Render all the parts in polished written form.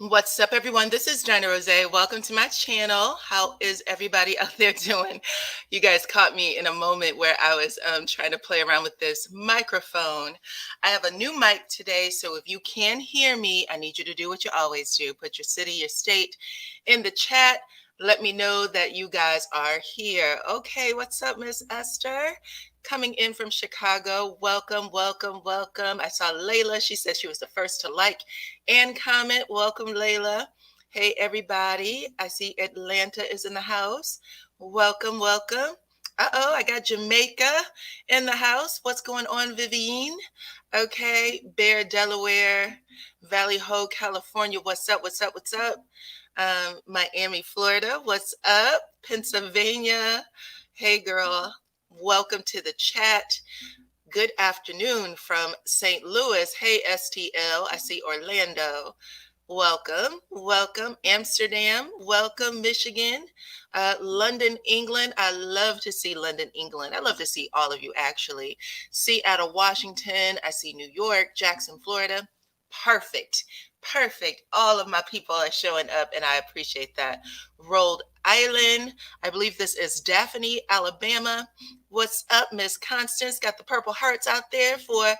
What's up, everyone? This is DYANAROZAY. Welcome to my channel. How is everybody out there doing? You guys caught me in a moment where I was trying to play around with this microphone. I have a new mic today, so if you can hear me, I need you to do what you always do. Put your city, your state in the chat. Let me know that you guys are here. Okay, what's up, Miss Esther? Coming in from Chicago. Welcome, welcome, welcome. I saw Layla. She said she was the first to like and comment. Welcome, Layla. Hey, everybody. I see Atlanta is in the house. Welcome, welcome. Uh-oh, I got Jamaica in the house. What's going on, Vivian? Okay, Bear, Delaware, Valley Ho, California. What's up, what's up, what's up? Miami, Florida. What's up? Pennsylvania. Hey, girl. Welcome to the chat. Good afternoon from St. Louis. Hey, STL. I see Orlando. Welcome. Welcome. Amsterdam. Welcome, Michigan. London, England. I love to see London, England. I love to see all of you, actually. Seattle, Washington. I see New York, Jackson, Florida. Perfect. Perfect. All of my people are showing up, and I appreciate that. Rhode Island. I believe this is Daphne, Alabama. What's up, Miss Constance? Got the purple hearts out there for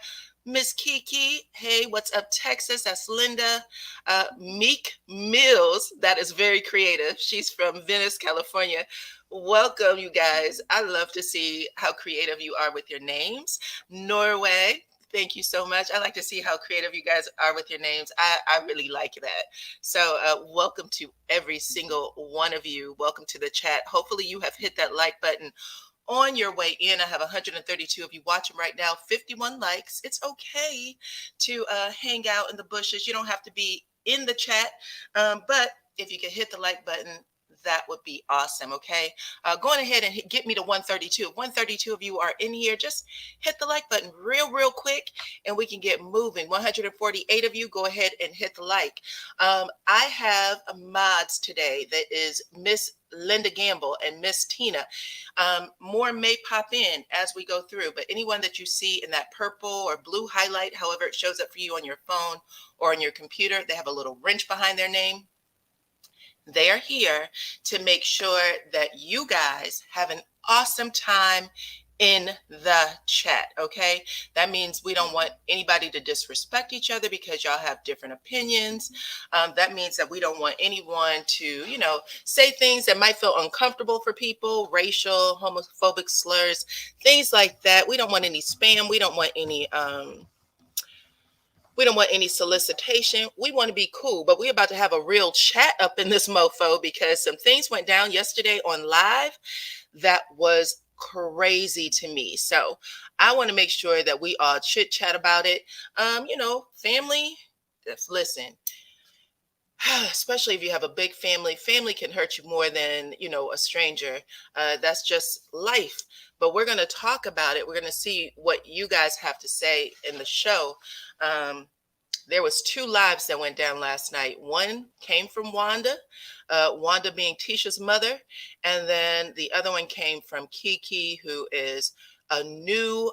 Miss KeKe. Hey, what's up, Texas? That's Linda. Meek Mills. That is very creative. She's from Venice, California. Welcome, you guys. I love to see how creative you are with your names. Norway. Thank you so much. I like to see how creative you guys are with your names. I really like that. So welcome to every single one of you. Welcome to the chat. Hopefully you have hit that like button on your way in. I have 132 of you watching right now, 51 likes. It's okay to hang out in the bushes. You don't have to be in the chat, but if you can hit the like button, that would be awesome. Okay, going ahead and get me to 132. If 132 of you are in here, just hit the like button real quick and we can get moving. 148 of you, go ahead and hit the like. I have mods today that is Miss Linda Gamble and Miss Tina. More may pop in as we go through, but anyone that you see in that purple or blue highlight, however it shows up for you on your phone or on your computer, they have a little wrench behind their name. They are here to make sure that you guys have an awesome time in the chat. Okay, that means we don't want anybody to disrespect each other because y'all have different opinions. That means that we don't want anyone to, say things that might feel uncomfortable for people, racial, homophobic slurs, things like that. We don't want any spam. We don't want any solicitation. We want to be cool, but we're about to have a real chat up in this mofo because some things went down yesterday on live that was crazy to me. So I want to make sure that we all chit chat about it. Family, listen, especially if you have a big family can hurt you more than, a stranger. That's just life. But we're going to talk about it. We're going to see what you guys have to say in the show. There was 2 lives that went down last night. One came from Wanda, Wanda being Tisha's mother, and then the other one came from KeKe, who is a new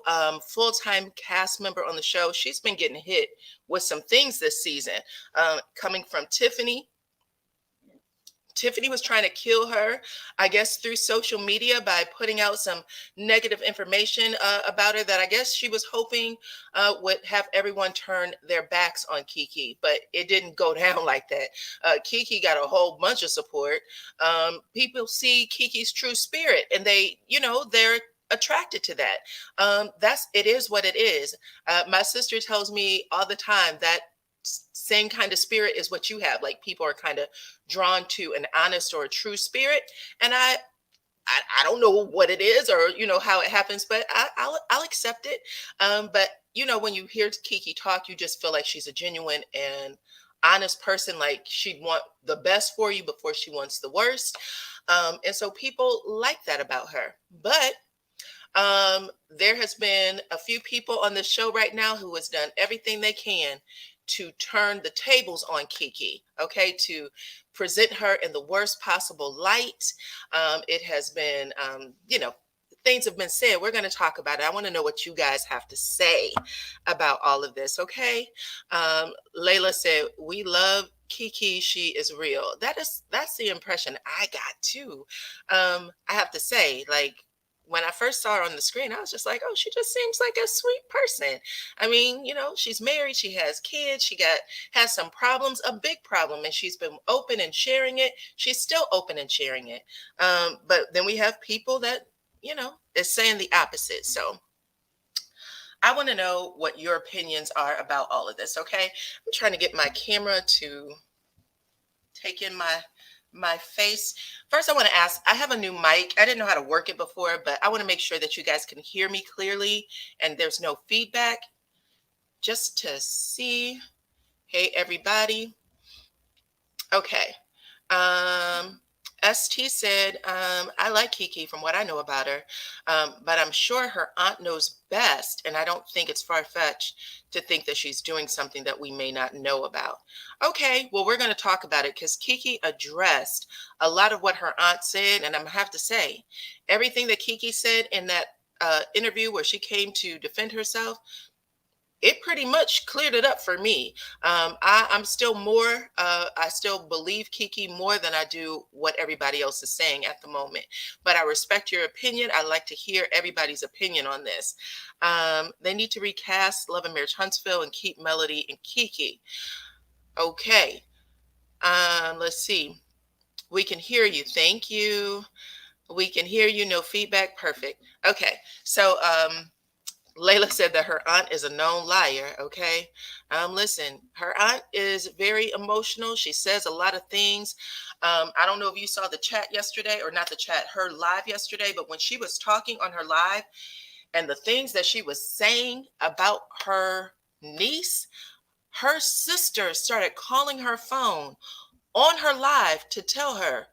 full-time cast member on the show. She's been getting hit with some things this season, coming from Tiffany. Tiffany was trying to kill her, I guess, through social media by putting out some negative information about her that I guess she was hoping would have everyone turn their backs on KeKe, but it didn't go down like that. KeKe got a whole bunch of support. People see KeKe's true spirit and they're attracted to that. It is what it is. My sister tells me all the time that same kind of spirit is what you have. Like, people are kind of drawn to an honest or a true spirit, and I don't know what it is or how it happens, but I'll accept it. But when you hear KeKe talk, you just feel like she's a genuine and honest person. Like, she'd want the best for you before she wants the worst. And so people like that about her. But there has been a few people on this show right now who has done everything they can to turn the tables on KeKe, okay, to present her in the worst possible light. It has been, things have been said. We're going to talk about it. I want to know what you guys have to say about all of this, okay? Layla said, we love KeKe, she is real. That's the impression I got too. I have to say, like, when I first saw her on the screen, I was just like, oh, she just seems like a sweet person. I mean, she's married, she has kids, has some problems, a big problem, and she's been open and sharing it. She's still open and sharing it. But then we have people that, is saying the opposite. So I want to know what your opinions are about all of this. Okay. I'm trying to get my camera to take in my face. First, I want to ask, I have a new mic. I didn't know how to work it before, but I want to make sure that you guys can hear me clearly and there's no feedback, just to see. Hey, everybody. Okay. Um, ST said, I like KeKe from what I know about her, but I'm sure her aunt knows best, and I don't think it's far-fetched to think that she's doing something that we may not know about. Okay, well, we're going to talk about it because KeKe addressed a lot of what her aunt said, and I'm going to have to say, everything that KeKe said in that interview where she came to defend herself, it pretty much cleared it up for me. I'm still more, I still believe KeKe more than I do what everybody else is saying at the moment. But I respect your opinion. I like to hear everybody's opinion on this. They need to recast Love and Marriage Huntsville and keep Melody and KeKe. Okay. Let's see. We can hear you. Thank you. We can hear you. No feedback. Perfect. Okay. So, Layla said that her aunt is a known liar. Okay. Listen, her aunt is very emotional. She says a lot of things. I don't know if you saw the chat yesterday, or not the chat, her live yesterday, but when she was talking on her live and the things that she was saying about her niece, her sister started calling her phone on her live to tell her,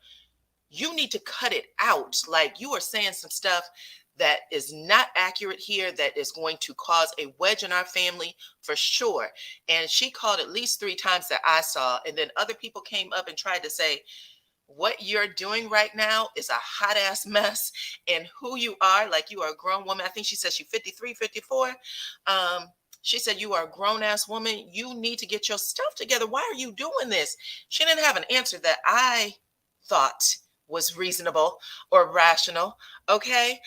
you need to cut it out. Like, you are saying some stuff that is not accurate here, that is going to cause a wedge in our family for sure. And she called at least 3 times that I saw. And then other people came up and tried to say, what you're doing right now is a hot ass mess. And who you are, like, you are a grown woman. I think she said she's 53, 54. She said, you are a grown ass woman. You need to get your stuff together. Why are you doing this? She didn't have an answer that I thought was reasonable or rational. Okay.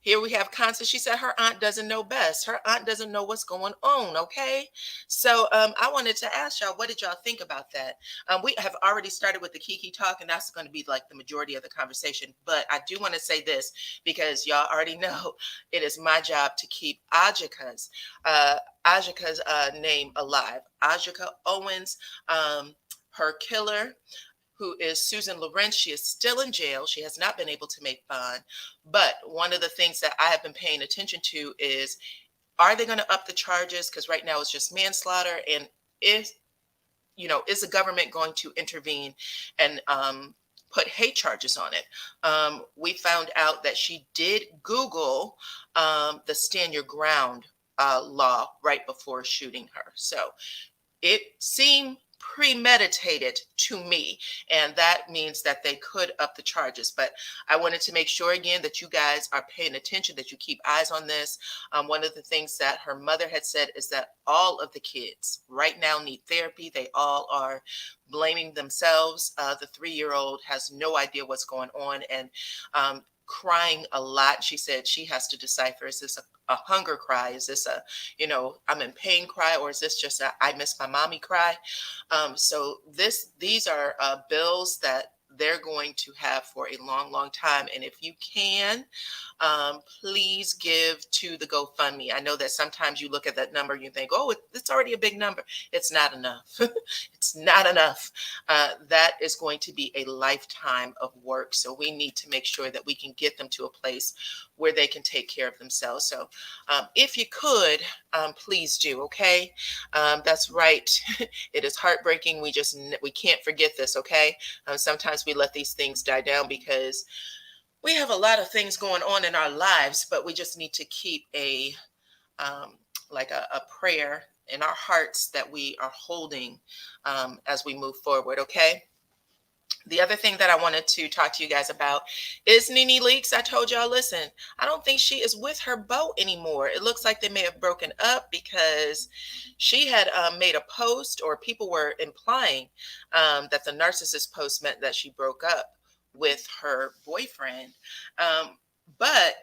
Here we have Constance. She said her aunt doesn't know best. Her aunt doesn't know what's going on. Okay. So I wanted to ask y'all, what did y'all think about that? We have already started with the KeKe talk, and that's going to be like the majority of the conversation. But I do want to say this, because y'all already know it is my job to keep Ajika's name alive. Ajika Owens, her killer, who is Susan Lawrence. She is still in jail. She has not been able to make bond. But one of the things that I have been paying attention to is, are they going to up the charges? Because right now it's just manslaughter. And is the government going to intervene and put hate charges on it? We found out that she did Google the Stand Your Ground law right before shooting her. So it seemed premeditated to me, and that means that they could up the charges. But I wanted to make sure again that you guys are paying attention, that you keep eyes on this. One of the things that her mother had said is that all of the kids right now need therapy. They all are blaming themselves. The 3-year-old has no idea what's going on, and crying a lot. She said she has to decipher, is this a hunger cry? Is this a, I'm in pain cry? Or is this just a I miss my mommy cry? So these are bills that they're going to have for a long, long time. And if you can, please give to the GoFundMe. I know that sometimes you look at that number and you think, oh, it's already a big number. It's not enough. It's not enough. That is going to be a lifetime of work. So we need to make sure that we can get them to a place where they can take care of themselves. So if you could, please do. Okay. That's right. It is heartbreaking. We can't forget this. Okay. Sometimes we let these things die down because we have a lot of things going on in our lives, but we just need to keep a prayer in our hearts that we are holding as we move forward. Okay. The other thing that I wanted to talk to you guys about is NeNe Leakes. I told y'all, listen, I don't think she is with her beau anymore. It looks like they may have broken up because she had made a post, or people were implying that the narcissist post meant that she broke up with her boyfriend. But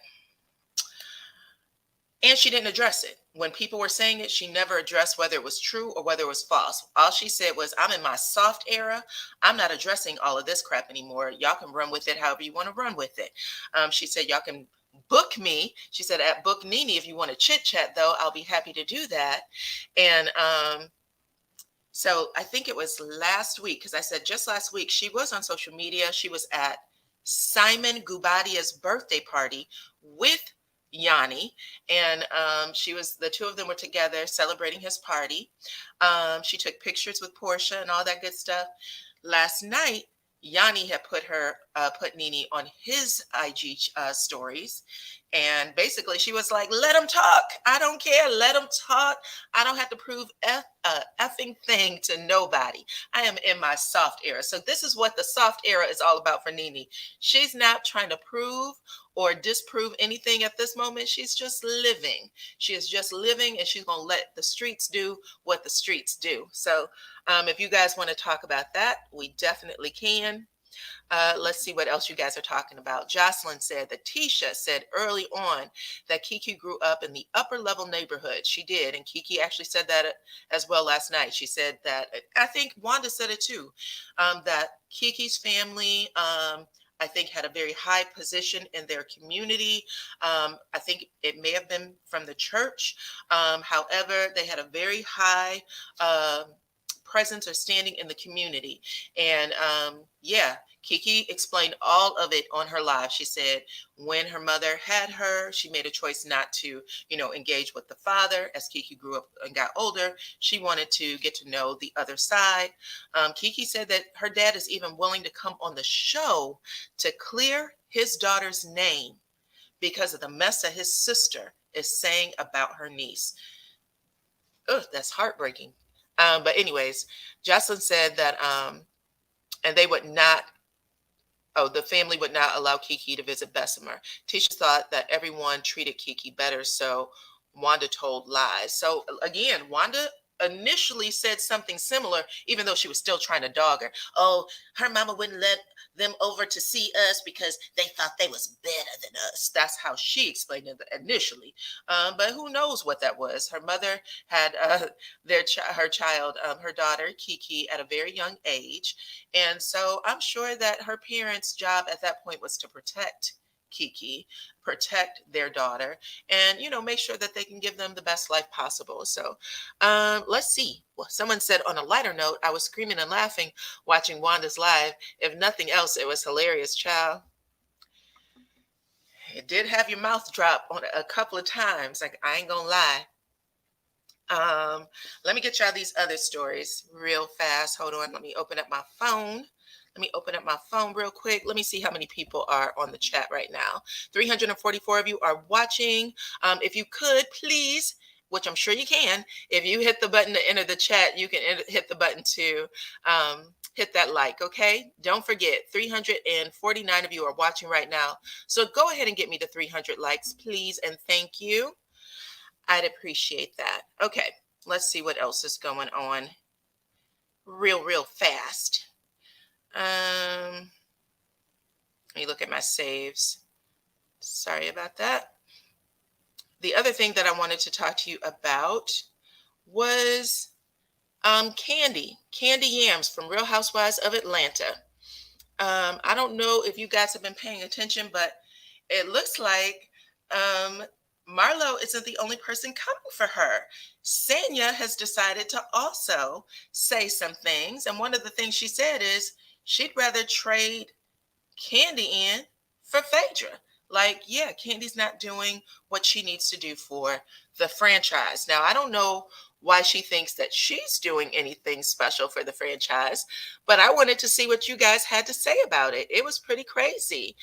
and she didn't address it. When people were saying it, she never addressed whether it was true or whether it was false. All she said was, I'm in my soft era. I'm not addressing all of this crap anymore. Y'all can run with it however you want to run with it. She said, y'all can book me. She said, at Book NeNe, if you want to chit chat, though, I'll be happy to do that. And so I think it was last week, because I said just last week, she was on social media. She was at Simon Gubadia's birthday party with Yanni, and the two of them were together celebrating his party. She took pictures with Portia and all that good stuff. Last night, Yanni had put NeNe on his IG stories, and basically she was like, let him talk. I don't care. Let him talk. I don't have to prove effing thing to nobody. I am in my soft era. So this is what the soft era is all about for NeNe. She's not trying to prove or disprove anything at this moment. She's just living. She is just living, and she's going to let the streets do what the streets do. So if you guys want to talk about that, we definitely can. Let's see what else you guys are talking about. Jocelyn said that Tisha said early on that KeKe grew up in the upper level neighborhood. She did. And KeKe actually said that as well last night. She said that, I think Wanda said it too, that KeKe's family, I think, had a very high position in their community. I think it may have been from the church. However, they had a very high presence or standing in the community. And yeah, KeKe explained all of it on her live. She said when her mother had her, she made a choice not to, engage with the father. As KeKe grew up and got older, she wanted to get to know the other side. KeKe said that her dad is even willing to come on the show to clear his daughter's name because of the mess that his sister is saying about her niece. Ugh, that's heartbreaking. But anyways, Jocelyn said that, and they would not, the family would not allow KeKe to visit Bessemer. Tisha thought that everyone treated KeKe better, so Wanda told lies. So again, Wanda initially said something similar, even though she was still trying to dog her. Oh, her mama wouldn't let them over to see us because they thought they was better than us. That's how she explained it initially. But who knows what that was? Her mother had her daughter KeKe, at a very young age, and so I'm sure that her parents' job at that point was to protect KeKe, protect their daughter, and make sure that they can give them the best life possible. So let's see. Well, someone said, on a lighter note, I was screaming and laughing watching Wanda's live. If nothing else, it was hilarious, child. It did have your mouth drop on a couple of times. Like, I ain't gonna lie. Let me get y'all these other stories real fast. Hold on. Let me open up my phone. Real quick. Let me see how many people are on the chat right now. 344 of you are watching. If you could, please, which I'm sure you can, if you hit the button to enter the chat, you can hit the button to hit that like, okay? Don't forget, 349 of you are watching right now. So go ahead and get me to 300 likes, please, and thank you. I'd appreciate that. Okay, let's see what else is going on real fast. Let me look at my saves. Sorry about that. The other thing that I wanted to talk to you about was Kandi Yams from Real Housewives of Atlanta. I don't know if you guys have been paying attention, but it looks like Marlo isn't the only person coming for her. Sanya has decided to also say some things. And one of the things she said is she'd rather trade Kandi in for Phaedra. Like, yeah, Kandi's not doing what she needs to do for the franchise. Now, I don't know why she thinks that she's doing anything special for the franchise, but I wanted to see what you guys had to say about it. It was pretty crazy.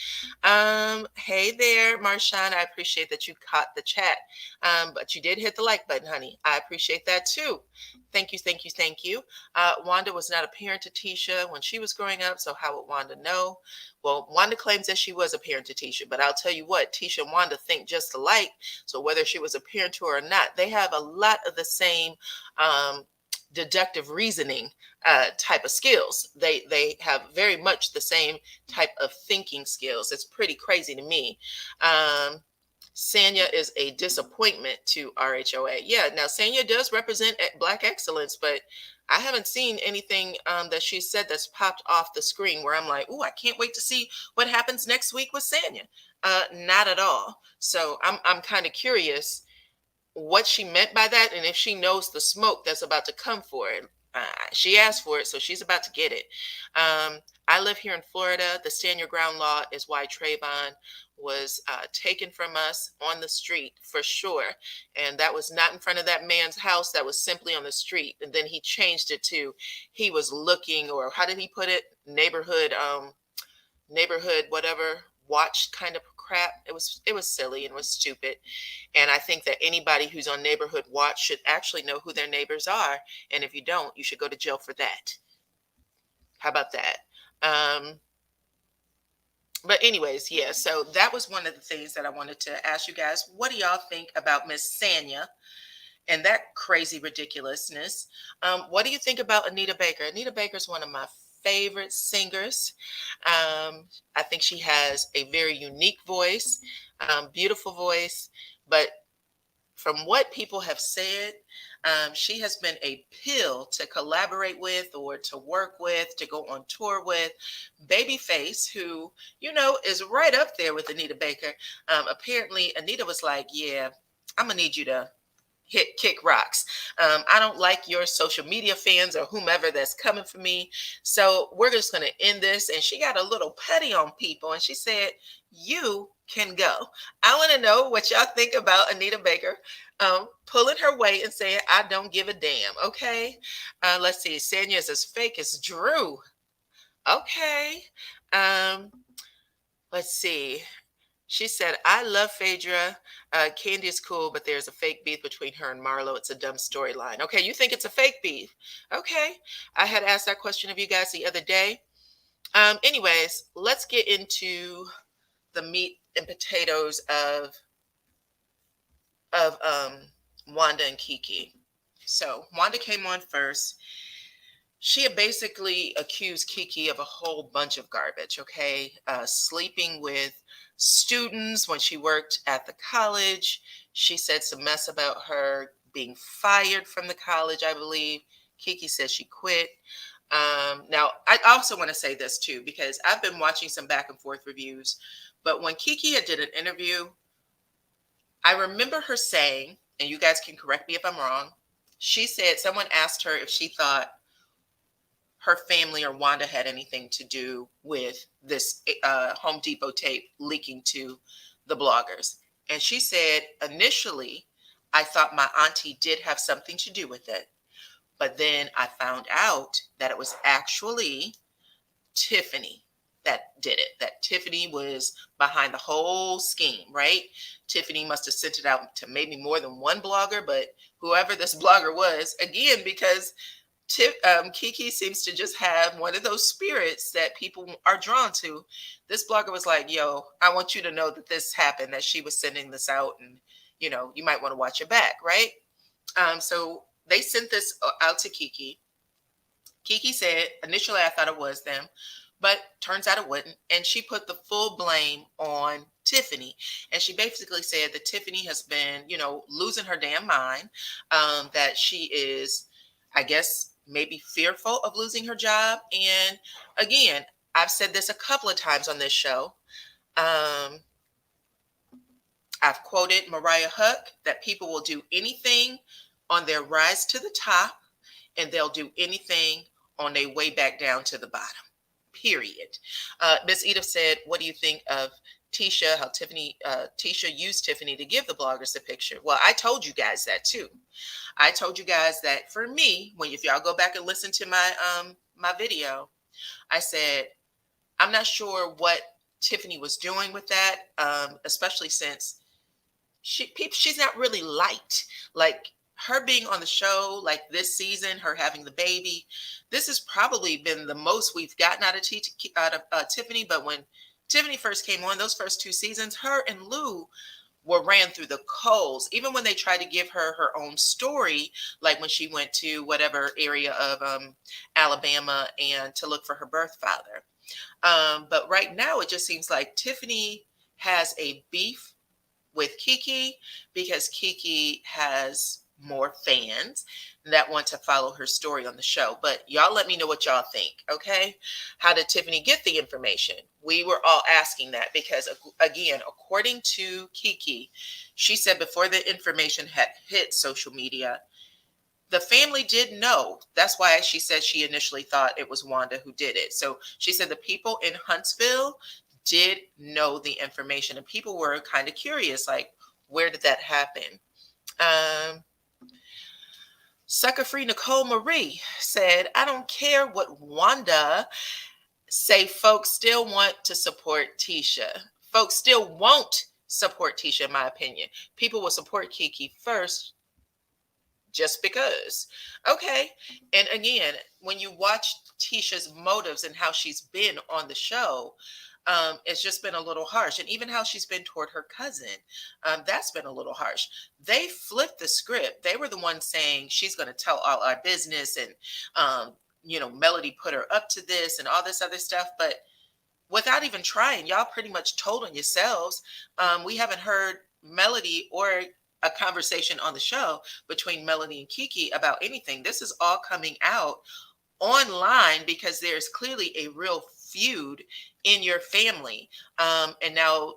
Hey there, Marshawn. I appreciate that you caught the chat. But you did hit the like button, honey. I appreciate that too. Thank you, thank you, thank you. Wanda was not a parent to Tisha when she was growing up, so how would Wanda know? Well, Wanda claims that she was a parent to Tisha, but I'll tell you what, Tisha and Wanda think just alike. So whether she was a parent to her or not, they have a lot of the same deductive reasoning type of skills. They have very much the same type of thinking skills. It's pretty crazy to me. Sanya is a disappointment to RHOA. Yeah, now Sanya does represent Black excellence, but I haven't seen anything that she said that's popped off the screen where I'm like, oh, I can't wait to see what happens next week with Sanya. Not at all. So I'm kind of curious what she meant by that, and if she knows the smoke that's about to come for it. She asked for it, so she's about to get it. I live here in Florida. The stand your ground law is why Trayvon was taken from us on the street for sure. And that was not in front of that man's house. That was simply on the street. And then he changed it to he was looking, or how did he put it? Neighborhood whatever watch kind of crap. It was silly and was stupid. And I think that anybody who's on neighborhood watch should actually know who their neighbors are. And if you don't, you should go to jail for that. How about that? But anyways, yeah, so that was one of the things that I wanted to ask you guys. What do y'all think about Miss Sanya and that crazy ridiculousness? What do you think about Anita Baker? Anita Baker is one of my favorite singers. I think she has a very unique voice, beautiful voice, but from what people have said, she has been a pill to collaborate with or to work with, to go on tour with. Babyface, who, is right up there with Anita Baker. Apparently, Anita was like, yeah, I'm going to need you to kick rocks. I don't like your social media fans or whomever that's coming for me. So we're just going to end this. And she got a little petty on people. And she said, you can go. I want to know what y'all think about Anita Baker pulling her weight and saying, I don't give a damn. Okay. Let's see. Sanya is as fake as Drew. Okay. Let's see. She said, I love Phaedra. Kandi is cool, but there's a fake beef between her and Marlo. It's a dumb storyline. Okay, you think it's a fake beef? Okay. I had asked that question of you guys the other day. Anyways, let's get into the meat and potatoes of Wanda and Kiki. So Wanda came on first. She had basically accused Kiki of a whole bunch of garbage, okay? Sleeping with students when she worked at the college. She said some mess about her being fired from the college, I believe. Kiki says she quit. Now, I also want to say this too, because I've been watching some back and forth reviews, but when Kiki had did an interview, I remember her saying, and you guys can correct me if I'm wrong, she said someone asked her if she thought her family or Wanda had anything to do with this Home Depot tape leaking to the bloggers. And she said, initially, I thought my auntie did have something to do with it. But then I found out that it was actually Tiffany that did it, that Tiffany was behind the whole scheme, right? Tiffany must have sent it out to maybe more than one blogger, but whoever this blogger was, again, because Kiki seems to just have one of those spirits that people are drawn to. This blogger was like, yo, I want you to know that this happened, that she was sending this out, and, you might want to watch your back, right? So they sent this out to Kiki. Kiki said, initially, I thought it was them, but turns out it wasn't. And she put the full blame on Tiffany. And she basically said that Tiffany has been, losing her damn mind, that she is, I guess, maybe fearful of losing her job. And again, I've said this a couple of times on this show. I've quoted Mariah Huck that people will do anything on their rise to the top, and they'll do anything on their way back down to the bottom, period. Ms. Edith said, what do you think of Tisha, how Tisha used Tiffany to give the bloggers the picture. Well, I told you guys that too. I told you guys that for me, if y'all go back and listen to my video, I said I'm not sure what Tiffany was doing with that, especially since she's not really liked. Like her being on the show, like this season, her having the baby, this has probably been the most we've gotten out of Tiffany. But when Tiffany first came on, those first 2 seasons, her and Lou were ran through the coals. Even when they tried to give her her own story, like when she went to whatever area of Alabama and to look for her birth father. But right now, it just seems like Tiffany has a beef with KeKe because KeKe has more fans that want to follow her story on the show. But y'all let me know what y'all think, okay? How did Tiffany get the information? We were all asking that because, again, according to KeKe, she said before the information had hit social media, the family did know. That's why she said she initially thought it was Wanda who did it. So she said the people in Huntsville did know the information, and people were kind of curious, like, where did that happen? Sucker Free Nicole Marie said, I don't care what Wanda say, folks still want to support Tisha. Folks still won't support Tisha, in my opinion. People will support KeKe first just because. Okay. And again, when you watch Tisha's motives and how she's been on the show, it's just been a little harsh. And even how she's been toward her cousin, that's been a little harsh. They flipped the script. They were the ones saying she's going to tell all our business, and Melody put her up to this and all this other stuff. But without even trying, y'all pretty much told on yourselves. We haven't heard Melody or a conversation on the show between Melody and KeKe about anything. This is all coming out online because there's clearly a real feud in your family. And now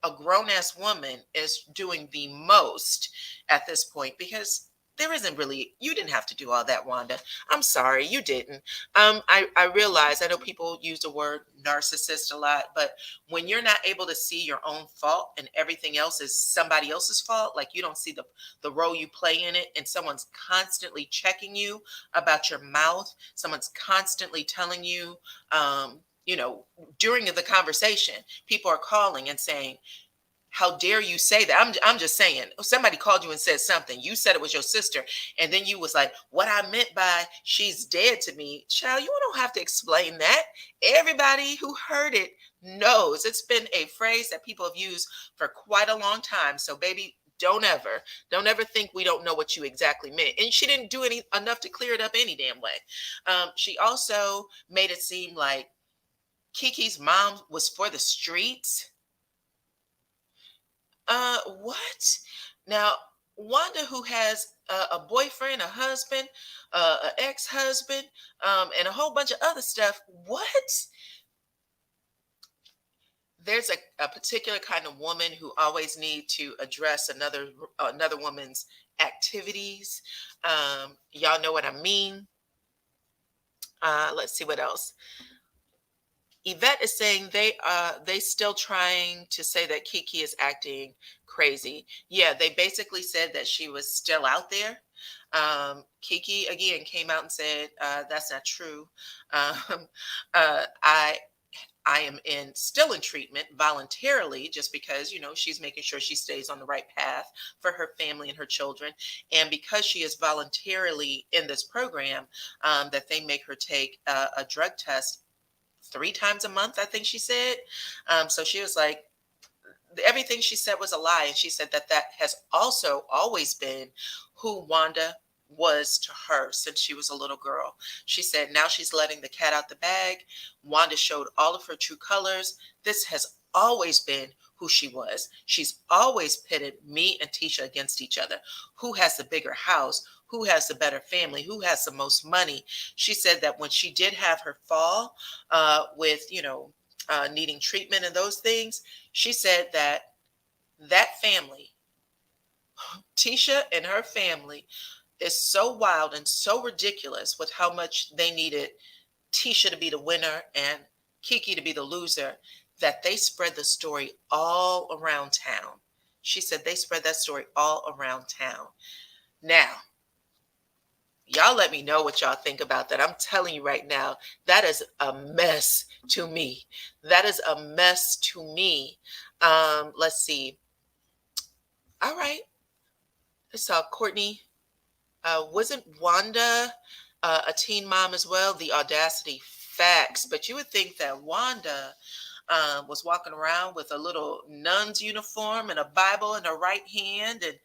a grown-ass woman is doing the most at this point because there isn't really, you didn't have to do all that, Wanda. I'm sorry, you didn't. I realize, I know people use the word narcissist a lot, but when you're not able to see your own fault and everything else is somebody else's fault, like you don't see the role you play in it, and someone's constantly checking you about your mouth, someone's constantly telling you, during the conversation, people are calling and saying, how dare you say that? I'm just saying, somebody called you and said something. You said it was your sister. And then you was like, what I meant by she's dead to me. Child, you don't have to explain that. Everybody who heard it knows. It's been a phrase that people have used for quite a long time. So baby, don't ever think we don't know what you exactly meant. And she didn't do enough to clear it up any damn way. She also made it seem like KeKe's mom was for the streets. What? Now, Wanda, who has a boyfriend, a husband, an ex-husband, and a whole bunch of other stuff. What? There's a particular kind of woman who always need to address another woman's activities. Y'all know what I mean. Let's see what else. Yvette is saying they still trying to say that KeKe is acting crazy. Yeah, they basically said that she was still out there. KeKe again came out and said that's not true. I am still in treatment voluntarily, just because she's making sure she stays on the right path for her family and her children, and because she is voluntarily in this program, that they make her take a drug test 3 times a month, I think she said. So she was like, everything she said was a lie. And she said that has also always been who Wanda was to her since she was a little girl. She said now she's letting the cat out the bag. Wanda showed all of her true colors. This has always been who she was. She's always pitted me and Tisha against each other. Who has the bigger house? Who has the better family? Who has the most money? She said that when she did have her fall with, needing treatment and those things, she said that family, Tisha and her family, is so wild and so ridiculous with how much they needed Tisha to be the winner and KeKe to be the loser, that they spread the story all around town. She said they spread that story all around town. Now, y'all let me know what y'all think about that. I'm telling you right now, that is a mess to me. That is a mess to me. Let's see. All right. I saw Courtney. Wasn't Wanda a teen mom as well? The audacity, facts. But you would think that Wanda was walking around with a little nun's uniform and a Bible in her right hand. And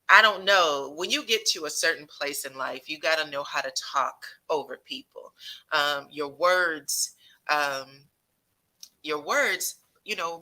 I don't know. When you get to a certain place in life, you got to know how to talk over people. Your words, um, your words,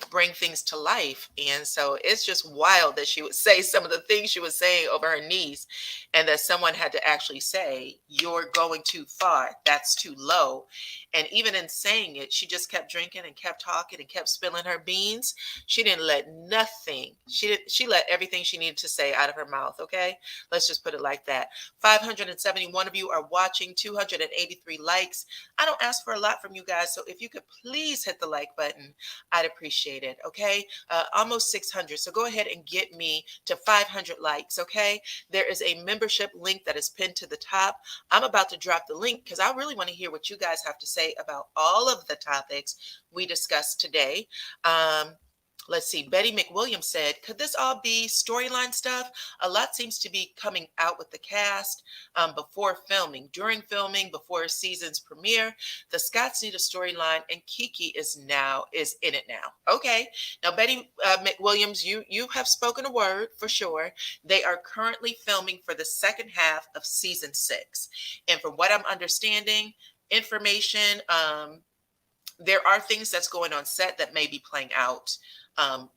bring things to life. And so it's just wild that she would say some of the things she was saying over her niece, and that someone had to actually say, "You're going too far. That's too low." And even in saying it, she just kept drinking and kept talking and kept spilling her beans. She didn't let nothing. She let everything she needed to say out of her mouth. Okay. Let's just put it like that. 571 of you are watching, 283 likes. I don't ask for a lot from you guys. So if you could please hit the like button, I'd appreciate it. Okay. Almost 600. So go ahead and get me to 500 likes. Okay. There is a membership link that is pinned to the top. I'm about to drop the link because I really want to hear what you guys have to say about all of the topics we discussed today. Let's see. Betty McWilliams said, could this all be storyline stuff? A lot seems to be coming out with the cast before filming, during filming, before season's premiere. The Scotts need a storyline, and KeKe is in it now. Okay. Now, Betty McWilliams, you have spoken a word for sure. They are currently filming for the second half of season 6. And from what I'm understanding, information, there are things that's going on set that may be playing out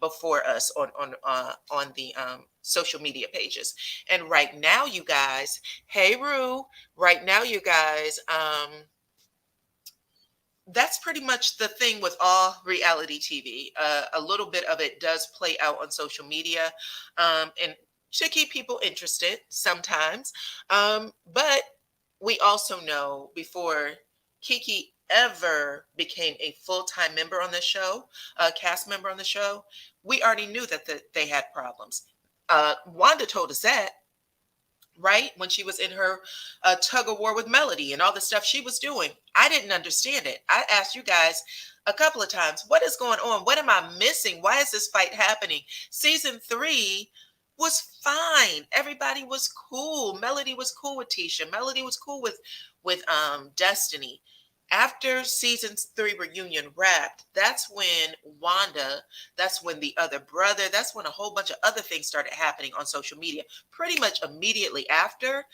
before us on the social media pages. And right now, you guys, hey Rue, right now, you guys, that's pretty much the thing with all reality TV. A little bit of it does play out on social media, and to keep people interested sometimes. But we also know before KeKe ever became a full-time member on the show, a cast member on the show, we already knew that they had problems. Wanda told us that, right? When she was in her tug of war with Melody and all the stuff she was doing. I didn't understand it. I asked you guys a couple of times, what is going on? What am I missing? Why is this fight happening? Season 3 was fine. Everybody was cool. Melody was cool with Tisha. Melody was cool with Destiny. After season 3 reunion wrapped, that's when Wanda, that's when the other brother, that's when a whole bunch of other things started happening on social media pretty much immediately after,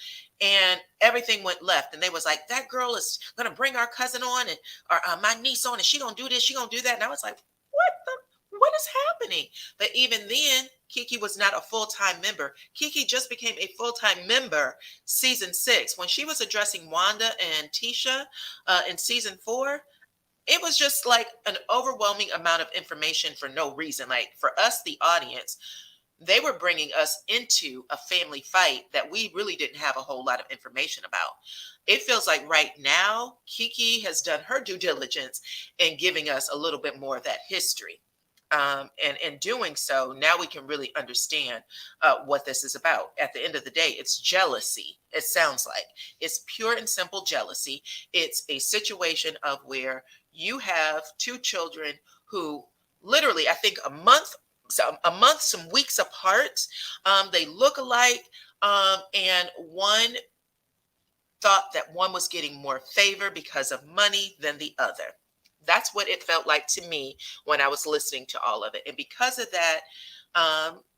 and everything went left. And they was like, that girl is going to bring our cousin on, and or my niece on, and she going to do this, she going to do that. And I was like, what is happening? But even then, KeKe was not a full-time member. KeKe just became a full-time member season 6. When she was addressing Wanda and Tisha in season 4, it was just like an overwhelming amount of information for no reason. Like for us, the audience, they were bringing us into a family fight that we really didn't have a whole lot of information about. It feels like right now, KeKe has done her due diligence in giving us a little bit more of that history. And in doing so, now we can really understand what this is about. At the end of the day, it's jealousy. It sounds like it's pure and simple jealousy. It's a situation of where you have two children who literally, I think a month, some weeks apart, they look alike, and one thought that one was getting more favor because of money than the other. That's what it felt like to me when I was listening to all of it. And because of that,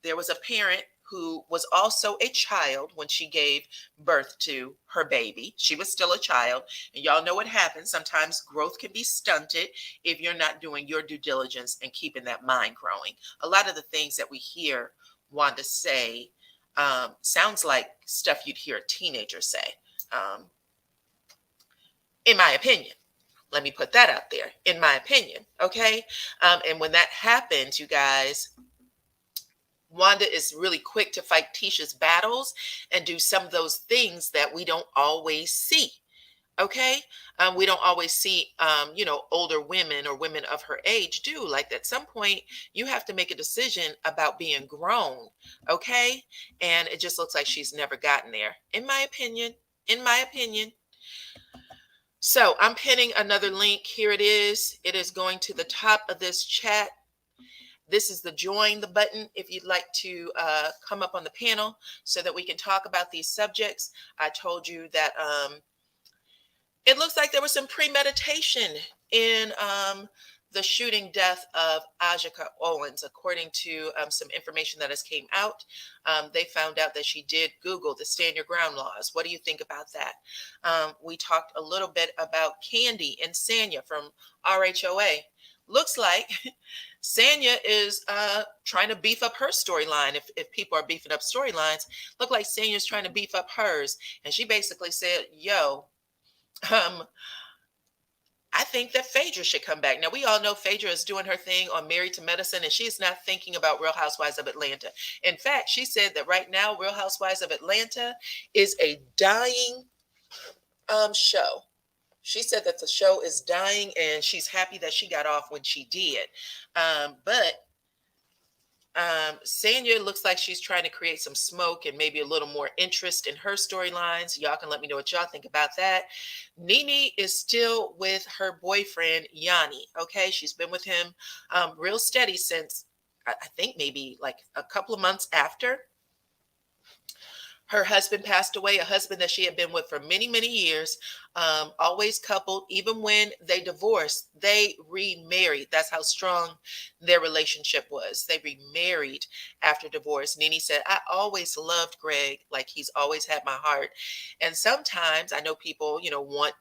there was a parent who was also a child when she gave birth to her baby. She was still a child. And y'all know what happens. Sometimes growth can be stunted if you're not doing your due diligence and keeping that mind growing. A lot of the things that we hear Wanda say sounds like stuff you'd hear a teenager say, in my opinion. Let me put that out there, in my opinion, okay? And when that happens, you guys, Wanda is really quick to fight Tisha's battles and do some of those things that we don't always see. Okay. We don't always see, older women or women of her age do. Like at some point, you have to make a decision about being grown. Okay. And it just looks like she's never gotten there, in my opinion. In my opinion. So I'm pinning another link. Here it is. It is going to the top of this chat. This is the join the button if you'd like to come up on the panel so that we can talk about these subjects. I told you that it looks like there was some premeditation in the shooting death of Ajika Owens, according to some information that has came out. They found out that she did Google the stand your ground laws. What do you think about that? We talked a little bit about Kandi and Sanya from RHOA. Looks like Sanya is trying to beef up her storyline. If people are beefing up storylines, look like Sanya is trying to beef up hers. And she basically said, yo, I think that Phaedra should come back. Now, we all know Phaedra is doing her thing on Married to Medicine, and she's not thinking about Real Housewives of Atlanta. In fact, she said that right now, Real Housewives of Atlanta is a dying show. She said that the show is dying, and she's happy that she got off when she did. But Sanya looks like she's trying to create some smoke and maybe a little more interest in her storylines. Y'all can let me know what y'all think about that. NeNe is still with her boyfriend, Yanni. Okay, she's been with him real steady since I think maybe like a couple of months after her husband passed away, a husband that she had been with for many, many years, always coupled. Even when they divorced, they remarried. That's how strong their relationship was. They remarried after divorce. NeNe said, I always loved Greg, like he's always had my heart. And sometimes I know people, want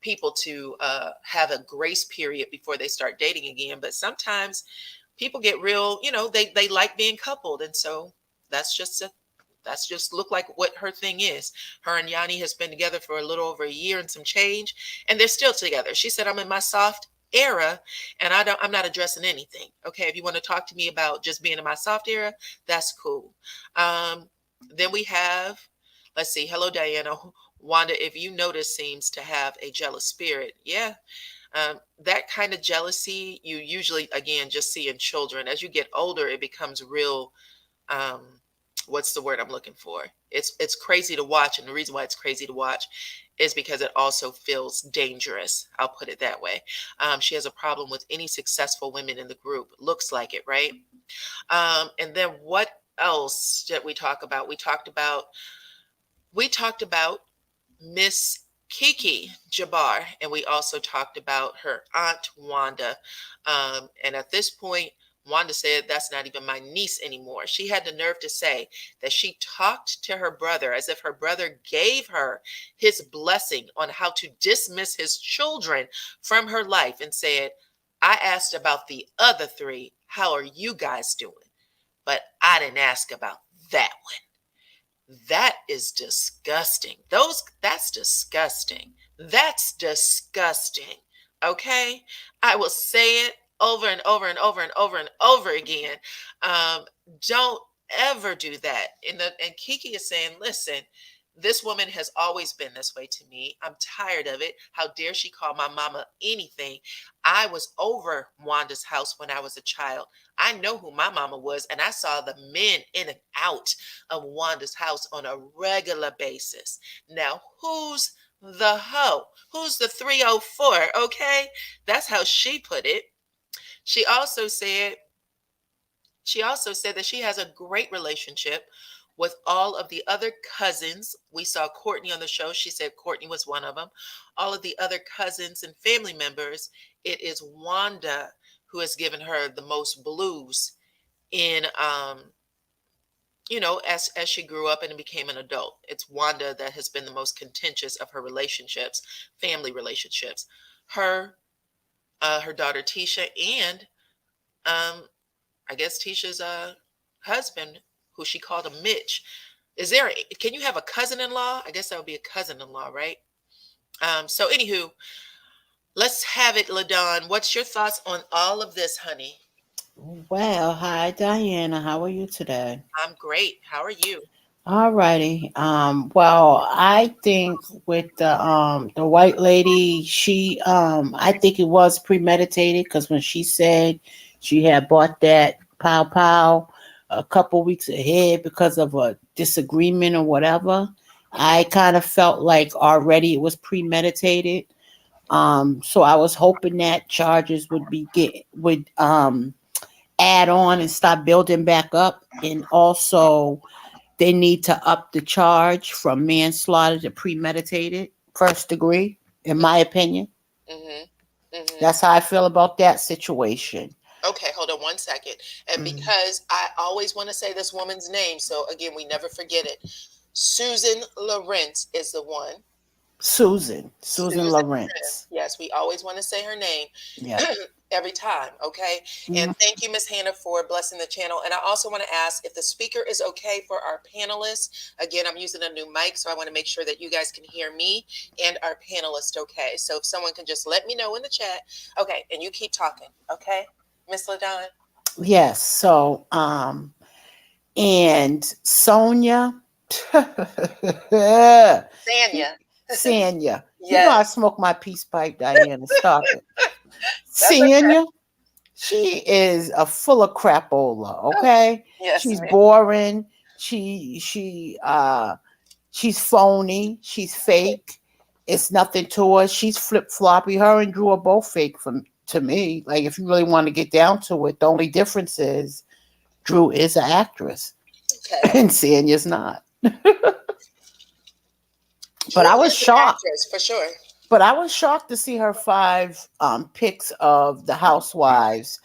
people to have a grace period before they start dating again. But sometimes people get real, they like being coupled. And so that's just look like what her thing is. Her and Yanni has been together for a little over a year and some change, and they're still together. She said, I'm in my soft era and I'm not addressing anything. Okay. If you want to talk to me about just being in my soft era, that's cool. Then we have, let's see. Hello, Diana. Wanda, if you notice, seems to have a jealous spirit. Yeah. That kind of jealousy you usually, again, just see in children. As you get older, it becomes real, what's the word I'm looking for? It's crazy to watch, and the reason why it's crazy to watch is because it also feels dangerous. I'll put it that way. She has a problem with any successful women in the group. Looks like it, right? And then what else did we talk about? We talked about Miss KeKe Jabbar, and we also talked about her aunt Wanda. And at this point, Wanda said, that's not even my niece anymore. She had the nerve to say that she talked to her brother as if her brother gave her his blessing on how to dismiss his children from her life, and said, I asked about the other three. How are you guys doing? But I didn't ask about that one. That is disgusting. That's disgusting. That's disgusting. Okay? I will say it over and over and over and over and over again. Don't ever do that. And KeKe is saying, listen, this woman has always been this way to me. I'm tired of it. How dare she call my mama anything? I was over Wanda's house when I was a child. I know who my mama was, and I saw the men in and out of Wanda's house on a regular basis. Now, who's the hoe? Who's the 304? Okay, that's how she put it. She also said that she has a great relationship with all of the other cousins. We saw Courtney on the show. She said Courtney was one of them. All of the other cousins and family members, it is Wanda who has given her the most blues in as she grew up and became an adult. It's Wanda that has been the most contentious of her relationships, family relationships. Her daughter Tisha, and I guess Tisha's husband, who she called a Mitch. Can you have a cousin-in-law? I guess that would be a cousin-in-law, right? So anywho, let's have it, LaDon. What's your thoughts on all of this, honey? Well, hi Diana, how are you today? I'm great. How are you? All righty. Well, I think with the white lady, I think it was premeditated because when she said she had bought that pow pow a couple weeks ahead because of a disagreement or whatever, Mm-hmm. I kind of felt like already it was premeditated. So I was hoping that charges would add on and start building back up, and also they need to up the charge from manslaughter to premeditated first degree, in my opinion. Mm-hmm. Mm-hmm. That's how I feel about that situation. Okay, hold on one second. And Mm. because I always want to say this woman's name, so again, we never forget it. Susan Lawrence is the one. Susan Susan Lawrence. Lawrence. Yes, we always want to say her name Yep. every time. Okay. And Mm. thank you, Miss Hannah, for blessing the channel. And I also want to ask if the speaker is okay for our panelists. Again, I'm using a new mic, so I want to make sure that you guys can hear me and our panelist okay. So if someone can just let me know in the chat. Okay. And you keep talking. Okay. Miss LaDon. Yes. So and Sonia Sanya. Sanya. You know I Yes. smoke my peace pipe, Diana. Stop it. That's okay. Sanya, she is a full of crapola, okay? Yes, She's ma'am. boring. She's phony. She's fake. It's nothing to her. She's flip floppy. Her and Drew are both fake from to me. Like if you really want to get down to it, the only difference is Drew is an actress Okay. and Sanya's not. But Drew I was is an shocked. actress for sure. But I was shocked to see her five pics of the housewives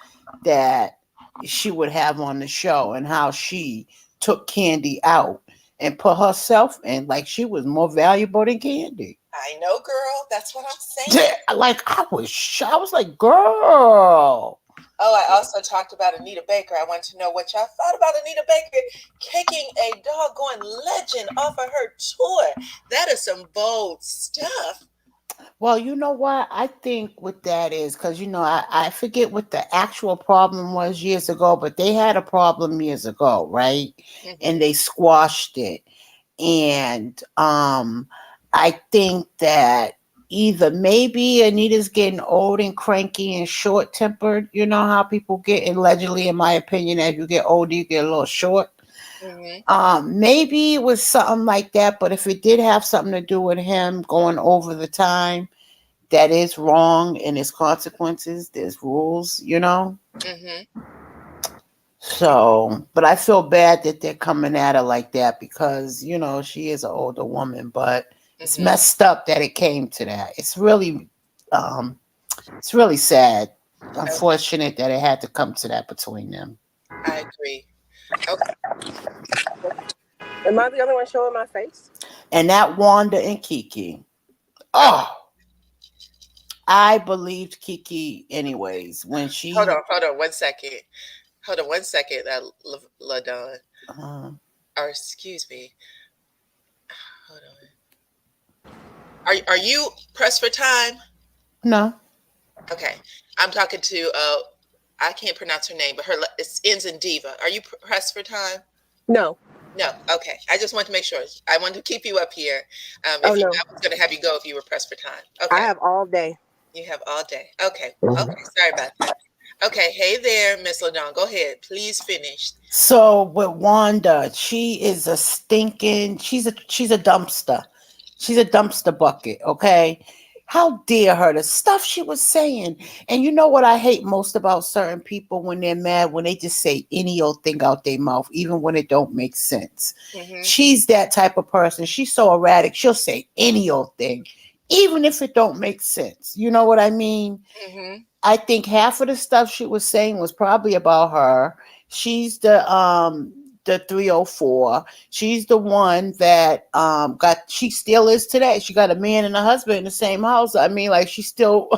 that she would have on the show and how she took Kandi out and put herself in like she was more valuable than Kandi. I know, girl. That's what I'm saying. Like I was like, girl. Oh, I also talked about Anita Baker. I want to know what y'all thought about Anita Baker kicking a doggone legend off of her tour. That is some bold stuff. Well, you know what? I think what that is because I forget what the actual problem was years ago, but they had a problem years ago, right? And Mm-hmm. they squashed it. And I think that either maybe Anita's getting old and cranky and short tempered. You know how people get, allegedly, in my opinion, as you get older, you get a little short. Mm-hmm. Maybe it was something like that, but if it did have something to do with him going over the time, that is wrong and there's consequences, there's rules. Mm-hmm. So, but I feel bad that they're coming at her like that because, she is an older woman, but it's Mm-hmm. messed up that it came to that. It's really sad, Okay. unfortunate that it had to come to that between them. I agree. Okay. Am I the only one showing my face? And that Wanda and Kiki. Oh, Oh, I believed Kiki anyways when hold she on. Hold on 1 second. Hold on 1 second, LaDon. uh, Or excuse me. Hold on. Are you pressed for time? no. Okay. I'm talking to I can't pronounce her name, but it ends in Diva. Are you pressed for time? No. No. Okay. I just want to make sure. I want to keep you up here. Oh If no. I was going to have you go if you were pressed for time. I Okay. have all day. You have all day. Okay. Okay. Sorry about that. Okay. Hey there, Miss LaDon. Go ahead. Please finish. So with Wanda, she is a stinking. She's a dumpster. She's a dumpster bucket. Okay, how dare her? The stuff she was saying, and you know what I hate most about certain people when they're mad, when they just say any old thing out their mouth, even when it don't make sense. Mm-hmm. She's that type of person. She's so erratic. She'll say any old thing, even if it don't make sense. You know what I mean? Mm-hmm. I think half of the stuff she was saying was probably about her. She's the 304. She's the one that she still is today. She got a man and a husband in the same house. I mean, like she's still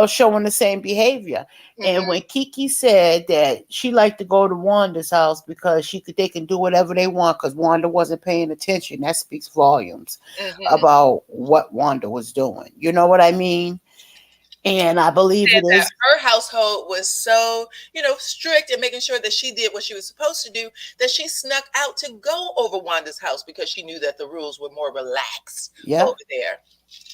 showing the same behavior. And Mm-hmm. when KeKe said that she liked to go to Wanda's house because they can do whatever they want because Wanda wasn't paying attention, that speaks volumes Mm-hmm. about what Wanda was doing. You know what I mean? And I believe said it that is. her household was so, strict in making sure that she did what she was supposed to do, that she snuck out to go over Wanda's house because she knew that the rules were more relaxed Yeah. over there.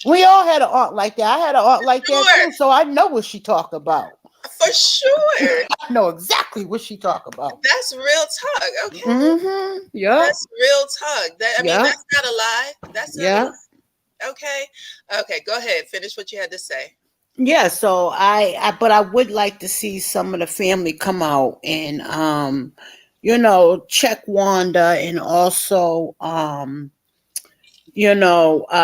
We all had an aunt like that. I had an aunt like that Sure. too, so I know what she talk about. For sure. I know exactly what she talk about. That's real talk. Okay. Mm-hmm. Yeah. That's real talk. I mean, Yeah. that's not a lie. That's not a Yeah. lie. Okay. Okay, go ahead. Finish what you had to say. Yeah. So but I would like to see some of the family come out and check Wanda and also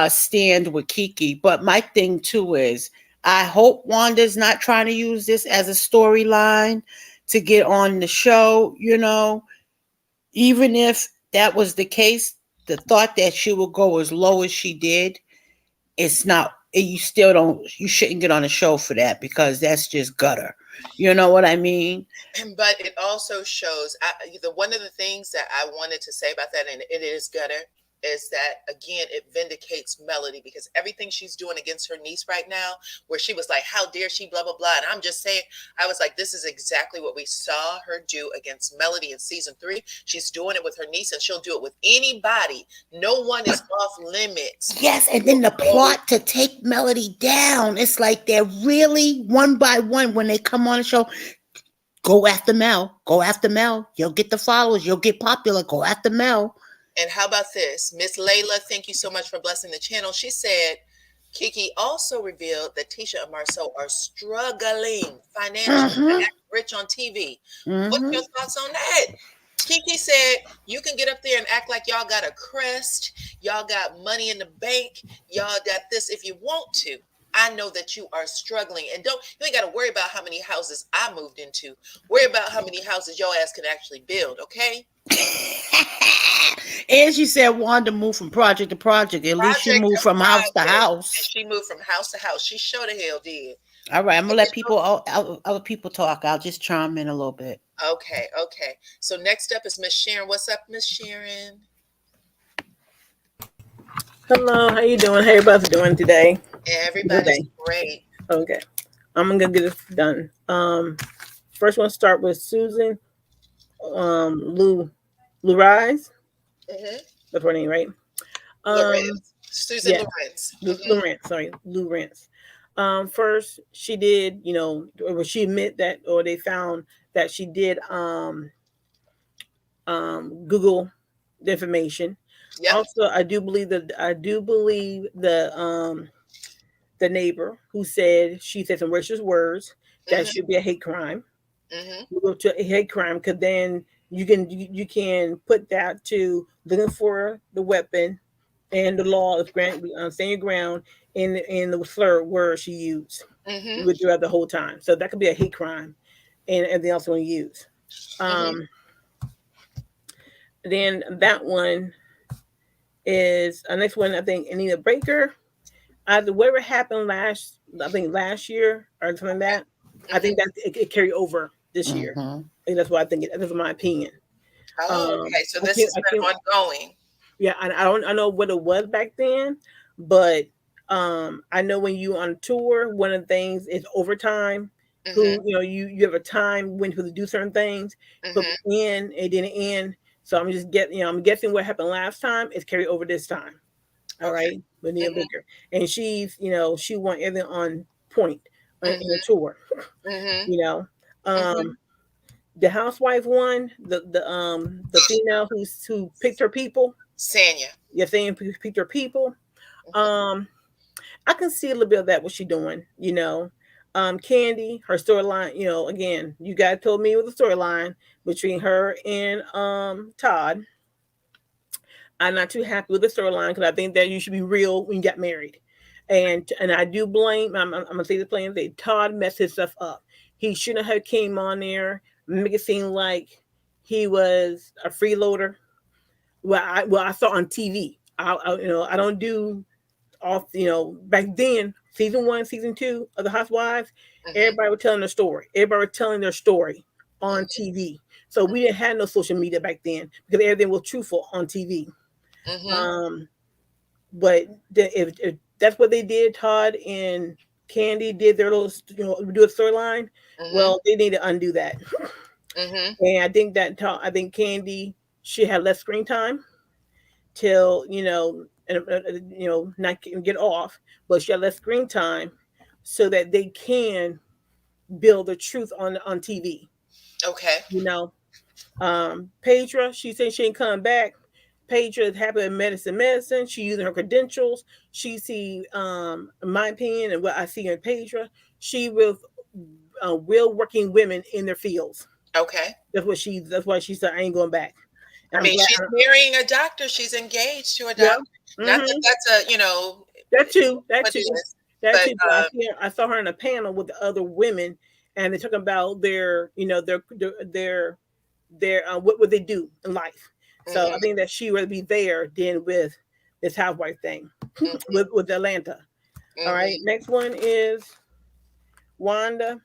stand with KeKe. But my thing too is I hope Wanda's not trying to use this as a storyline to get on the show, even if that was the case, the thought that she would go as low as she did, it's not, you shouldn't get on a show for that because that's just gutter. You know what I mean? But it also shows one of the things that I wanted to say about that, and it is gutter, is that again it vindicates Melody, because everything she's doing against her niece right now, where she was like, how dare she, blah blah blah, and I'm just saying, I was like, this is exactly what we saw her do against Melody in season 3. She's doing it with her niece, and she'll do it with anybody. No one is off limits. Yes, and then the plot to take Melody down, it's like they're really one by one when they come on the show. Go after Mel. Go after Mel. You'll get the followers. You'll get popular. Go after Mel. And how about this? Miss Layla, thank you so much for blessing the channel. She said, KeKe also revealed that Tisha and Marceau are struggling financially, to act rich on TV. What's your thoughts on that? KeKe said, you can get up there and act like y'all got a crest. Y'all got money in the bank. Y'all got this if you want to. I know that you are struggling, and you ain't got to worry about how many houses I moved into. Worry about how many houses your ass can actually build, okay? And she said Wanda moved from project to project. At least she moved from house to house. And she moved from house to house. She sure the hell did. All right, I'm gonna let other people talk. I'll just chime in a little bit. Okay. So next up is Miss Sharon. What's up, Miss Sharon? Hello, how you doing? How everybody's doing today? Everybody's great. Okay, I'm gonna get this done. First one start with Susan. Lou Rise. That's her name, right? Susan Lawrence. Sorry, Lou Rance. First she did, or she admit that, or they found that she did Google the information. Yep. Also, I do believe the neighbor who said she said some racist words that should be a hate crime. You go to a hate crime, because then you can put that to looking for the weapon, and the law is stand your ground in the slur word she used with you the whole time. So that could be a hate crime, and everything else want to use. Then that one is next one. I think Anita Baker. Whatever happened last year or something like that. I think that it carried over this year. And that's what I think. That's my opinion. Oh, okay. So this has been ongoing. Yeah, I know what it was back then, but I know when you on tour, one of the things is overtime. Who you have a time when to do certain things, but it didn't end. So I'm just I'm guessing what happened last time is carried over this time. All right, with Anita Baker, and she's she want everything on point in the tour. The housewife one, the female who picked her people, Sanya. Yeah, Sanya picked her people. I can see a little bit of that what she's doing. Kandi, her storyline. Again, you guys told me it was a storyline between her and Todd. I'm not too happy with the storyline, because I think that you should be real when you get married. And I do blame, I'm going to say the plain thing, Todd messed his stuff up. He shouldn't have came on there, make it seem like he was a freeloader. Well, I saw on TV. I don't do off, back then, season 1, season 2 of the Housewives, everybody was telling their story. Everybody was telling their story on TV. So we didn't have no social media back then, because everything was truthful on TV. But if that's what they did, Todd and Kandi did their little, do a storyline. Mm-hmm. Well, they need to undo that. Mm-hmm. And I think Kandi should have less screen time till not get off, but she had less screen time so that they can build the truth on TV. Okay. You know, Phaedra, she said she ain't coming back. Phaedra is happy in medicine. She using her credentials. She see, in my opinion, and what I see in Phaedra, she with real working women in their fields. Okay. That's why she said I ain't going back. I And I'm mean, glad. she's marrying a doctor. She's engaged to a Yeah. doctor. Not that that's a, That too. That what it too. is. That But too. But I saw her in a panel with the other women, and they're talking about their what would they do in life. So I think that she would be there than with this housewife thing with Atlanta. All right. Next one is Wanda.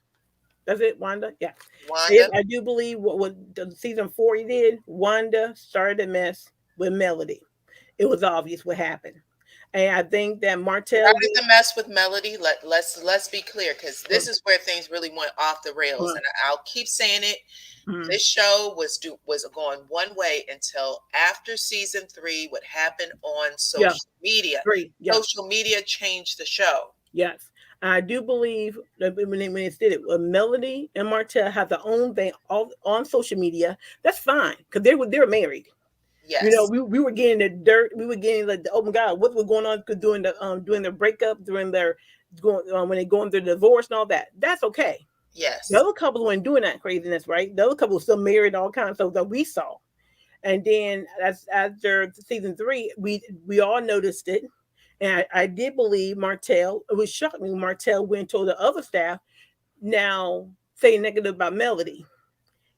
That's it, Wanda. Yeah. Wanda. I do believe what the season 4 did. Wanda started a mess with Melody. It was obvious what happened. And I think that Martell Started the mess with Melody. Let's be clear, because this is where things really went off the rails, and I'll keep saying it. This show was going one way until after season 3. What happened on social media? Social media changed the show. Yes. I do believe that when they did it, Melody and Martell have their own thing all on social media. That's fine because they were married. Yes. We were getting the dirt. We were getting like, oh my God, what was going on during their breakup, during their when they going through the divorce and all that. That's okay. Yes. The other couple weren't doing that craziness, right? The other couple was still married, all kinds of stuff that we saw. And then after season 3, we all noticed it. And I did believe Martell, it was shocking me. Martell went and told the other staff, now say negative about Melody.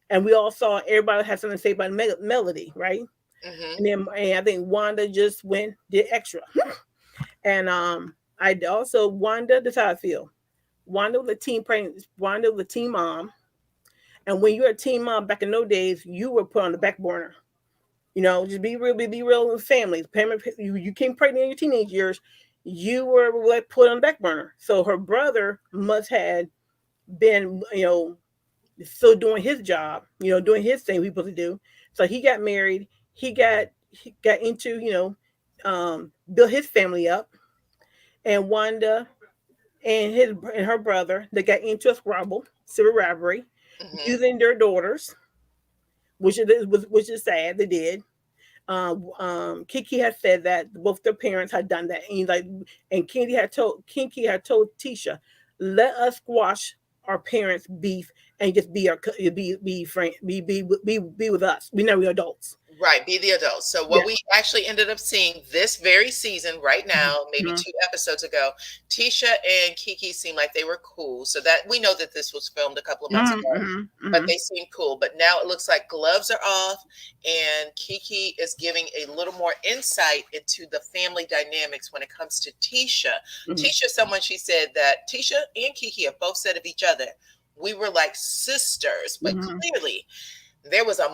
And we all saw everybody had something to say about Melody, right? And I think Wanda just did extra. And I also, Wanda, that's how I feel. Wanda was a team mom. And when you're a teen mom back in those days, you were put on the back burner. Just be real with families. You came pregnant in your teenage years, you were put on the back burner. So her brother must have been, still doing his job, doing his thing we supposed to do. So he got married. He got into, build his family up. And Wanda and her brother, they got into a squabble, civil rivalry, using their daughters, which is sad. They did. KeKe had said that both their parents had done that, and Kandi had told Tisha, let us squash our parents' beef and just be friend, be with us. We know we're adults. Right, be the adults. So what we actually ended up seeing this very season right now, maybe 2 episodes ago, Tisha and KeKe seemed like they were cool. So that we know that this was filmed a couple of months ago, but they seem cool. But now it looks like gloves are off, and KeKe is giving a little more insight into the family dynamics when it comes to Tisha. Tisha, she said that Tisha and KeKe have both said of each other, we were like sisters, but clearly there was a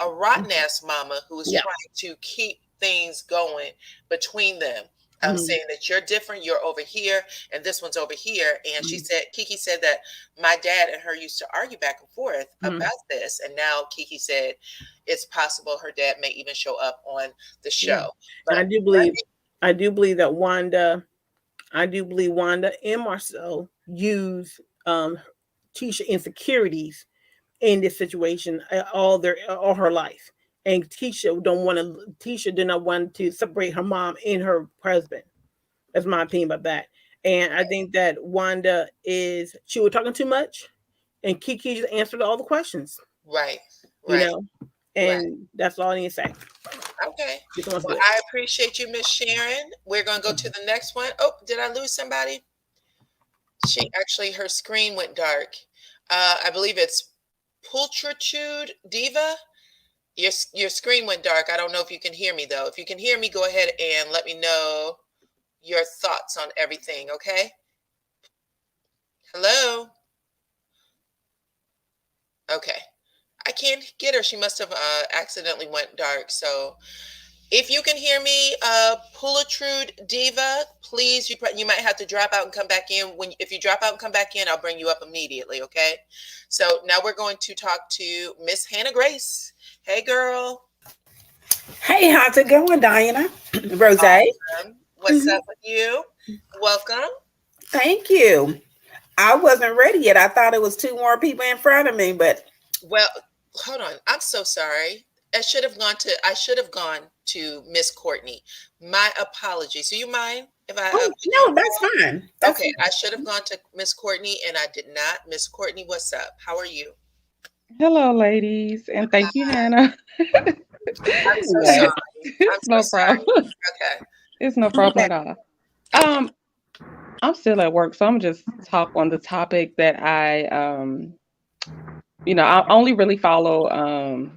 rotten ass mama who was trying to keep things going between them. I'm saying that you're different, you're over here, and this one's over here. And she said, KeKe said that my dad and her used to argue back and forth about this. And now KeKe said it's possible her dad may even show up on the show. But I do believe that Wanda and Marcel use Tisha insecurities in this situation all her life. And Tisha did not want to separate her mom and her husband. That's my opinion about that. And I think that Wanda she was talking too much, and KeKe just answered all the questions. Right. And that's all I need to say. Okay. Well, I appreciate you, Miss Sharon. We're going to go to the next one. Oh, did I lose somebody? Her screen went dark. I believe it's Pulchritude Diva. Your screen went dark. I don't know if you can hear me, though. If you can hear me, go ahead and let me know your thoughts on everything, okay? Hello? Okay. I can't get her. She must have accidentally went dark. So If you can hear me, Pulatrude Diva, please, you might have to drop out and come back in. If you drop out and come back in, I'll bring you up immediately, okay? So now we're going to talk to Miss Hannah Grace. Hey, girl. Hey, how's it going, Dyana? Rozay? Awesome. What's up with you? Welcome. Thank you. I wasn't ready yet. I thought it was 2 more people in front of me, but... Well, hold on. I'm so sorry. I should have gone to Miss Courtney. My apologies. Do you mind if I? No, that's fine. That's okay, fine. I should have gone to Miss Courtney, and I did not. Miss Courtney, what's up? How are you? Hello, ladies, and thank you, Hannah. I'm so sorry. It's no problem. Okay, it's no problem at all. I'm still at work, so I'm just talk on the topic that I only really follow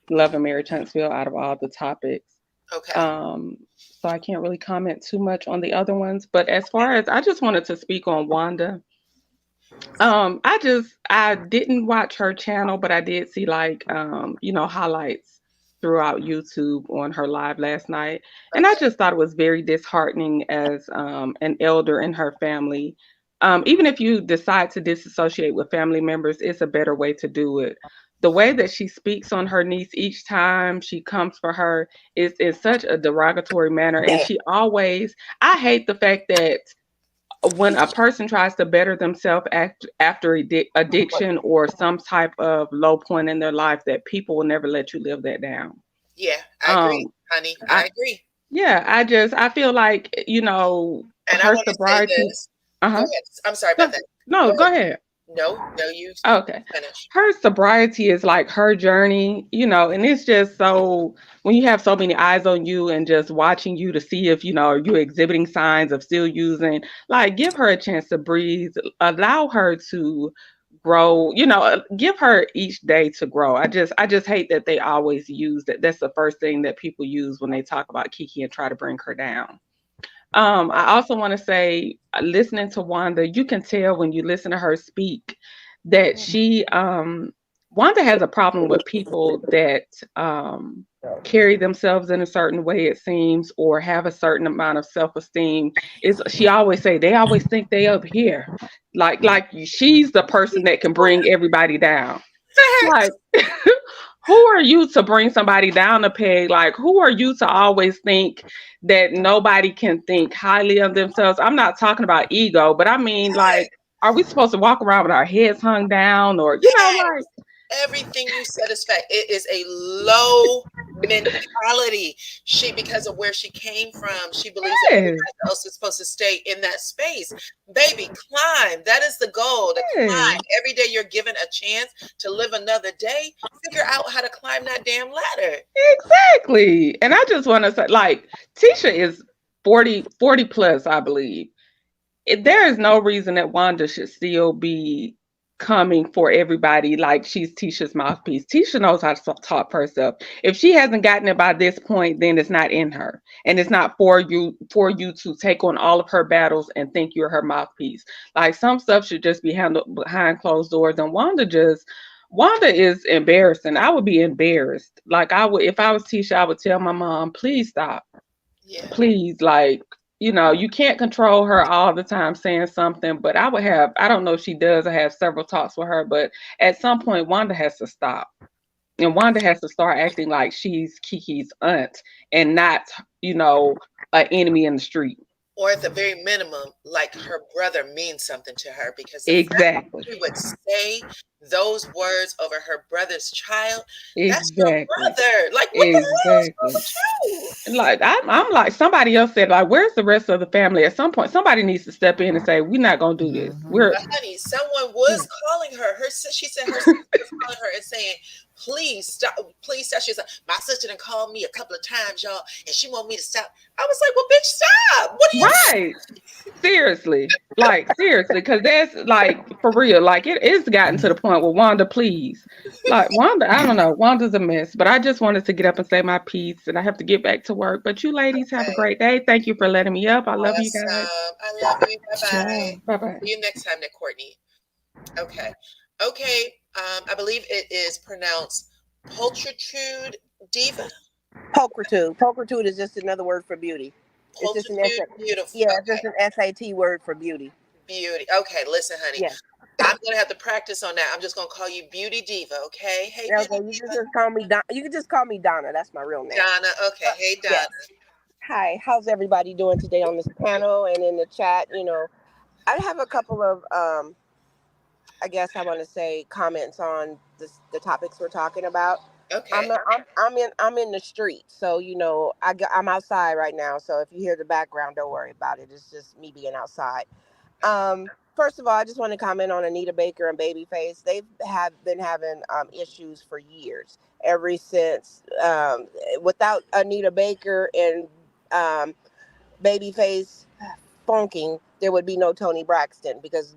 Love and Marriage Huntsville out of all the topics. Okay. So I can't really comment too much on the other ones. But as far as I just wanted to speak on Wanda. I didn't watch her channel, but I did see highlights throughout YouTube on her live last night. And I just thought it was very disheartening as an elder in her family. Even if you decide to disassociate with family members, it's a better way to do it. The way that she speaks on her niece each time she comes for her is in such a derogatory manner. And I hate the fact that when a person tries to better themselves after addiction or some type of low point in their life, that people will never let you live that down. Yeah, I agree, honey. I agree. Yeah, I feel like, and her sobriety. Go ahead. I'm sorry about that. No, go ahead. No, you okay. Finish. Her sobriety is like her journey, and it's just so when you have so many eyes on you and just watching you to see if you're exhibiting signs of still using, like, give her a chance to breathe, allow her to grow, give her each day to grow. I just hate that they always use that. That's the first thing that people use when they talk about KeKe and try to bring her down. I also want to say, listening to Wanda, you can tell when you listen to her speak that Wanda has a problem with people that carry themselves in a certain way, it seems, or have a certain amount of self-esteem. She always say they always think they up here, like she's the person that can bring everybody down. Like, who are you to bring somebody down a peg? Like, who are you to always think that nobody can think highly of themselves? I'm not talking about ego, but I mean, like, are we supposed to walk around with our heads hung down, or like? Everything you said is fact. It is a low mentality. Because of where she came from, she believes that everybody else is supposed to stay in that space. Baby, climb. That is the goal. To climb. Every day you're given a chance to live another day. Figure out how to climb that damn ladder. Exactly. And I just want to say, like, Tisha is 40 plus, I believe. There is no reason that Wanda should still be coming for everybody like she's Tisha's mouthpiece. Tisha knows how to talk for herself. If she hasn't gotten it by this point, then it's not in her, and it's not for you to take on all of her battles and think you're her mouthpiece. Like, some stuff should just be handled behind closed doors. And Wanda is embarrassing. I would be embarrassed. Like, if I was Tisha, I would tell my mom, please stop. Yeah. Please, like, you can't control her all the time saying something, but I don't know if she does. I have several talks with her, but at some point, Wanda has to stop. And Wanda has to start acting like she's KeKe's aunt and not, an enemy in the street. Or at the very minimum, like, her brother means something to her, because exactly she would say those words over her brother's child. Exactly. That's your brother. Like, what the hell is wrong with you? Like, I'm like, somebody else said, like, where's the rest of the family? At some point, somebody needs to step in and say, we're not gonna do this. But honey, someone was calling her. She said her sister was calling her and saying, please stop. Please stop. She's like, my sister done called me a couple of times, y'all, and she want me to stop. I was like, well, bitch, stop. What are you right? Seriously. Like, seriously, because that's, like, for real. Like, it's gotten to the point where Wanda, please. Like, Wanda, I don't know. Wanda's a mess. But I just wanted to get up and say my piece, and I have to get back to work. But you ladies have a great day. Thank you for letting me up. I love you guys. I love you. Bye-bye. Bye-bye. See you next time, Nick Courtney. Okay. I believe it is pronounced Pulatrude Diva. Pulchritude. Pulchritude is just another word for beauty. It's just an Pulchritude, beautiful. yeah, it's Okay, just an SAT word for beauty. beauty. Okay, listen, honey. Yeah. I'm gonna have to practice on that. I'm just gonna call you Beauty Diva, okay? Hey, Okay, Beauty you can Diva. just call me Don. You can just call me Donna. That's my real name. Donna. Okay, hey, Yes. Donna. Hi. How's everybody doing today on this panel and in the chat? I have a couple of I guess I want to say comments on the topics we're talking about. Okay. I'm in the street, so I'm outside right now. So if you hear the background, don't worry about it. It's just me being outside. First of all, I just want to comment on Anita Baker and Babyface. They've have been having issues for years, ever since without Anita Baker and Babyface funking, there would be no Tony Braxton because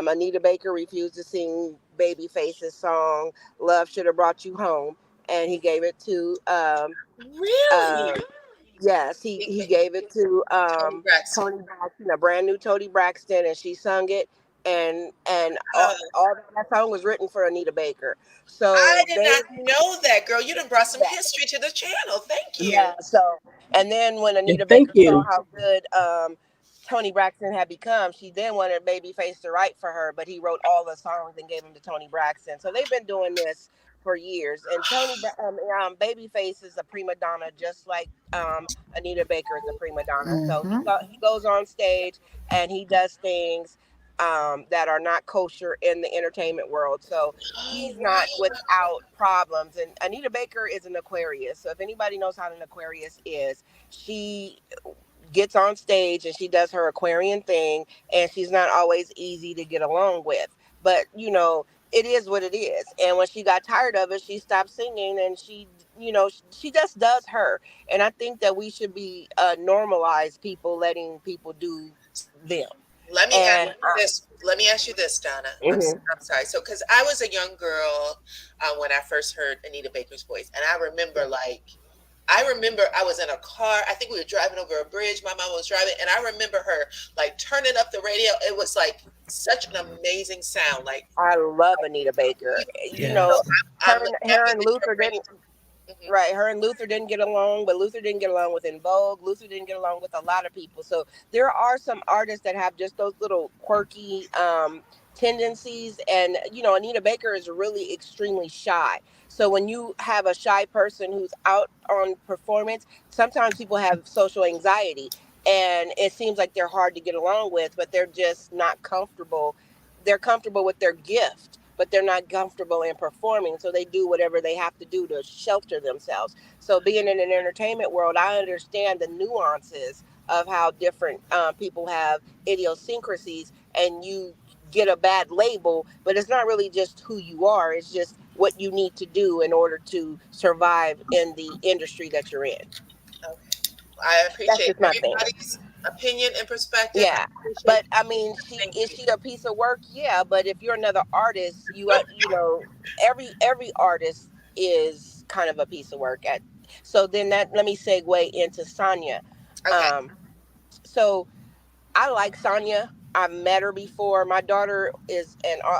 Anita Baker refused to sing Babyface's song "Love Should Have Brought You Home," and he gave it to Really? uh, yes, he gave it to Tony Braxton. Tony Braxton, a brand new Tony Braxton, and she sung it. And Uh, all that song was written for Anita Baker. I So did they not know that, girl. You done brought some yeah, history to the channel. Thank you. yeah. So, and then when And Anita thank Baker saw you. how good Tony Braxton had become, she then wanted Babyface to write for her, but he wrote all the songs and gave them to Tony Braxton. So they've been doing this for years. And Babyface is a prima donna, just like Anita Baker is a prima donna. So Mm-hmm. he goes on stage and he does things that are not kosher in the entertainment world. So Oh, he's not right. without problems. And Anita Baker is an Aquarius. So if anybody knows how an Aquarius is, she gets on stage and she does her Aquarian thing, and she's not always easy to get along with. But it is what it is. And when she got tired of it, she stopped singing, and she just does her. And I think that we should be normalize people letting people do them. Let me ask And you this. Let me ask you this, Donna. mhm. I'm sorry. So, because I was a young girl when I first heard Anita Baker's voice, and I remember I was in a car. I think we were driving over a bridge. My mom was driving, and I remember her like turning up the radio. It was like such an amazing sound. Like, I love Anita Baker. Yes. I'm Her happy and that you're Luther bringing. didn't. Right, her and Luther didn't get along, but Luther didn't get along with En Vogue. Luther didn't get along with a lot of people. So there are some artists that have just those little quirky tendencies. And Anita Baker is really extremely shy. So when you have a shy person who's out on performance, sometimes people have social anxiety, and it seems like they're hard to get along with, but they're just not comfortable. They're comfortable with their gift, but they're not comfortable in performing. So they do whatever they have to do to shelter themselves. So being in an entertainment world, I understand the nuances of how different people have idiosyncrasies, and you get a bad label, but it's not really just who you are. It's just what you need to do in order to survive in the industry that you're in. Okay. I That's appreciate just my thing. everybody's opinion and perspective. I Yeah, appreciate but I that. mean, Thank you. she a piece of work? Yeah, but if you're another artist, every artist is kind of a piece of work. So then that let me segue into Sanya. Okay. Um, so I like Sanya. I've met her before. My daughter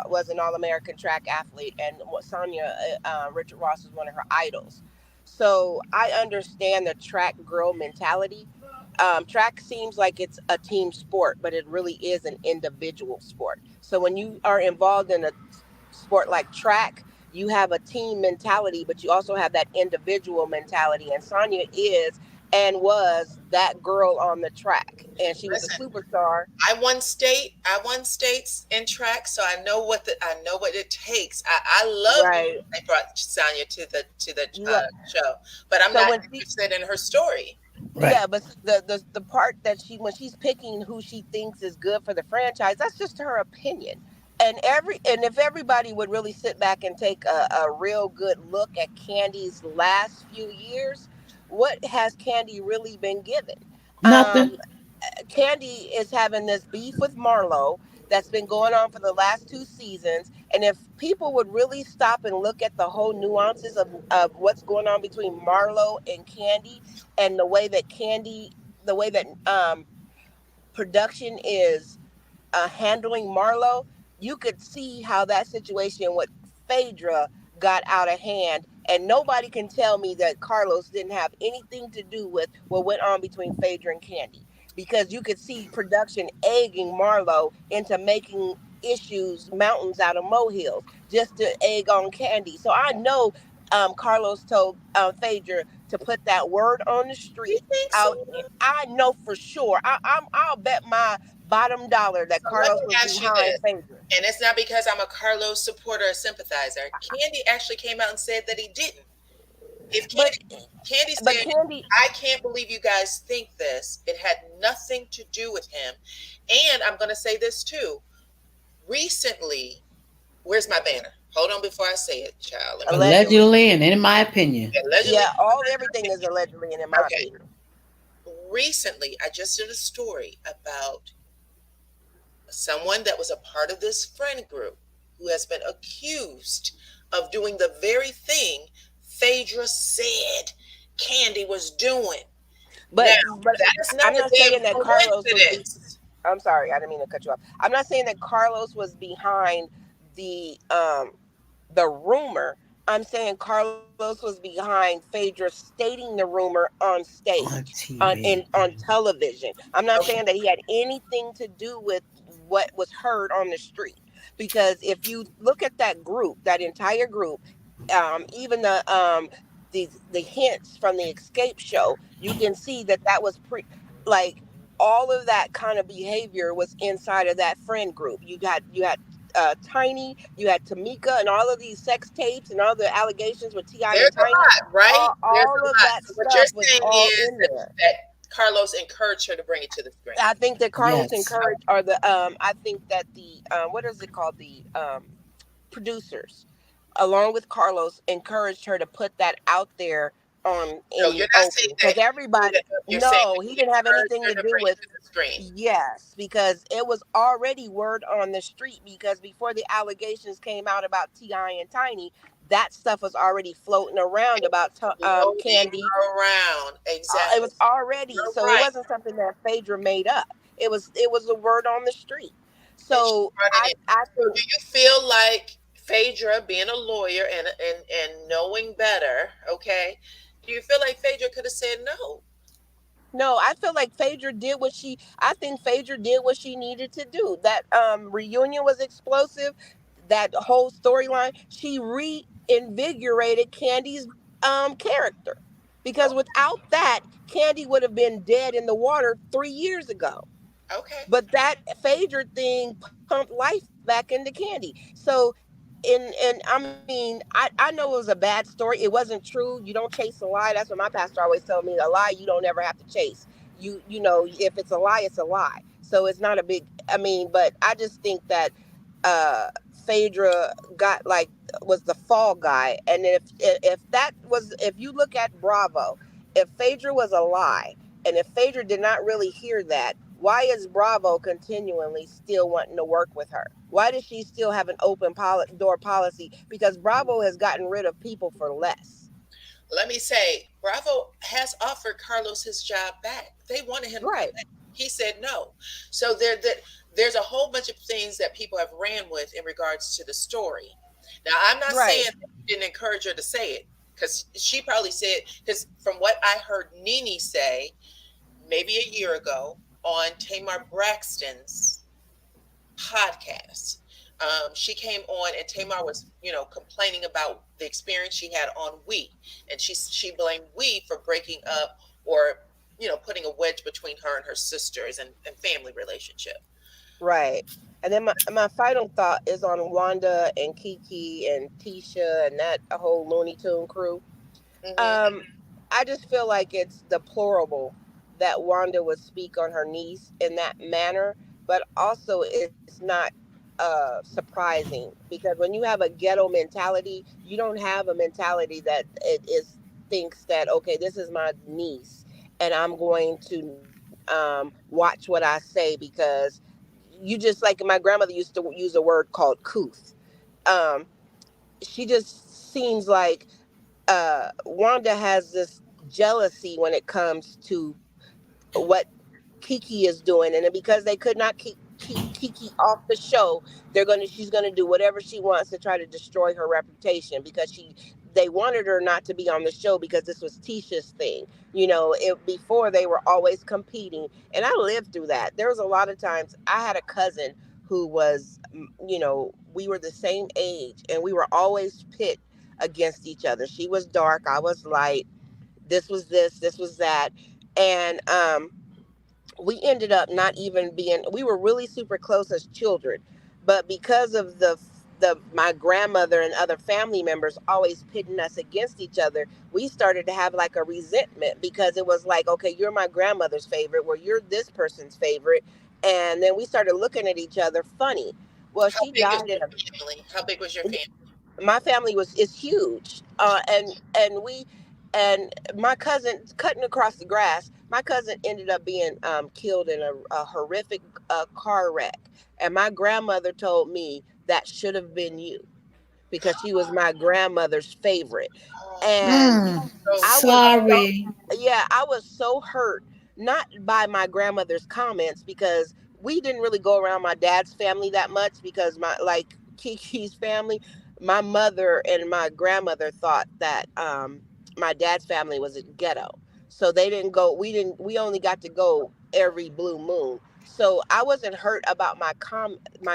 was an All-American track athlete, and Sanya, Richard Ross is one of her idols. So I understand the track girl mentality. Track seems like it's a team sport, but it really is an individual sport. So when you are involved in a sport like track, you have a team mentality, but you also have that individual mentality. And Sonya is and was that girl on the track, and she was a Listen, superstar. I won states in track, so I know what it takes. I love Right. they brought Sanya to the Right. show, but I'm So not when she interested in her story. Right. Yeah, but the part that when she's picking who she thinks is good for the franchise, that's just her opinion. And if everybody would really sit back and take a real good look at Candy's last few years, what has Candy really been given? Nothing. Um, Candy is having this beef with Marlo that's been going on for the last 2 seasons. And if people would really stop and look at the whole nuances of what's going on between Marlo and Candy, and the way that production is handling Marlo, you could see how that situation with Phaedra got out of hand, And nobody can tell me that Carlos didn't have anything to do with what went on between Phaedra and Kandi, because you could see production egging Marlo into making issues mountains out of molehills just to egg on Kandi. So I know Carlos told Phaedra to put that word on the You street think so? out. I know for sure. I'll bet my bottom dollar that So let Carlos me was ask you behind this, Phaedra. and it's not because I'm a Carlos supporter or sympathizer. Kandi actually came out and said that he didn't. If But Kandi but said, Kandi, I can't believe you guys think this. It had nothing to do with him. And I'm going to say this too. Recently, where's my banner? Hold on before I say it, child. Let me allegedly, Allegedly, and in my opinion. allegedly. yeah, everything is allegedly, and in my Okay. opinion. Recently, I just did a story about someone that was a part of this friend group who has been accused of doing the very thing Phaedra said Kandi was doing. But Now, that is not I'm a not damn saying that Carlos was. coincidence. I'm sorry, I didn't mean to cut you off. I'm not saying that Carlos was behind the rumor. I'm saying Carlos was behind Phaedra stating the rumor on stage, on television. I'm not Okay. saying that he had anything to do with what was heard on the street. Because if you look at that group, that entire group, even the hints from the escape show, you can see that that was like all of that kind of behavior was inside of that friend group. You had Tiny, you had Tamika, and all of these sex tapes and all the allegations with Ti There's and a Tiny. lot, right? There's All a of lot. that So what you're stuff was saying all is in there. that Carlos encouraged her to bring it to the screen. I think that Carlos Yes. encouraged, or the I think that the what is it called, the producers, along with Carlos, encouraged her to put that out there on So in the you're not saying open, that because everybody. you're saying No, that he he didn't have encouraged anything her to to do bring it with. to the screen. Yes, because it was already word on the street, because before the allegations came out about Ti and Tiny, that stuff was already floating around about Floating Kandi. around. It Exactly. was already, You're so it right. wasn't something that Phaedra made up. It was a word on the street. And she So brought it in. I So think do you feel like Phaedra, being a lawyer and knowing better, okay? Do you feel like Phaedra could have said no? no, I feel like Phaedra did what she. I think Phaedra did what she needed to do. That reunion was explosive. That whole storyline, she reinvigorated Candy's character, because without that, Kandi would have been dead in the water 3 years ago. Okay. But that Phaedra thing pumped life back into Kandi. So, and I mean, I know it was a bad story. It wasn't true. You don't chase a lie. That's what my pastor always told me. A lie you don't ever have to chase. You know, if it's a lie, it's a lie. So it's not a big. I mean, but I just think that uh Phaedra got like was the fall guy, and if that was, if you look at Bravo, if Phaedra was a lie, and if Phaedra did not really hear that, why is Bravo continually still wanting to work with her? Why does she still have an open door policy? Because Bravo has gotten rid of people for less. Let me say, Bravo has offered Carlos his job back. They wanted him to come Right. back. He said no. So there's a whole bunch of things that people have ran with in regards to the story. Now, I'm not Right. saying that you didn't encourage her to say it, because she probably said, because from what I heard NeNe say maybe a year ago on Tamar Braxton's podcast. She came on and Tamar was, complaining about the experience she had on We, and she blamed We for breaking up, or putting a wedge between her and her sisters and family relationship. Right. And then my final thought is on Wanda and Kiki and Tisha and that whole Looney Tune crew. Mm-hmm. Um, I just feel like it's deplorable that Wanda would speak on her niece in that manner, but also it's not surprising, because when you have a ghetto mentality, you don't have a mentality that it is thinks that, okay, this is my niece and I'm going to watch what I say, because you just, like my grandmother used to use a word called couth. Um, she just seems like Wanda has this jealousy when it comes to what Kiki is doing, and because they could not keep Kiki off the show, she's gonna do whatever she wants to try to destroy her reputation, because they wanted her not to be on the show because this was Tisha's thing. Before they were always competing. And I lived through that. There was a lot of times I had a cousin who was, we were the same age and we were always pit against each other. She was dark, I was light. This was this was that. And we ended up not even being, we were really super close as children, but because of my grandmother and other family members always pitting us against each other, we started to have like a resentment, because it was like, okay, you're my grandmother's favorite, well, you're this person's favorite. And then we started looking at each other funny. Well, How she big is died your family? How big was your family? My family is huge, and my cousin, cutting across the grass, my cousin ended up being killed in a horrific car wreck, and my grandmother told me that should have been you, because she was my grandmother's favorite. And I was Sorry. I was so hurt, not by my grandmother's comments, because we didn't really go around my dad's family that much, because my, like KeKe's family, my mother and my grandmother thought that my dad's family was a ghetto. So they didn't go, we only got to go every blue moon. So I wasn't hurt about my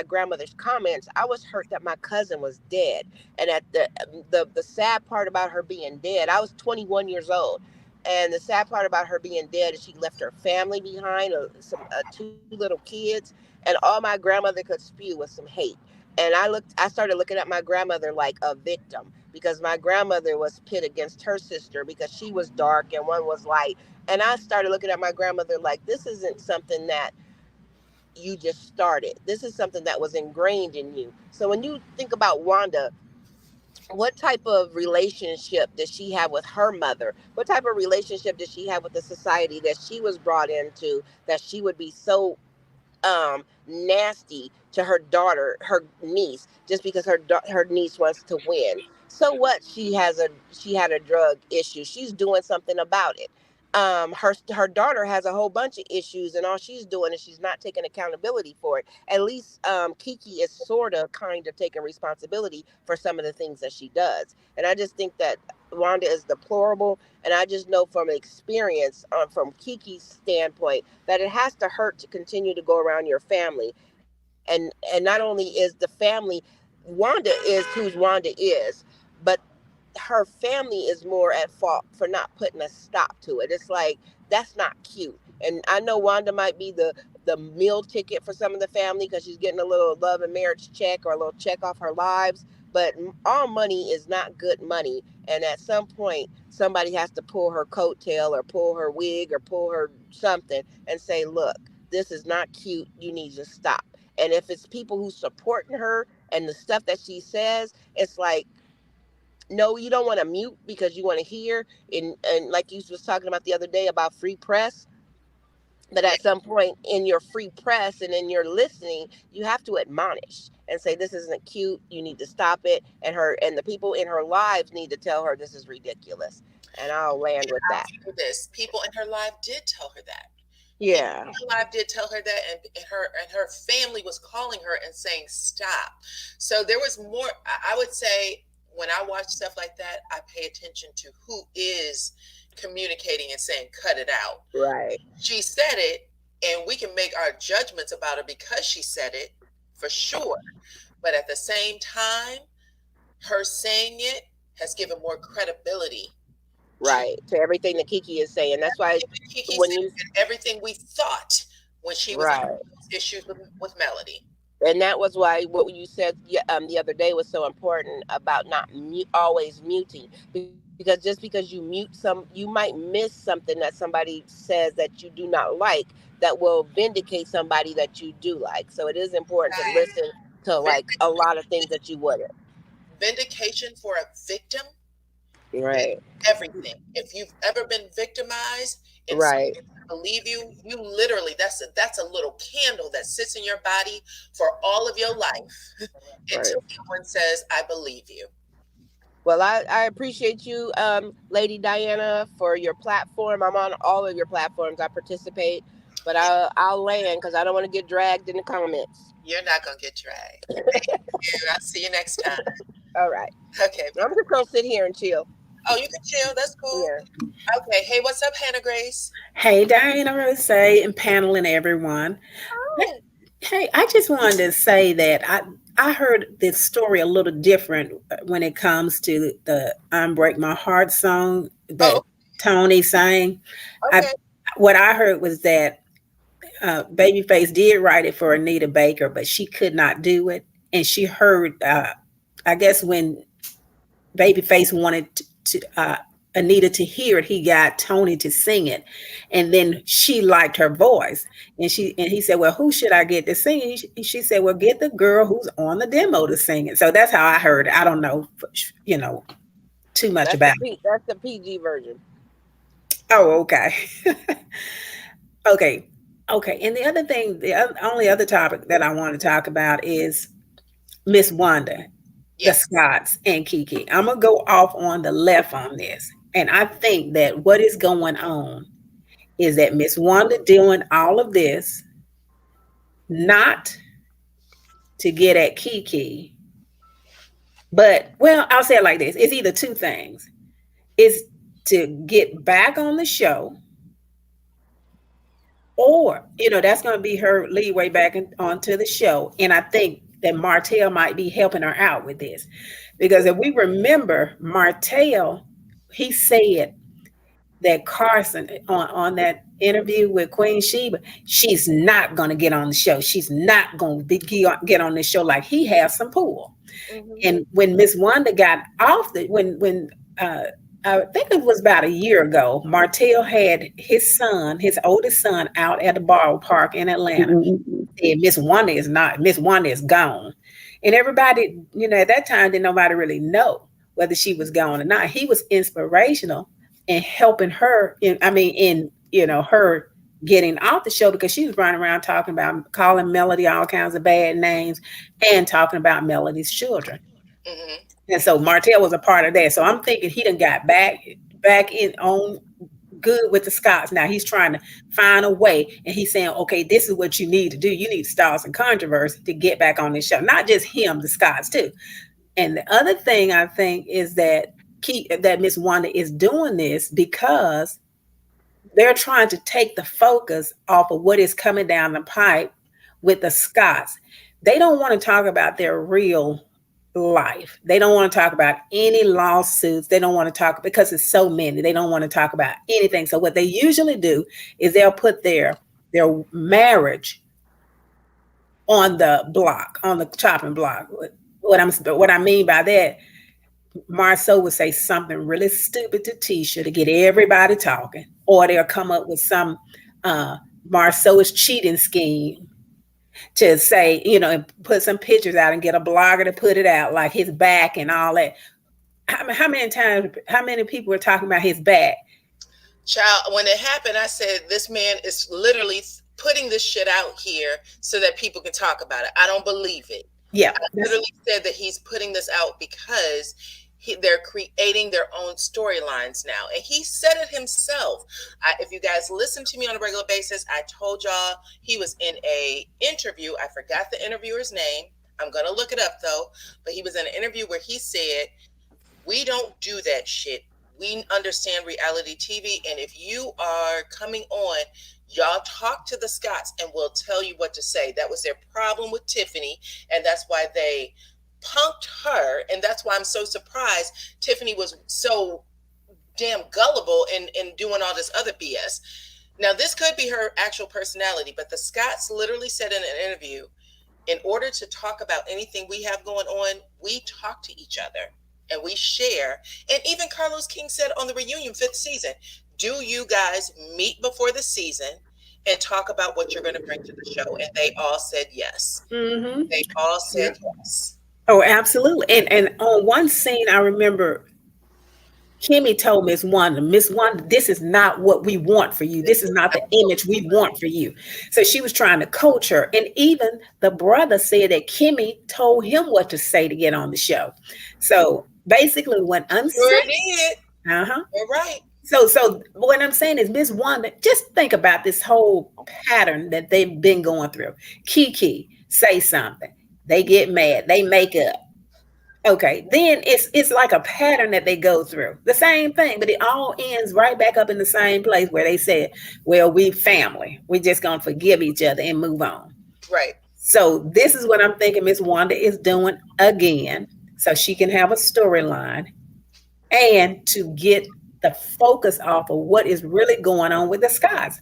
grandmother's comments. I was hurt that my cousin was dead. And at the sad part about her being dead, I was 21 years old. And the sad part about her being dead is she left her family behind, two little kids, and all my grandmother could spew was some hate. And I started looking at my grandmother like a victim, because my grandmother was pit against her sister because she was dark and one was light. And I started looking at my grandmother like, this isn't something that you just started. This is something that was ingrained in you. So when you think about Wanda, what type of relationship does she have with her mother? What type of relationship does she have with the society that she was brought into, that she would be so nasty to her daughter, her niece, just because her niece wants to win? So what? She had a drug issue. She's doing something about it. Her daughter has a whole bunch of issues, and all she's doing is she's not taking accountability for it. At least KeKe is sort of kind of taking responsibility for some of the things that she does. And I just think that Wanda is deplorable, and I just know from experience, from KeKe's standpoint, that it has to hurt to continue to go around your family. And not only is the family, Wanda is who Wanda is, but her family is more at fault for not putting a stop to it. It's like, that's not cute. And I know Wanda might be the meal ticket for some of the family, because she's getting a little love and marriage check, or a little check off her lives, but all money is not good money. And at some point, somebody has to pull her coattail, or pull her wig, or pull her something, and say, look, this is not cute, you need to stop. And if it's people who supporting her and the stuff that she says, it's like, no, you don't want to mute because you want to hear. And like you was talking about the other day about free press, that at some point in your free press and in your listening, you have to admonish and say, this isn't cute, you need to stop it. And the people in her lives need to tell her this is ridiculous. And I'll land with that. This people in her life did tell her that. Yeah. Her life did tell her that, and her family was calling her and saying stop. So there was more. I would say, when I watch stuff like that, I pay attention to who is communicating and saying cut it out. Right. She said it, and we can make our judgments about her because she said it, for sure. But at the same time, her saying it has given more credibility, right, to everything that KeKe is saying. That's why everything we thought when she was having issues with Melody. And that was why what you said the other day was so important about not always muting. Because just because you mute you might miss something that somebody says that you do not like, that will vindicate somebody that you do like. So it is important to listen to like a lot of things that you wouldn't. Vindication for a victim. Right. Everything. If you've ever been victimized and right, believe you literally, that's a little candle that sits in your body for all of your life until someone says, I believe you. Well, I appreciate you, Lady Dyana, for your platform. I'm on all of your platforms. I participate, but I'll land because I don't want to get dragged in the comments. You're not going to get dragged. Thank you. I'll see you next time. All right. Okay. I'm just gonna sit here and chill. Oh, you can chill. That's cool. Yeah. Okay. Hey, what's up, Hannah Grace? Hey, DYANAROZAY and panel and everyone. Oh. Hey, I just wanted to say that I heard this story a little different when it comes to the "Unbreak My Heart" song that Tony sang. Okay. What I heard was that Babyface did write it for Anita Baker, but she could not do it, and she heard. I guess when Babyface wanted to Anita to hear it, he got Tony to sing it, and then she liked her voice, and he said, "Well, who should I get to sing it?" She said, "Well, get the girl who's on the demo to sing it." So that's how I heard it. I don't know, too much about it. That's the PG version. Oh, okay. Okay. And the other thing, only other topic that I want to talk about is Miss Wanda, the Scotts, and KeKe. I'm going to go off on the left on this. And I think that what is going on is that Miss Wanda doing all of this not to get at KeKe, but, well, I'll say it like this. It's either two things. It's to get back on the show, or, that's going to be her leeway back onto the show. And I think that Martell might be helping her out with this. Because if we remember, Martell, he said that Carson on that interview with Queen Sheba, she's not going to get on the show. She's not going to get on the show like he has some pull. Mm-hmm. And when Miss Wanda got off when I think it was about a year ago, Martell had his oldest son, out at the ballpark in Atlanta. Mm-hmm. And Miss Wanda is gone. And everybody, at that time, didn't nobody really know whether she was gone or not. He was inspirational in helping her in her getting off the show, because she was running around calling Melody all kinds of bad names and talking about Melody's children. Mm-hmm. And so Martell was a part of that. So I'm thinking he done got back in on good with the Scotts. Now he's trying to find a way, and he's saying, okay, this is what you need to do. You need to start some controversy to get back on this show. Not just him, the Scotts too. And the other thing I think is that Miss Wanda is doing this because they're trying to take the focus off of what is coming down the pipe with the Scotts. They don't want to talk about their real life. They don't want to talk about any lawsuits. They don't want to talk, because it's so many. They don't want to talk about anything. So what they usually do is they'll put their marriage on the block, on the chopping block. What I mean by that, Marceau would say something really stupid to Tisha to get everybody talking, or they'll come up with some Marceau's cheating scheme to say, and put some pictures out and get a blogger to put it out, like his back and all that. How many people were talking about his back? Child, when it happened, I said, this man is literally putting this shit out here so that people can talk about it. I don't believe it. Yeah. I literally said that he's putting this out because they're creating their own storylines now. And he said it himself. If you guys listen to me on a regular basis, I told y'all he was in a interview. I forgot the interviewer's name. I'm going to look it up though. But he was in an interview where he said, we don't do that shit. We understand reality TV. And if you are coming on, y'all talk to the Scotts and we'll tell you what to say. That was their problem with Tiffany. And that's why they punked her, and that's why I'm so surprised Tiffany was so damn gullible in doing all this other BS. Now, this could be her actual personality, but the Scotts literally said in an interview, in order to talk about anything we have going on, we talk to each other and we share. And even Carlos King said on the reunion 5th season, do you guys meet before the season and talk about what you're going to bring to the show? And they all said yes. Mm-hmm. They all said yes. Oh, absolutely. And on one scene, I remember Kimmy told Miss Wanda, this is not what we want for you. This is not the image we want for you. So she was trying to coach her. And even the brother said that Kimmy told him what to say to get on the show. So basically when unsaid. Sure did. Uh-huh. You're right. So what I'm saying is, Miss Wanda, just think about this whole pattern that they've been going through. KeKe say something. They get mad. They make up. Okay, then it's like a pattern that they go through. The same thing, but it all ends right back up in the same place where they said, well, we family. We're just gonna forgive each other and move on. Right. So this is what I'm thinking Miss Wanda is doing again. So she can have a storyline and to get the focus off of what is really going on with the Scots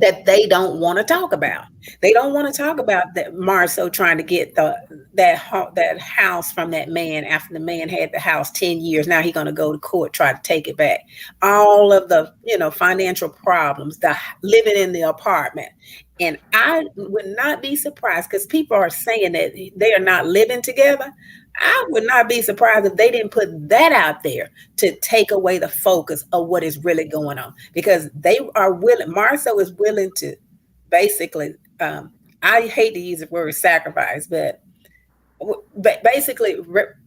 that they don't want to talk about. They don't want to talk about that Marceau trying to get that house from that man after the man had the house 10 years. Now he's going to go to court, try to take it back. All of the, financial problems, the living in the apartment. And I would not be surprised because people are saying that they are not living together. I would not be surprised if they didn't put that out there to take away the focus of what is really going on, because they are willing. Marceau is willing to basically, I hate to use the word sacrifice, but basically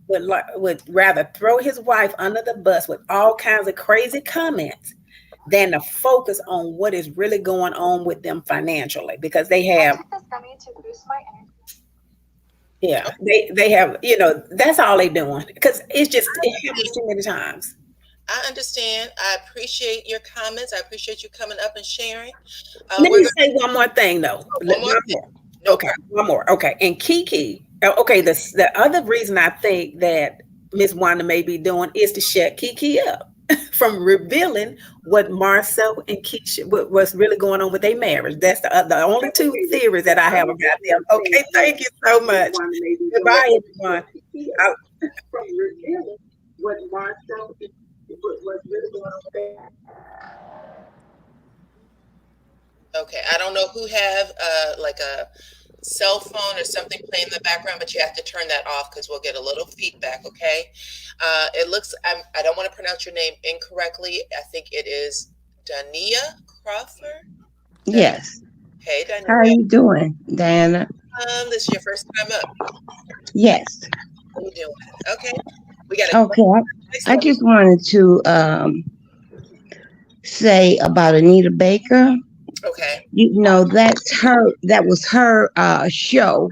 would rather throw his wife under the bus with all kinds of crazy comments than to focus on what is really going on with them financially, because they have. Yeah, they have, that's all they doing, because it happens too many times. I understand. I appreciate your comments. I appreciate you coming up and sharing. Let me say one more thing, though. One more. No okay, problem. One more. Okay, and KeKe. Okay, the other reason I think that Miss Wanda may be doing is to shut KeKe up from revealing what Marceau and Keisha, what's really going on with their marriage. That's the only two theories that I have about them. Okay, thank you so much. Goodbye, everyone. From revealing what Marceau what's really going on with their. Okay, I don't know who have like a cell phone or something playing in the background, but you have to turn that off because we'll get a little feedback. Okay, it looks, I don't want to pronounce your name incorrectly. I think it is Dania Crawford. Yes. Hey, Dania. How are you doing, Diana? This is your first time up. Yes. How you doing? Okay, we got. Okay, I just wanted to say about Anita Baker. Okay. That was her show,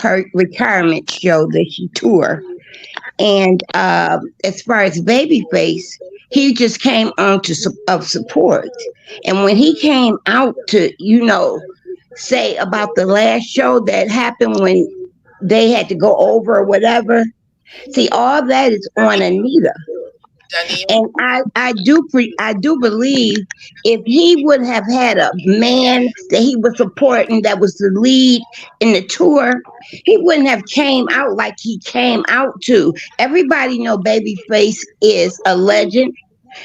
her retirement show that she toured. And as far as Babyface, he just came on of support. And when he came out to, say about the last show that happened when they had to go over or whatever, see, all that is on Anita. And I do believe if he would have had a man that he was supporting that was the lead in the tour, he wouldn't have came out like he came out to. Everybody know Babyface is a legend.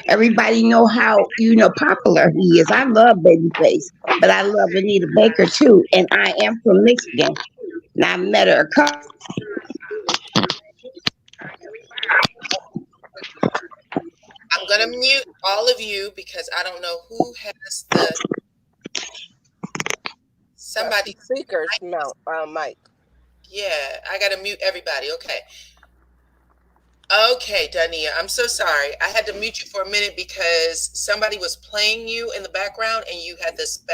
Everybody know how popular he is. I love Babyface, but I love Anita Baker too, and I am from Michigan. And I met her a couple. I'm going to mute all of you because I don't know who has the somebody speaker's mic. Yeah, I got to mute everybody. Okay. Okay, Dania, I'm so sorry. I had to mute you for a minute because somebody was playing you in the background and you had this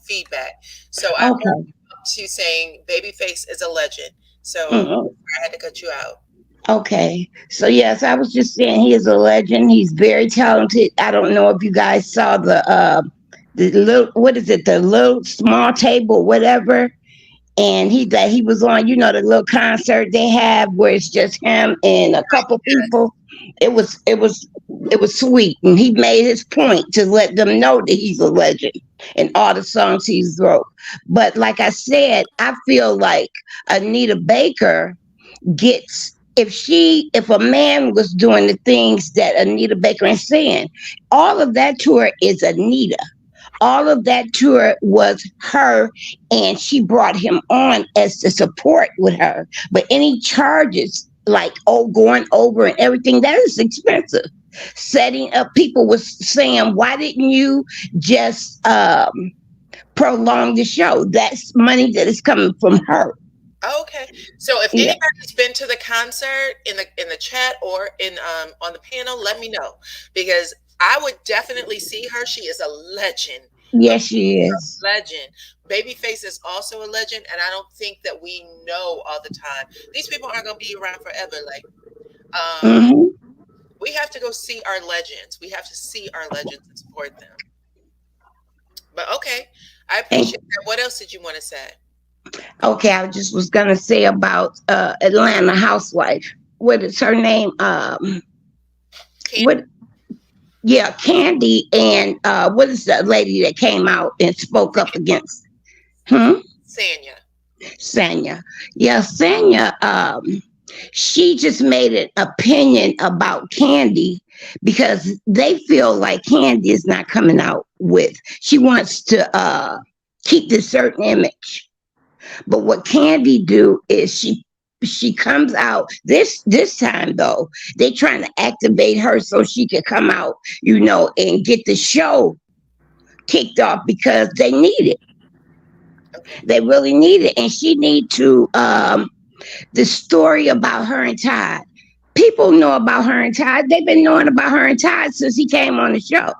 feedback. So I heard you saying Babyface is a legend. So I had to cut you out. Okay, so yes, I was just saying he is a legend. He's very talented. I don't know if you guys saw the little, what is it, the little small table, whatever. And he was on, the little concert they have where it's just him and a couple people. It was sweet, and he made his point to let them know that he's a legend in all the songs he's wrote. But like I said, I feel like Anita Baker gets. If a man was doing the things that Anita Baker is saying, all of that tour is Anita. All of that tour was her, and she brought him on as the support with her. But any charges like going over and everything, that is expensive. Setting up, people was saying, why didn't you just prolong the show? That's money that is coming from her. Okay, so if anybody's been to the concert in the chat or on the panel, let me know, because I would definitely see her. She is a legend Yes, she is. Legend. Babyface is also a legend, and I don't think that we know all the time. These people aren't going to be around forever. Like, we have to go see our legends. We have to see our legends and support them. But okay, I appreciate that. What else did you want to say? Okay, I just was gonna say about Atlanta housewife. What is her name? Kandi? What? Yeah, Kandi, and what is the lady that came out and spoke up against? Sanya. Sanya. Yeah, Sanya. She just made an opinion about Kandi because they feel like Kandi is not coming out with. She wants to keep this certain image. But what Kandi do is she comes out this time though. They trying to activate her so she can come out, and get the show kicked off because they need it. They really need it, and she need to. The story about her and Todd. People know about her and Todd. They've been knowing about her and Todd since he came on the show.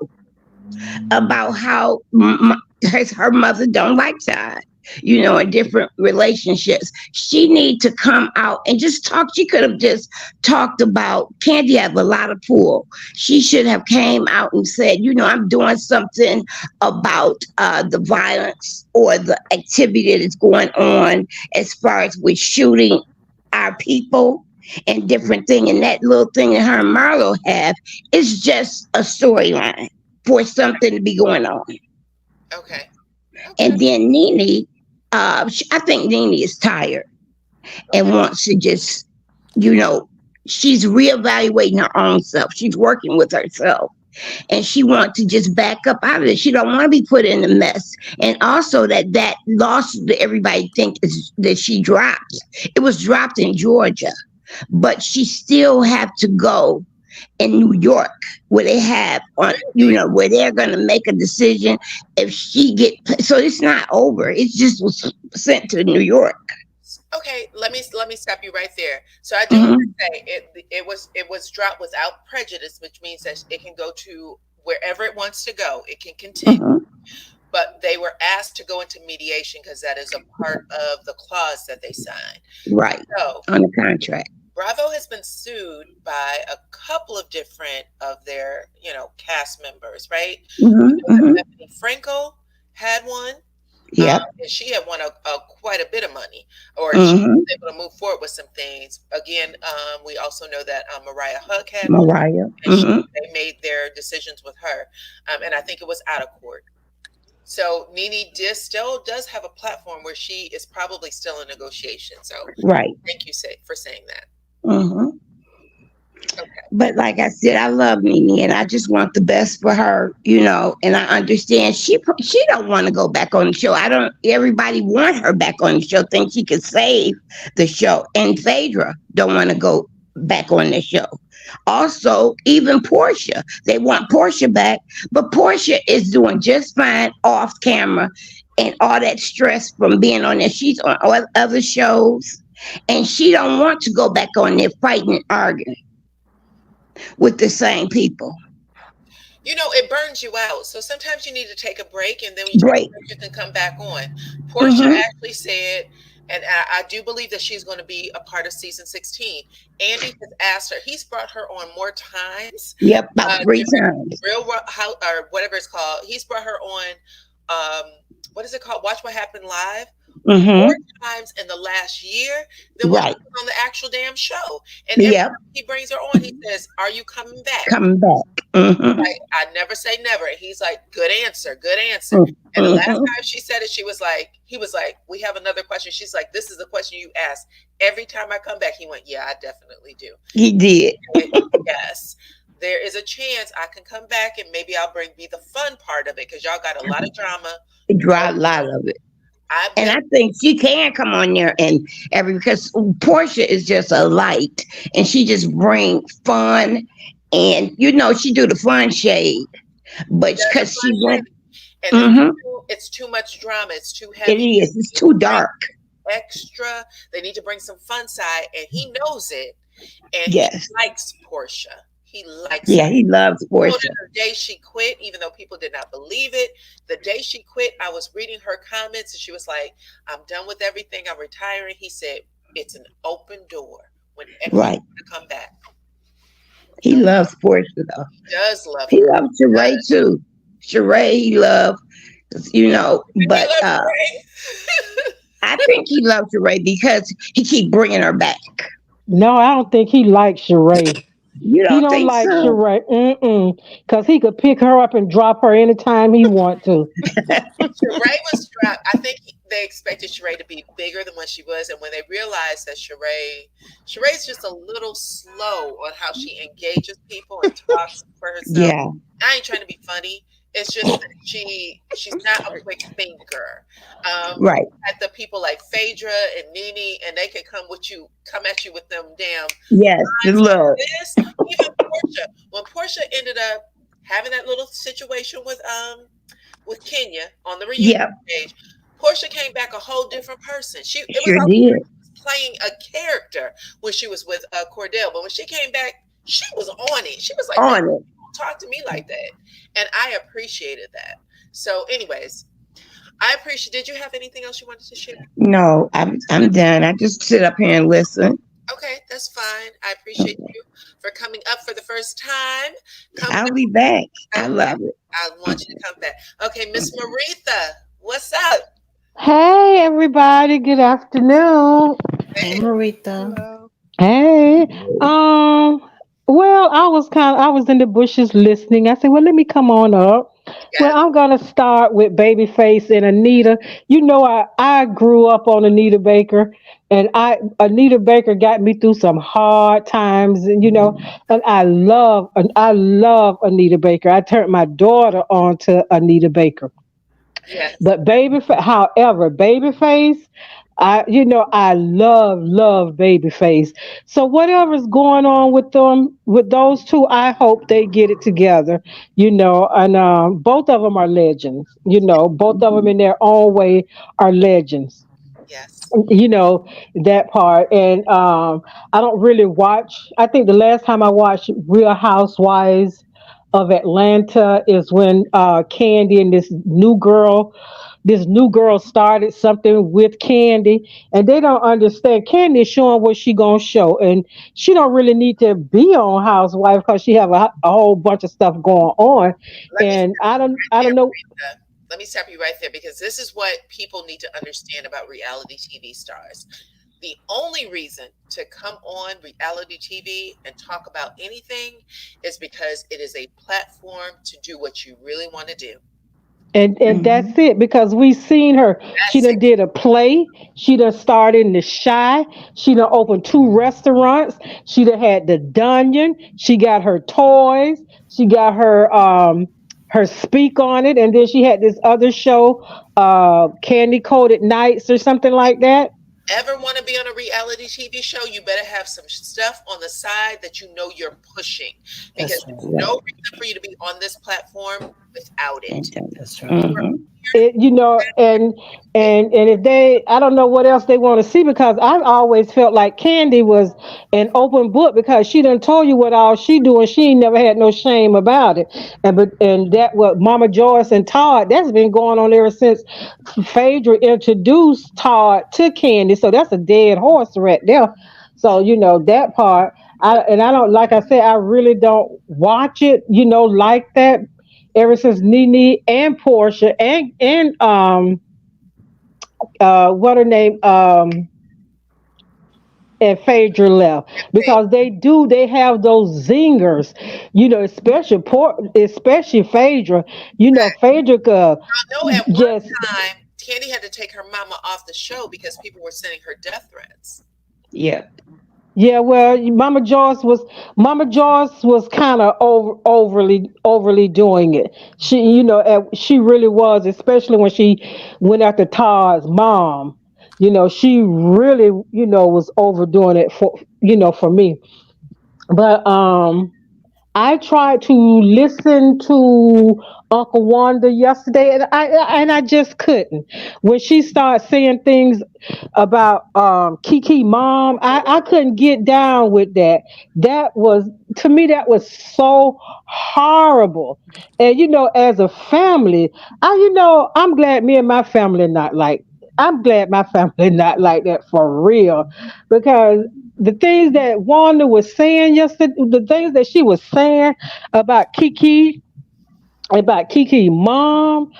About how her mother don't like Todd. In different relationships. She need to come out and just talk. She could have just talked about Kandi have a lot of pull. She should have came out and said, I'm doing something about the violence or the activity that is going on as far as with shooting our people and different thing. And that little thing that her and Marlo have is just a storyline for something to be going on. Okay. And then NeNe, I think NeNe is tired and wants to just, she's reevaluating her own self. She's working with herself and she wants to just back up out of it. She don't want to be put in a mess. And also that loss that everybody thinks is that she dropped. It was dropped in Georgia, but she still have to go in New York, where they have on, where they're going to make a decision if she so it's not over. It just was sent to New York. Okay, let me stop you right there. So I do want to say it was dropped without prejudice, which means that it can go to wherever it wants to go. It can continue. But they were asked to go into mediation because that is a part of the clause that they signed. Right. So, on the contract. Bravo has been sued by a couple of different of their, cast members, right? Bethany Frankel had one. Yeah. And she had won quite a bit of money, or she was able to move forward with some things. Again, we also know that Mariah Huck had one, and they made their decisions with her. And I think it was out of court. So NeNe still does have a platform where she is probably still in negotiation. So thank you for saying that. Okay. But like I said, I love NeNe and I just want the best for her, and I understand she don't want to go back on the show. Everybody want her back on the show, think she could save the show. And Phaedra don't want to go back on the show. Also, even Portia, they want Portia back, but Portia is doing just fine off camera and all that stress from being on there. She's on other shows. And she don't want to go back on there fighting and arguing with the same people. It burns you out. So sometimes you need to take a break, and then you can come back on. Portia actually said, and I do believe that she's going to be a part of season 16. Andy has asked her. He's brought her on more times. Yep, about 3 times. Real How or whatever it's called. He's brought her on. What is it called? Watch What Happened Live. More times in the last year than on the actual damn show. And every time he brings her on, he says, "Are you coming back?" Coming back. Like, I never say never. And he's like, "Good answer, good answer." And the last time she said it, he was like, "We have another question." She's like, "This is the question you asked every time I come back." He went, "Yeah, I definitely do." He did. Yes. There is a chance I can come back and maybe I'll be the fun part of it because y'all got a lot of drama. A lot of it. And I think she can come on there because Portia is just a light and she just bring fun and she do the fun shade, but because she went and it's too much drama, it's too heavy. It's too dark. Extra. They need to bring some fun side and he knows it. And he likes Portia. He likes Yeah, her. he loves Told Portia. her the day she quit, even though people did not believe it, the day she quit, I was reading her comments and she was like, I'm done with everything. I'm retiring. He said, it's an open door whenever you Right. want to come back. He So loves Portia though. he does love He her. loves Sheree too. Sheree he loves, but He loves Sheree. I think he loves Sheree because he keep bringing her back. No, I don't think he likes Sheree. You He don't don't think like so? Sheree, because he could pick her up and drop her anytime he want to. Sheree was strapped. I think they expected Sheree to be bigger than what she was, and when they realized that Sheree's just a little slow on how she engages people and talks for herself. Yeah. I ain't trying to be funny. It's just that she's not a quick thinker. Right. At the people like Phaedra and NeNe, and they can come at you with them damn Yes. The lines like love. this. Even Portia, when Portia ended up having that little situation with Kenya on the reunion Yep. stage, Portia came back a whole different person. It was Sure like did. playing a character when she was with Cordell, but when she came back, she was on it. She was like, On it. don't talk to me like that, and I appreciated that. So, anyways, did you have anything else you wanted to share? No, I'm done. I just sit up here and listen. Okay, that's fine. I appreciate you for coming up for the first time. I'll be back. I love it. I want you to come back. Okay, Miss Maritha, what's up? Hey, everybody. Good afternoon. Hey, Marita. Hello. Hey. Well, I was in the bushes listening. I said, well, let me come on up. Well, Yes. I'm gonna start with Babyface and Anita. You know, I grew up on Anita Baker, and Anita Baker got me through some hard times, and and I love Anita Baker. I turned my daughter on to Anita Baker. Yes. But however, Babyface, I love Babyface. So whatever's going on with them, with those two, I hope they get it together. And both of them are legends. Both of them in their own way are legends. Yes. That part. And I don't really watch. I think the last time I watched Real Housewives of Atlanta is when Kandi and this new girl started something with Kandi, and they don't understand. Kandi is showing what she gonna show, and she don't really need to be on Housewife because she have a whole bunch of stuff going on. Let me And I don't right I there, don't know. Marita. Let me stop you right there because this is what people need to understand about reality TV stars. The only reason to come on reality TV and talk about anything is because it is a platform to do what you really want to do. And Mhm. that's it, because we seen her. She That's it. done did a play. She done started in the Shy. She done opened two restaurants. She done had the Dungeon. She got her toys. She got her speak on it, and then she had this other show, Candy Coated Nights or something like that. Ever want to be on a reality TV show, you better have some stuff on the side that you know you're pushing because That's there's right. no reason for you to be on this platform without it. That's right. Mhm. And if they, I don't know what else they want to see, because I've always felt like Candy was an open book, because she done told you what all she do, and she ain't never had no shame about it. And that what Mama Joyce and Todd, that's been going on ever since Phaedra introduced Todd to Candy. So that's a dead horse right there. So that part. I don't, like I said, I really don't watch it, like that. Ever since NeNe and Portia and what her name, and Phaedra left, because they have those zingers, especially Phaedra. Phaedra could I know at one just. time, Candy had to take her mama off the show because people were sending her death threats. Yeah. Yeah, well, Mama Joyce was kind of overly doing it. She really was, especially when she went after Todd's mom. She really, was overdoing it for me. But I tried to listen to Uncle Wanda yesterday, and I just couldn't. When she started saying things about KeKe mom, I couldn't get down with that. That was, to me, that was so horrible. And as a family, I'm glad me and my family not like. I'm glad my family not like that for real, because the things that Wanda was saying yesterday, the things that she was saying about KeKe, about KeKe mom,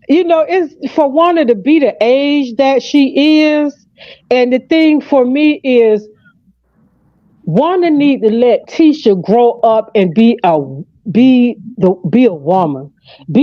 it's for Wanda to be the age that she is. And the thing for me is Wanda need to let Tisha grow up and be a woman, be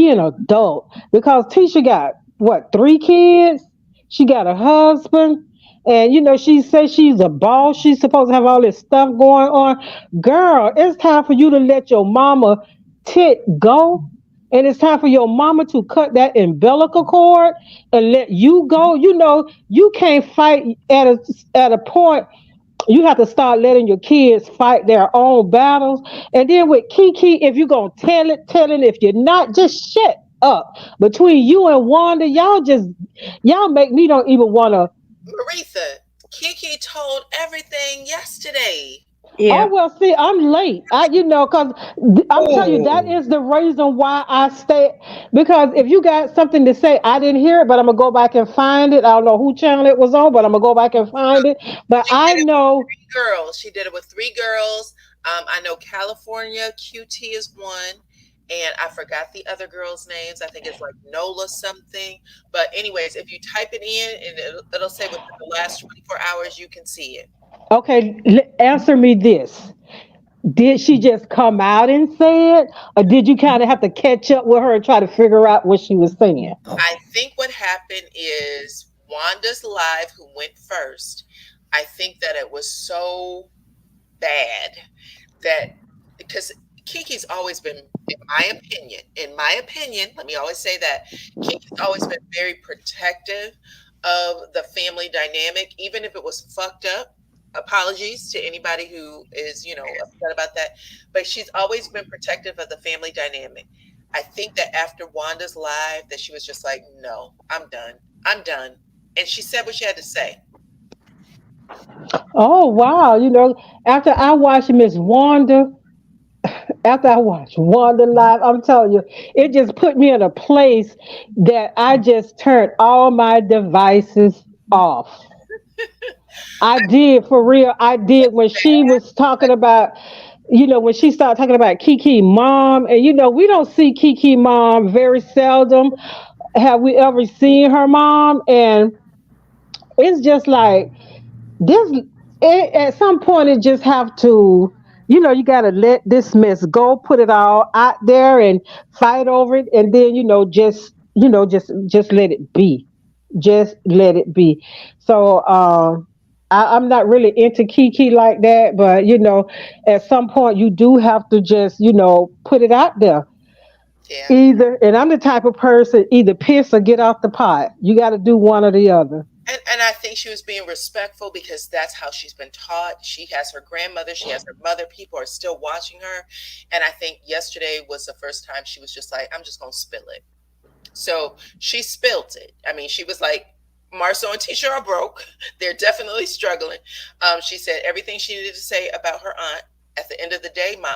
an adult. Because Tisha got what, 3 kids? She got a husband, and she says she's a boss. She's supposed to have all this stuff going on. Girl, it's time for you to let your mama tit go. And it's time for your mama to cut that umbilical cord and let you go. You can't fight at a point. You have to start letting your kids fight their own battles. And then with KeKe, if you're gonna tell it, tell it. If you're not, just shut up. Between you and Wanda, y'all make me don't even wanna. Maritha, KeKe told everything yesterday. Oh well, see, I'm late. Cause I'm telling you that is the reason why I stay. Because if you got something to say, I didn't hear it, but I'm gonna go back and find it. I don't know who channel it was on, but I'm gonna go back and find it. But I know girls. She did it with 3 girls. I know California QT is one, and I forgot the other girls' names. I think it's like Nola something. But anyways, if you type it in, and it'll say within the last 24 hours, you can see it. Okay, answer me this. Did she just come out and say it, or did you kind of have to catch up with her and try to figure out what she was saying? I think what happened is Wanda's live, who went first. I think that it was so bad that, because KeKe's always been, in my opinion, let me always say that KeKe's always been very protective of the family dynamic, even if it was fucked up. Apologies to anybody who is, upset about that, but she's always been protective of the family dynamic. I think that after Wanda's live, that she was just like, no, I'm done. And she said what she had to say. Oh wow! After I watched Wanda live, I'm telling you, it just put me in a place that I just turned all my devices off. I did, for real. I did, when she was talking about, when she started talking about KeKe mom, and we don't see KeKe mom very seldom. Have we ever seen her mom? And it's just like this. At some point, it just have to. You got to let this mess go, put it all out there, and fight over it, and then just let it be. Just let it be. So I'm not really into KeKe like that, but at some point you do have to just put it out there. Yeah. Either, and I'm the type of person, either piss or get off the pot. You got to do one or the other. And I think she was being respectful because that's how she's been taught. She has her grandmother, she has her mother. People are still watching her. And I think yesterday was the first time she was just like, I'm just going to spill it. So she spilled it. I mean, she was like, Marceau and Tisha are broke. They're definitely struggling. She said everything she needed to say about her aunt. At the end of the day, her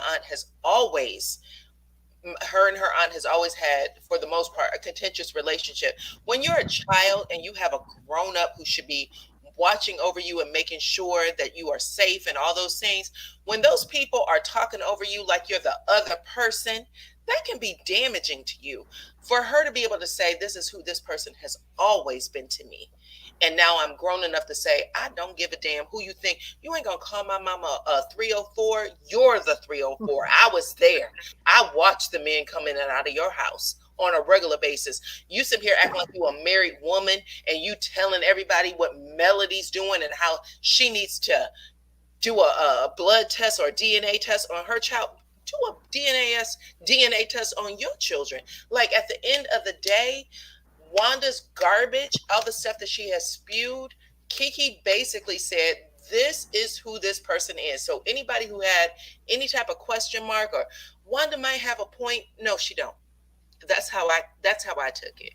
and her aunt has always had, for the most part, a contentious relationship. When you're a child and you have a grown up who should be watching over you and making sure that you are safe and all those things, when those people are talking over you like you're the other person, that can be damaging to you. For her to be able to say, this is who this person has always been to me, and now I'm grown enough to say, I don't give a damn who you think. You ain't going to call my mama a 304. You're the 304. I was there. I watched the men come in and out of your house on a regular basis. You sit here acting like you a married woman, and you telling everybody what Melody's doing and how she needs to do a blood test or a DNA test on her child. Do a DNA test on your children. Like, at the end of the day, Wanda's garbage, all the stuff that she has spewed, KeKe basically said, this is who this person is. So anybody who had any type of question mark or Wanda might have a point, no, she don't. That's how I took it.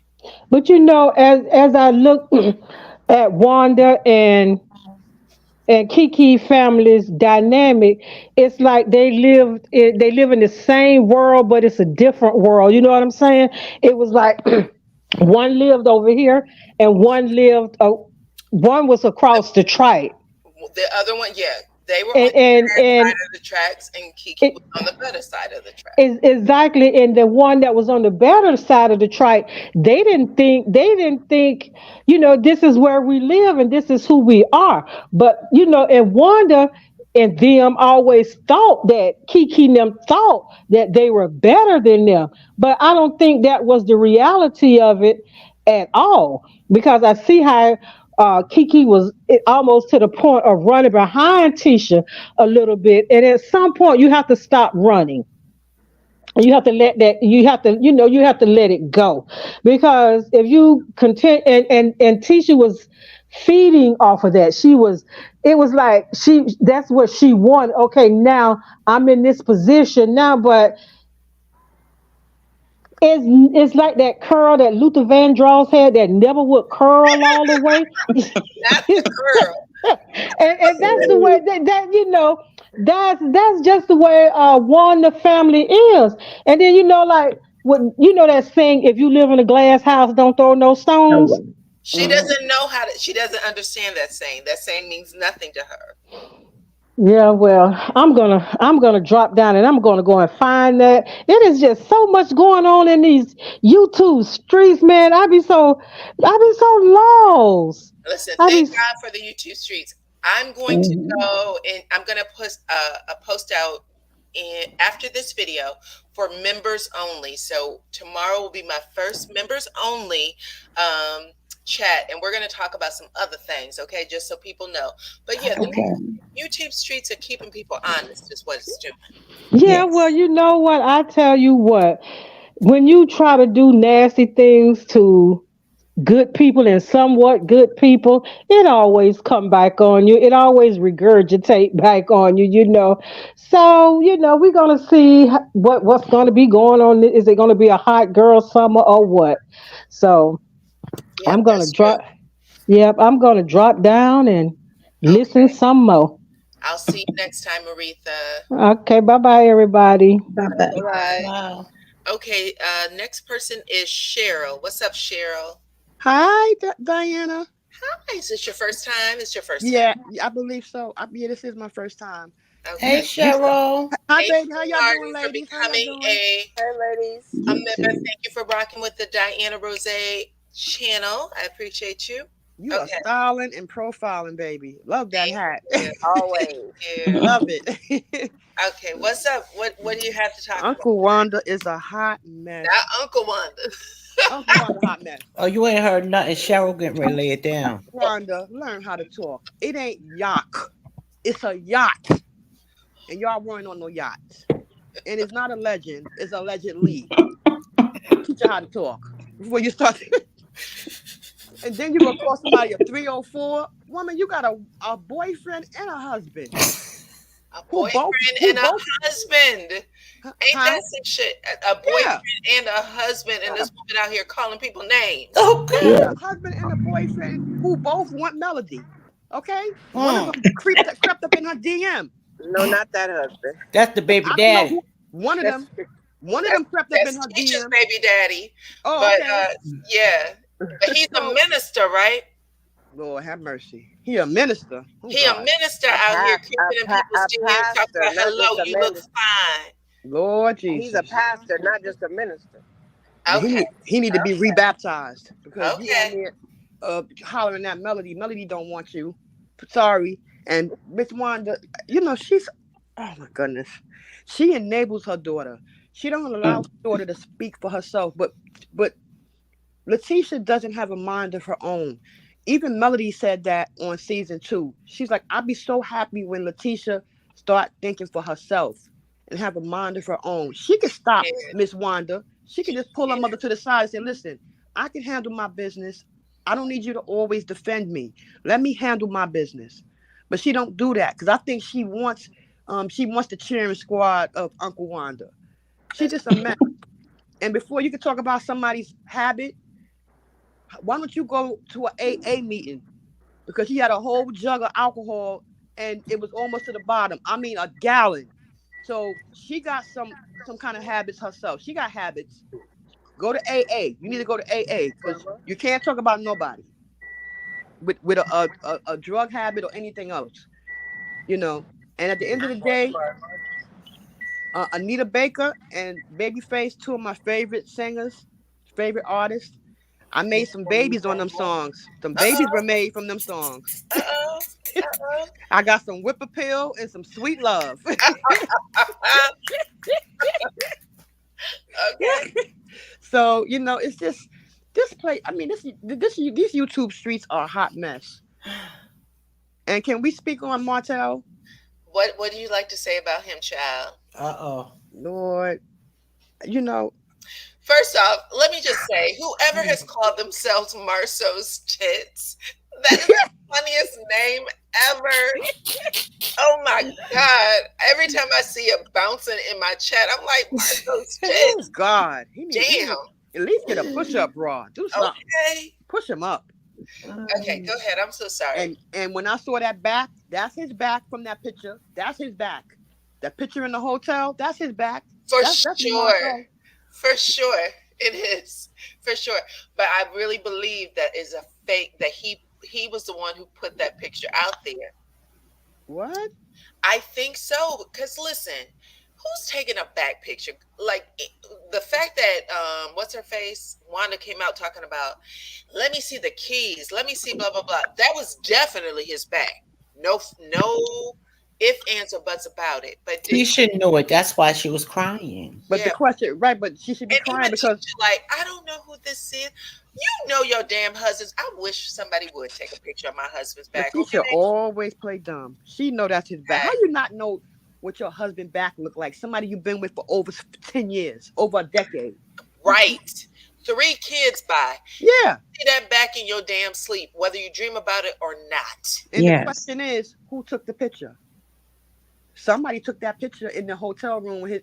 But as I look at Wanda and KeKe family's dynamic, it's like they live in the same world, but it's a different world. You know what I'm saying? It was like one lived over here and one was across the trike. The other one, yeah, they were And on the and bad and side of the tracks, and KeKe was on the better side of the track. exactly. And the one that was on the better side of the trike, they didn't think, this is where we live and this is who we are. But and Wanda and them always thought that KeKe and them thought that they were better than them. But I don't think that was the reality of it at all. Because I see how KeKe was almost to the point of running behind Tisha a little bit. And at some point you have to stop running. You have to let that, you have to let it go. Because if you continue, and Tisha was feeding off of that. It was like that's what she wanted. Okay, now I'm in this position now, but it's like that curl that Luther Vandross had that never would curl all the way. Not the curl. and that's the way that's just the way Wanda family is. And then like when that saying, if you live in a glass house, don't throw no stones. She doesn't know she doesn't understand that saying. That saying means nothing to her. Yeah, well, I'm gonna drop down and I'm gonna go and find that. It is just so much going on in these YouTube streets, man. I be so lost. Listen, thank God for the YouTube streets. I'm going to go and I'm gonna put a post out after this video for members only. So tomorrow will be my first members only chat, and we're going to talk about some other things, okay, just so people know. But yeah, the YouTube streets are keeping people honest is what it's doing. Yeah, well, you know what, I tell you what, when you try to do nasty things to good people and somewhat good people, it always come back on you. It always regurgitate back on you, So, we're going to see what's going to be going on. Is it going to be a hot girl summer or what? So I'm going to drop. Yep, I'm going to drop down and listen some more. I'll see you next time, Aretha. Okay, bye-bye, everybody. Bye-bye. Wow. Okay, next person is Cheryl. What's up, Cheryl? Hi, Diana. Hi, is this your first time? It's your first time? Yeah, I believe so. This is my first time. Okay. Hey, Cheryl. Hi, baby. How y'all doing, ladies? Hey, ladies. A member. Thank you for rocking with the DYANAROZAY channel. I appreciate you. You are styling and profiling, baby. Love that hat. Always. Love it. Okay, what's up? What do you have to talk about? Uncle Wanda is a hot mess. Not Uncle Wanda. Uncle Wanda, hot mess. Oh, you ain't heard nothing. Cheryl getting ready to lay it down. Wanda, learn how to talk. It ain't yacht. It's a yacht. And y'all weren't on no yachts. And it's not a legend. It's allegedly. Teach you how to talk before you start. And then you go call somebody a 304. Woman, you got a boyfriend and a husband. A boyfriend and a husband. Ain't that some shit? A boyfriend and a husband, and this woman out here calling people names. Okay. A husband and a boyfriend who both want melody. Okay? One of them crept up in her DM. No, not that husband. That's the baby daddy. One of them crept up in her DM. Teacher's baby daddy. Oh, but okay. Yeah. But he's a minister, right? Lord have mercy. He a minister. He a minister out here creeping in people's DMs, talking about hello, you look fine. Lord Jesus. He's a pastor, not just a minister. Okay. He need to be rebaptized because he out here hollering that Melody. Melody don't want you. Sorry. And Miss Wanda, she's, oh my goodness. She enables her daughter. She don't allow her daughter to speak for herself. But Letitia doesn't have a mind of her own. Even Melody said that on season 2. She's like, I'd be so happy when Letitia start thinking for herself and have a mind of her own. She can stop Miss Wanda. She can just pull her mother to the side and say, listen, I can handle my business. I don't need you to always defend me. Let me handle my business. but she don't do that because I think she wants the cheering squad of Uncle Wanda. She's just a mess. And before you can talk about somebody's habit, why don't you go to an AA meeting? Because she had a whole jug of alcohol and it was almost to the bottom. I mean, a gallon. So she got some kind of habits herself. She got habits. Go to AA. You need to go to AA because you can't talk about nobody with a drug habit or anything else. You know. And at the end of the day, Anita Baker and Babyface, two of my favorite singers, favorite artists. I made some babies on them songs. Some babies were made from them songs. I got some whip appeal and some sweet love. Okay. So, you know, it's just this place. I mean, these YouTube streets are a hot mess. And can we speak on Martell? What do you like to say about him, child? Lord, you know. First off, let me just say, whoever has called themselves Marceau's Tits, that is the funniest name ever. Oh my God. Every time I see it bouncing in my chat, I'm like, Marceau's Tits. Oh God. Damn. At least get a push-up bra. Do something. Okay. Push him up. Okay, go ahead. I'm so sorry. And when I saw that back, that's his back from that picture. That's his back. That picture in the hotel, that's his back. That's sure. For sure. It is. For sure. But I really believe that is a fake, that he was the one who put that picture out there. What? I think so. Because listen, who's taking a back picture? Like the fact that what's her face? Wanda came out talking about, let me see the keys. Let me see blah, blah, blah. That was definitely his back. No if, ands, or buts about it. But he should know it. That's why she was crying. But the question, right? But she should be crying because, like, I don't know who this is. You know your damn husbands. I wish somebody would take a picture of my husband's back. She should always play dumb. She know that's his back. How you not know what your husband back look like? Somebody you've been with for over 10 years, over a decade. Right. 3 kids by. Yeah. See that back in your damn sleep, whether you dream about it or not. And the question is, who took the picture? Somebody took that picture in the hotel room with his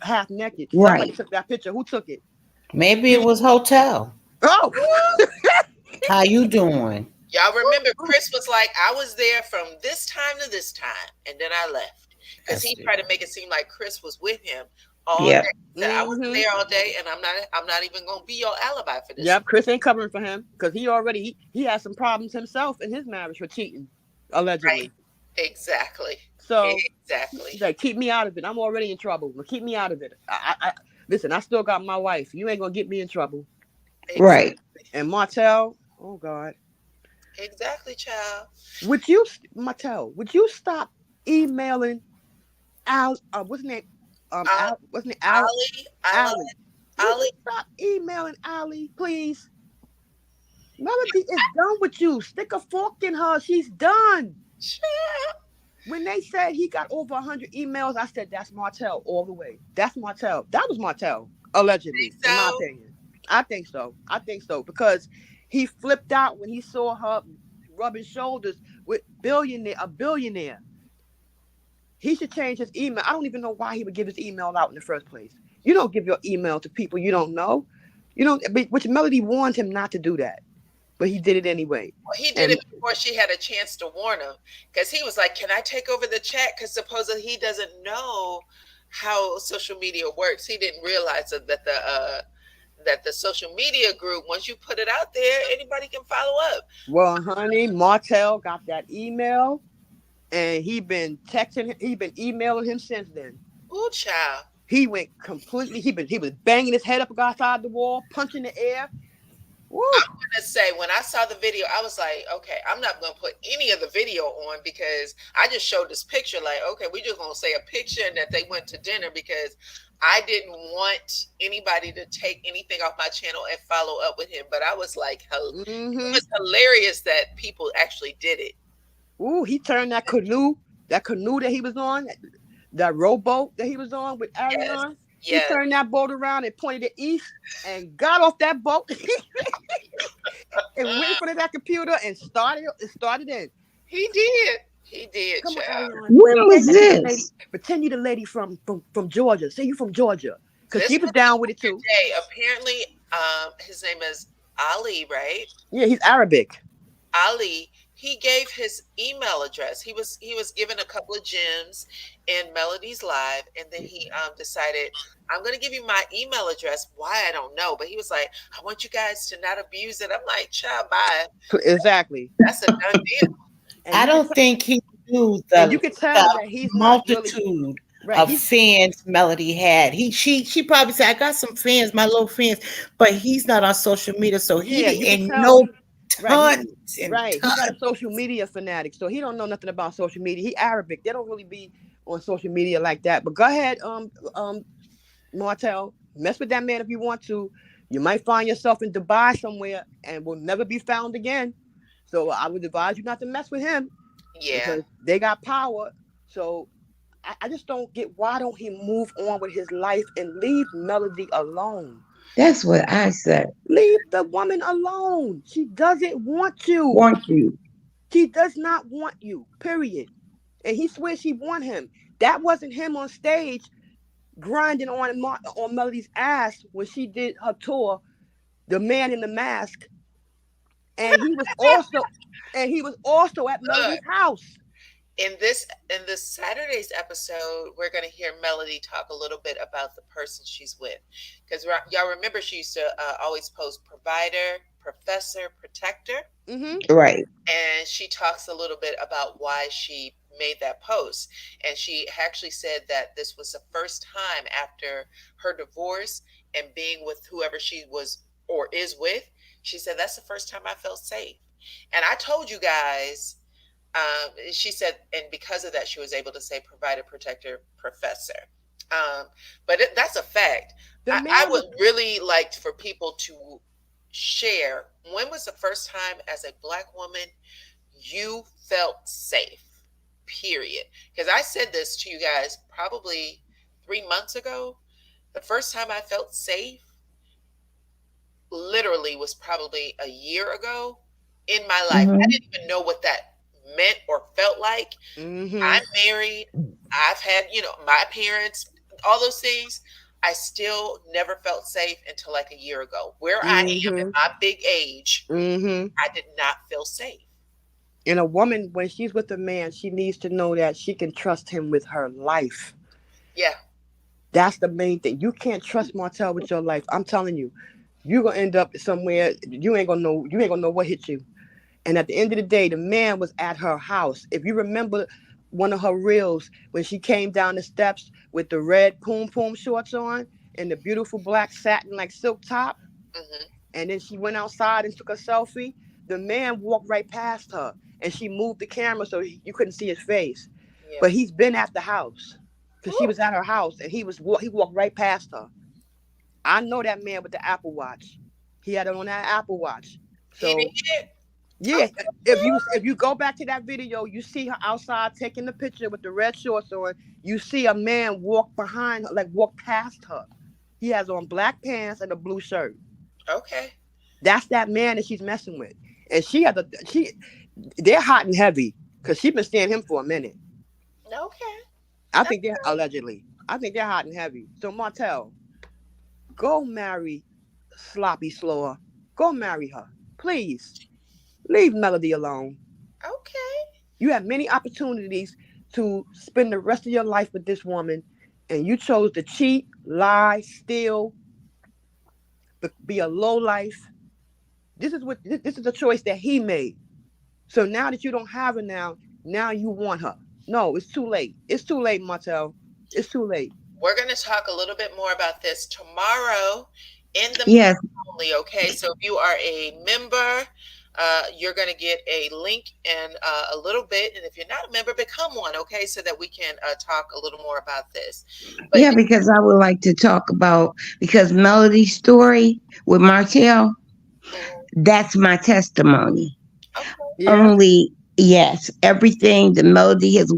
half naked. Right. Somebody took that picture. Who took it? Maybe it was hotel. Oh. How you doing? Y'all remember Chris was like, I was there from this time to this time, and then I left. Because he tried to make it seem like Chris was with him all day. I was there all day, and I'm not even gonna be your alibi for this. Yep, Chris ain't covering for him because he had some problems himself in his marriage for cheating, allegedly. Right. Exactly. So exactly. Like, keep me out of it. I'm already in trouble. Keep me out of it. I listen, I still got my wife. You ain't gonna get me in trouble. Exactly. Right. And Martell, oh God. Exactly, child. Martell, would you stop emailing Al? What's his name? What's his name? Ali. Stop emailing Ali, please. Melody is done with you. Stick a fork in her. She's done. When they said he got over 100 emails, I said that's Martell all the way. That's Martell. That was Martell, allegedly, in my opinion. I think so because he flipped out when he saw her rubbing shoulders with a billionaire. He should change his email. I don't even know why he would give his email out in the first place. You don't give your email to people you don't know. Which Melody warned him not to do that. But he did it anyway. Well, he did it before she had a chance to warn him. Because he was like, can I take over the chat? Because supposedly he doesn't know how social media works. He didn't realize that the social media group, once you put it out there, anybody can follow up. Well, honey, Martell got that email. And he been emailing him since then. Ooh, child. He went completely, he was banging his head up outside the wall, punching the air. Woo. I'm gonna say, when I saw the video, I was like, okay, I'm not gonna put any of the video on because I just showed this picture. Like, okay, we just gonna say a picture and that they went to dinner because I didn't want anybody to take anything off my channel and follow up with him. But I was like, it was hilarious that people actually did it. Ooh, he turned that canoe that he was on, that rowboat that he was on with Ariana. He turned that boat around and pointed it east and got off that boat and went for that computer and started in. He did. He did, Come on, child. Ariana. When was this? Pretend you the lady from Georgia. Say you from Georgia. Because This she was down with it too. Day. Apparently, his name is Ali, right? Yeah, he's Arabic. Ali, he gave his email address. He was given a couple of gems in Melody's live, and then he decided, I'm going to give you my email address. Why, I don't know, but he was like, I want you guys to not abuse it. I'm like, child, bye. Exactly. That's a done deal. I don't think he knew and you can tell that the he's not multitude really, of fans Melody had. She probably said, I got some fans, my little fans, but he's not on social media, so he didn't know tons. Right. He's not a social media fanatic, so he don't know nothing about social media. He Arabic. They don't really be on social media like that. But go ahead, Martell, mess with that man if you want to. You might find yourself in Dubai somewhere and will never be found again. So I would advise you not to mess with him. Yeah. Because they got power. So I just don't get, why don't he move on with his life and leave Melody alone? That's what I said. Leave the woman alone. She doesn't want you. She does not want you, period. And he swears she want him. That wasn't him on stage grinding on Melody's ass when she did her tour, The Man in the Mask. And he was also at Melody's house. In this Saturday's episode, we're going to hear Melody talk a little bit about the person she's with, because y'all remember she used to always post provider, professor, protector, right? And she talks a little bit about why she made that post, and she actually said that this was the first time after her divorce and being with whoever she was or is with. She said that's the first time I felt safe, and I told you guys. She said, and because of that, she was able to say provider, protector, professor. But that's a fact. I would really like for people to share, when was the first time as a Black woman you felt safe, period? Because I said this to you guys probably 3 months ago. The first time I felt safe literally was probably a year ago in my life. I didn't even know what that meant or felt like. I'm married. I've had, my parents, all those things. I still never felt safe until like a year ago. Where I am in my big age, I did not feel safe. And a woman, when she's with a man, she needs to know that she can trust him with her life. Yeah. That's the main thing. You can't trust Martell with your life. I'm telling you, you're gonna end up somewhere you ain't gonna know what hit you. And at the end of the day, the man was at her house. If you remember one of her reels, when she came down the steps with the red poom poom shorts on and the beautiful black satin like silk top, and then she went outside and took a selfie, the man walked right past her, and she moved the camera so you couldn't see his face. Yeah. But he's been at the house because she was at her house, and he walked right past her. I know that man with the Apple Watch. He had it on that Apple Watch. So. Yeah, if you go back to that video, you see her outside taking the picture with the red shorts on. You see a man walk behind her, like walk past her. He has on black pants and a blue shirt. Okay. That's that man that she's messing with. And they're hot and heavy because she's been seeing him for a minute. Okay. I think they're hot and heavy. So Martell, go marry Sloppy Slower. Go marry her, please. Leave Melody alone. Okay. You have many opportunities to spend the rest of your life with this woman, and you chose to cheat, lie, steal, be a low life. This is a choice that he made. So now that you don't have her now you want her. No, it's too late. It's too late, Martell. It's too late. We're going to talk a little bit more about this tomorrow in the only. Okay, so if you are a member, you're going to get a link in a little bit. And if you're not a member, become one, okay? So that we can talk a little more about this. But because I would like to talk about, because Melody's story with Martell, that's my testimony. Okay. Yeah. Only, yes, everything the Melody has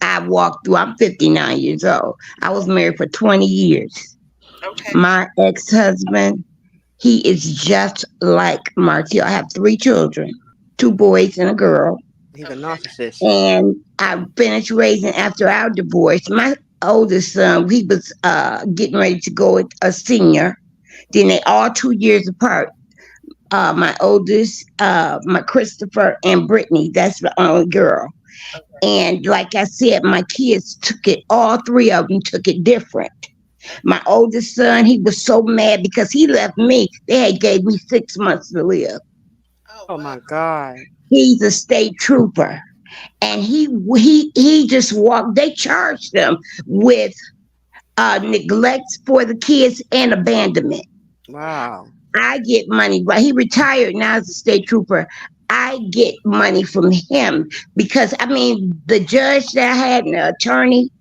I walked through. I'm 59 years old. I was married for 20 years. Okay. My ex-husband, he is just like Martell. I have 3 children, 2 boys and a girl. He's a narcissist. And I finished raising after our divorce. My oldest son, he was getting ready to go a senior. Then they all 2 years apart. My oldest, my Christopher and Brittany, that's the only girl. And like I said, my kids took it, all three of them took it different. My oldest son, he was so mad because he left me. They had gave me 6 months to live. Oh my God. He's a state trooper. And he just walked, they charged him with neglect for the kids and abandonment. Wow. I get money, but he retired now as a state trooper. I get money from him because, I mean, the judge that I had and the attorney,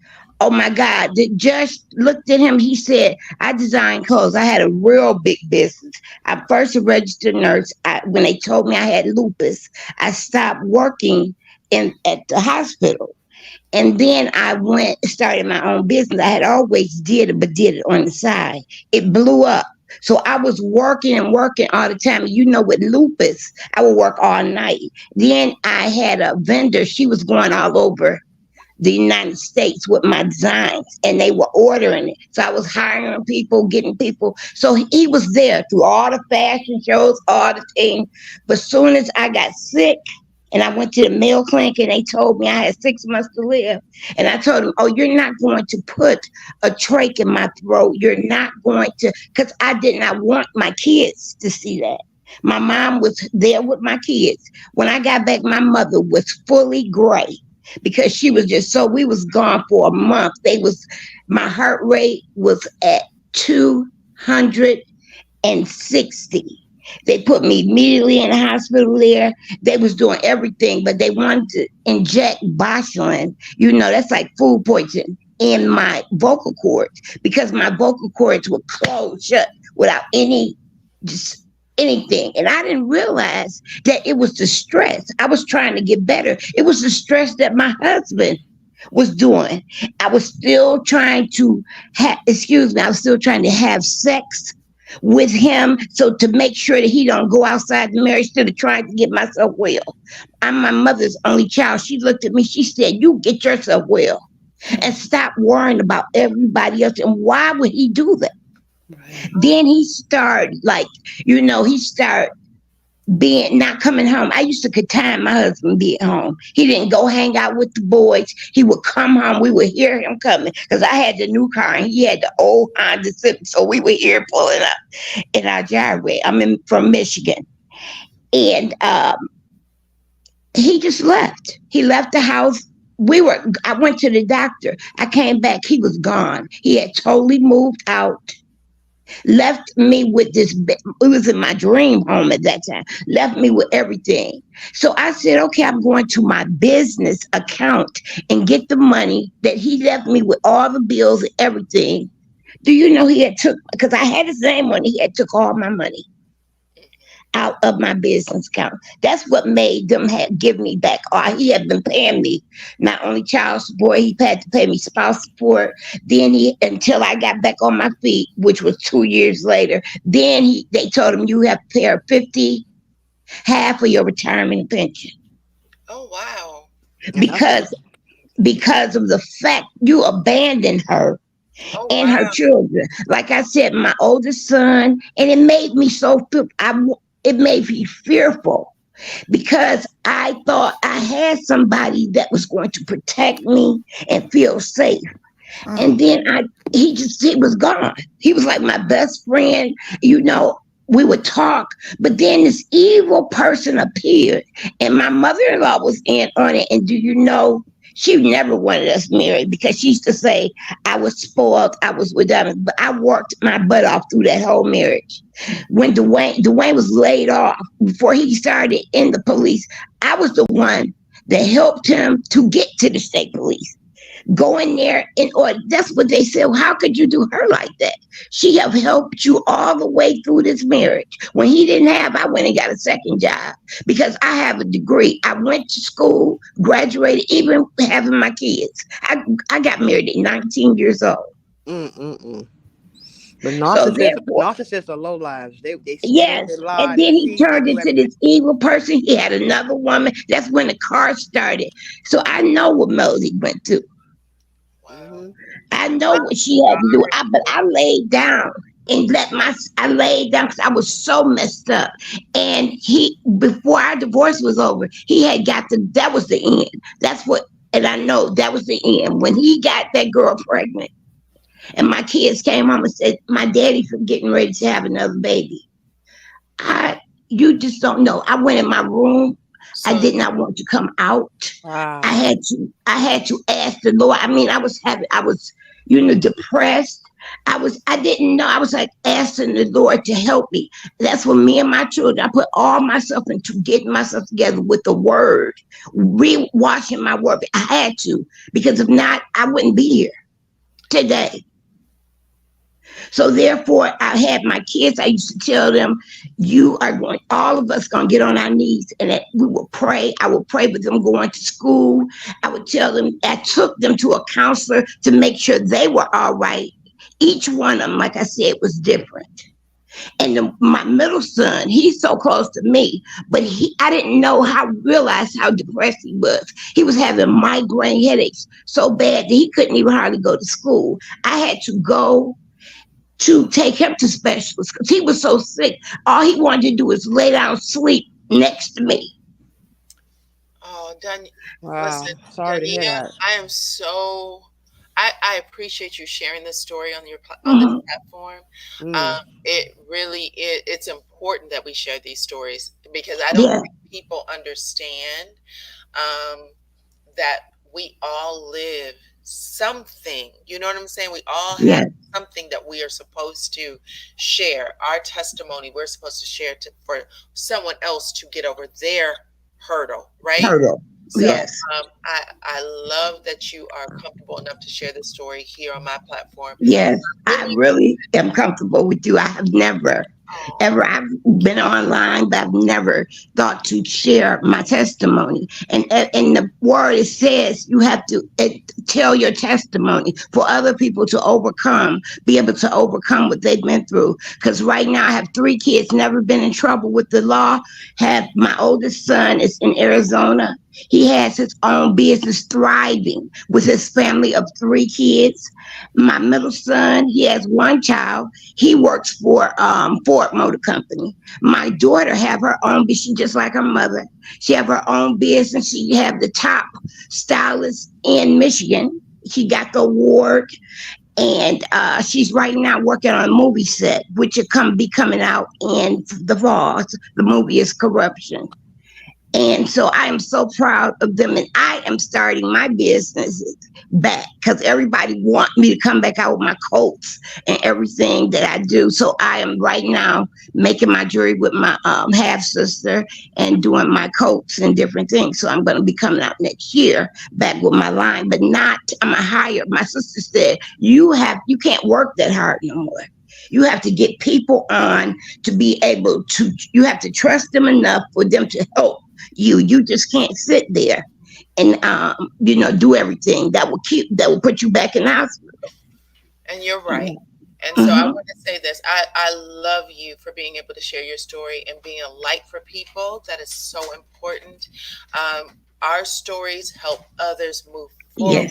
oh my God, the judge looked at him. He said, I designed clothes. I had a real big business. I first a registered nurse. When they told me I had lupus, I stopped working at the hospital. And then I started my own business. I had always did it, but did it on the side. It blew up. So I was working all the time. You know, with lupus, I would work all night. Then I had a vendor. She was going all over the United States with my designs, and they were ordering it. So I was hiring people, getting people. So he was there through all the fashion shows, all the things. But as soon as I got sick, and I went to the Mayo Clinic, and they told me I had 6 months to live. And I told them, oh, you're not going to put a trach in my throat. You're not going to, because I did not want my kids to see that. My mom was there with my kids. When I got back, my mother was fully gray because she was we was gone for a month. My heart rate was at 260. They put me immediately in the hospital there. They was doing everything, but they wanted to inject Botulinum. You know, that's like food poisoning in my vocal cords because my vocal cords were closed shut without anything. And I didn't realize that it was the stress. I was trying to get better. It was the stress that my husband was doing. I was still trying to have sex with him, so to make sure that he don't go outside the marriage instead of trying to get myself well. I'm my mother's only child. She looked at me, she said, you get yourself well and stop worrying about everybody else. And why would he do that? Right. Then he started being not coming home. I used to good time my husband be at home. He didn't go hang out with the boys. He would come home. We would hear him coming because I had the new car and he had the old Honda Civic. So we would hear pulling up in our driveway. I'm from Michigan. And he just left. He left the house. I went to the doctor. I came back. He was gone. He had totally moved out. Left me with this, it was in my dream home at that time, left me with everything. So I said, okay, I'm going to my business account and get the money that he left me with, all the bills and everything. Do you know he had took, because I had his name on it, he had took all my money out of my business account. That's what made them give me back. He had been paying me not only child support, he had to pay me spouse support. Then until I got back on my feet, which was 2 years later, then they told him you have to pay her half of your retirement pension. Oh wow! Because of the fact you abandoned her. And her children. Like I said, my oldest son, and it made me it made me fearful because I thought I had somebody that was going to protect me and feel safe. And then he was gone. He was like my best friend. You know, we would talk, but then this evil person appeared and my mother-in-law was in on it. And do you know, she never wanted us married because she used to say I was spoiled, I was with them, but I worked my butt off through that whole marriage. When Dwayne was laid off, before he started in the police, I was the one that helped him to get to the state police. Go in there that's what they said. Well, how could you do her like that? She have helped you all the way through this marriage. When he didn't I went and got a second job because I have a degree. I went to school, graduated, even having my kids. I got married at 19 years old. But So narcissists, therefore, narcissists are low lives. They steal, yes. they lie, And they then he cheat, they turned do into everything. this evil person. He had another woman. That's when the car started. So I know what Melody went through. Wow. I know what she had to do. But I laid down and I laid down because I was so messed up. And before our divorce was over, he had that was the end. And I know that was the end. When he got that girl pregnant and my kids came home and said, my daddy's getting ready to have another baby. You just don't know. I went in my room. I did not want to come out. Wow. I had to ask the Lord. I mean, I was, depressed. I didn't know. I was like asking the Lord to help me. That's when me and my children, I put all myself into getting myself together with the word, rewashing my word. I had to, because if not, I wouldn't be here today. So therefore, I had my kids. I used to tell them, all of us going to get on our knees and that we will pray. I would pray with them going to school. I would tell them, I took them to a counselor to make sure they were all right. Each one of them, like I said, was different. And my middle son, he's so close to me, but I didn't realize how depressed he was. He was having migraine headaches so bad that he couldn't even hardly go to school. I had to go to take him to specialists because he was so sick. All he wanted to do was lay down and sleep next to me. Oh, Wow. Listen, Sorry to hear Dania, that. I am so. I appreciate you sharing this story on this platform. It really it's important that we share these stories because I don't think people understand that we all live something. You know what I'm saying? We all have something that we are supposed to share. Our testimony we're supposed to share for someone else to get over their hurdle, right? So I love that you are comfortable enough to share this story here on my platform. Yes, I really am comfortable with you. I have never, ever, I've been online, but I've never thought to share my testimony. And in the word, it says you have to tell your testimony for other people to be able to overcome what they've been through. Because right now I have 3 kids, never been in trouble with the law. My oldest son is in Arizona. He has his own business thriving with his family of 3 kids. My middle son, he has 1 child. He works for Ford Motor Company. My daughter have her own business. She just like her mother. She have her own business. She have the top stylist in Michigan. She got the award. And she's right now working on a movie set, which will be coming out in the fall. The movie is Corruption. And so I am so proud of them. And I am starting my business back because everybody want me to come back out with my coats and everything that I do. So I am right now making my jewelry with my half sister and doing my coats and different things. So I'm going to be coming out next year back with my line, but I'm a hire. My sister said, you can't work that hard no more. You have to get people on to be able to, you have to trust them enough for them to help you. You just can't sit there and do everything that will put you back in the hospital. And you're right. And so I want to say this. I love you for being able to share your story and being a light for people. That is so important. Our stories help others move forward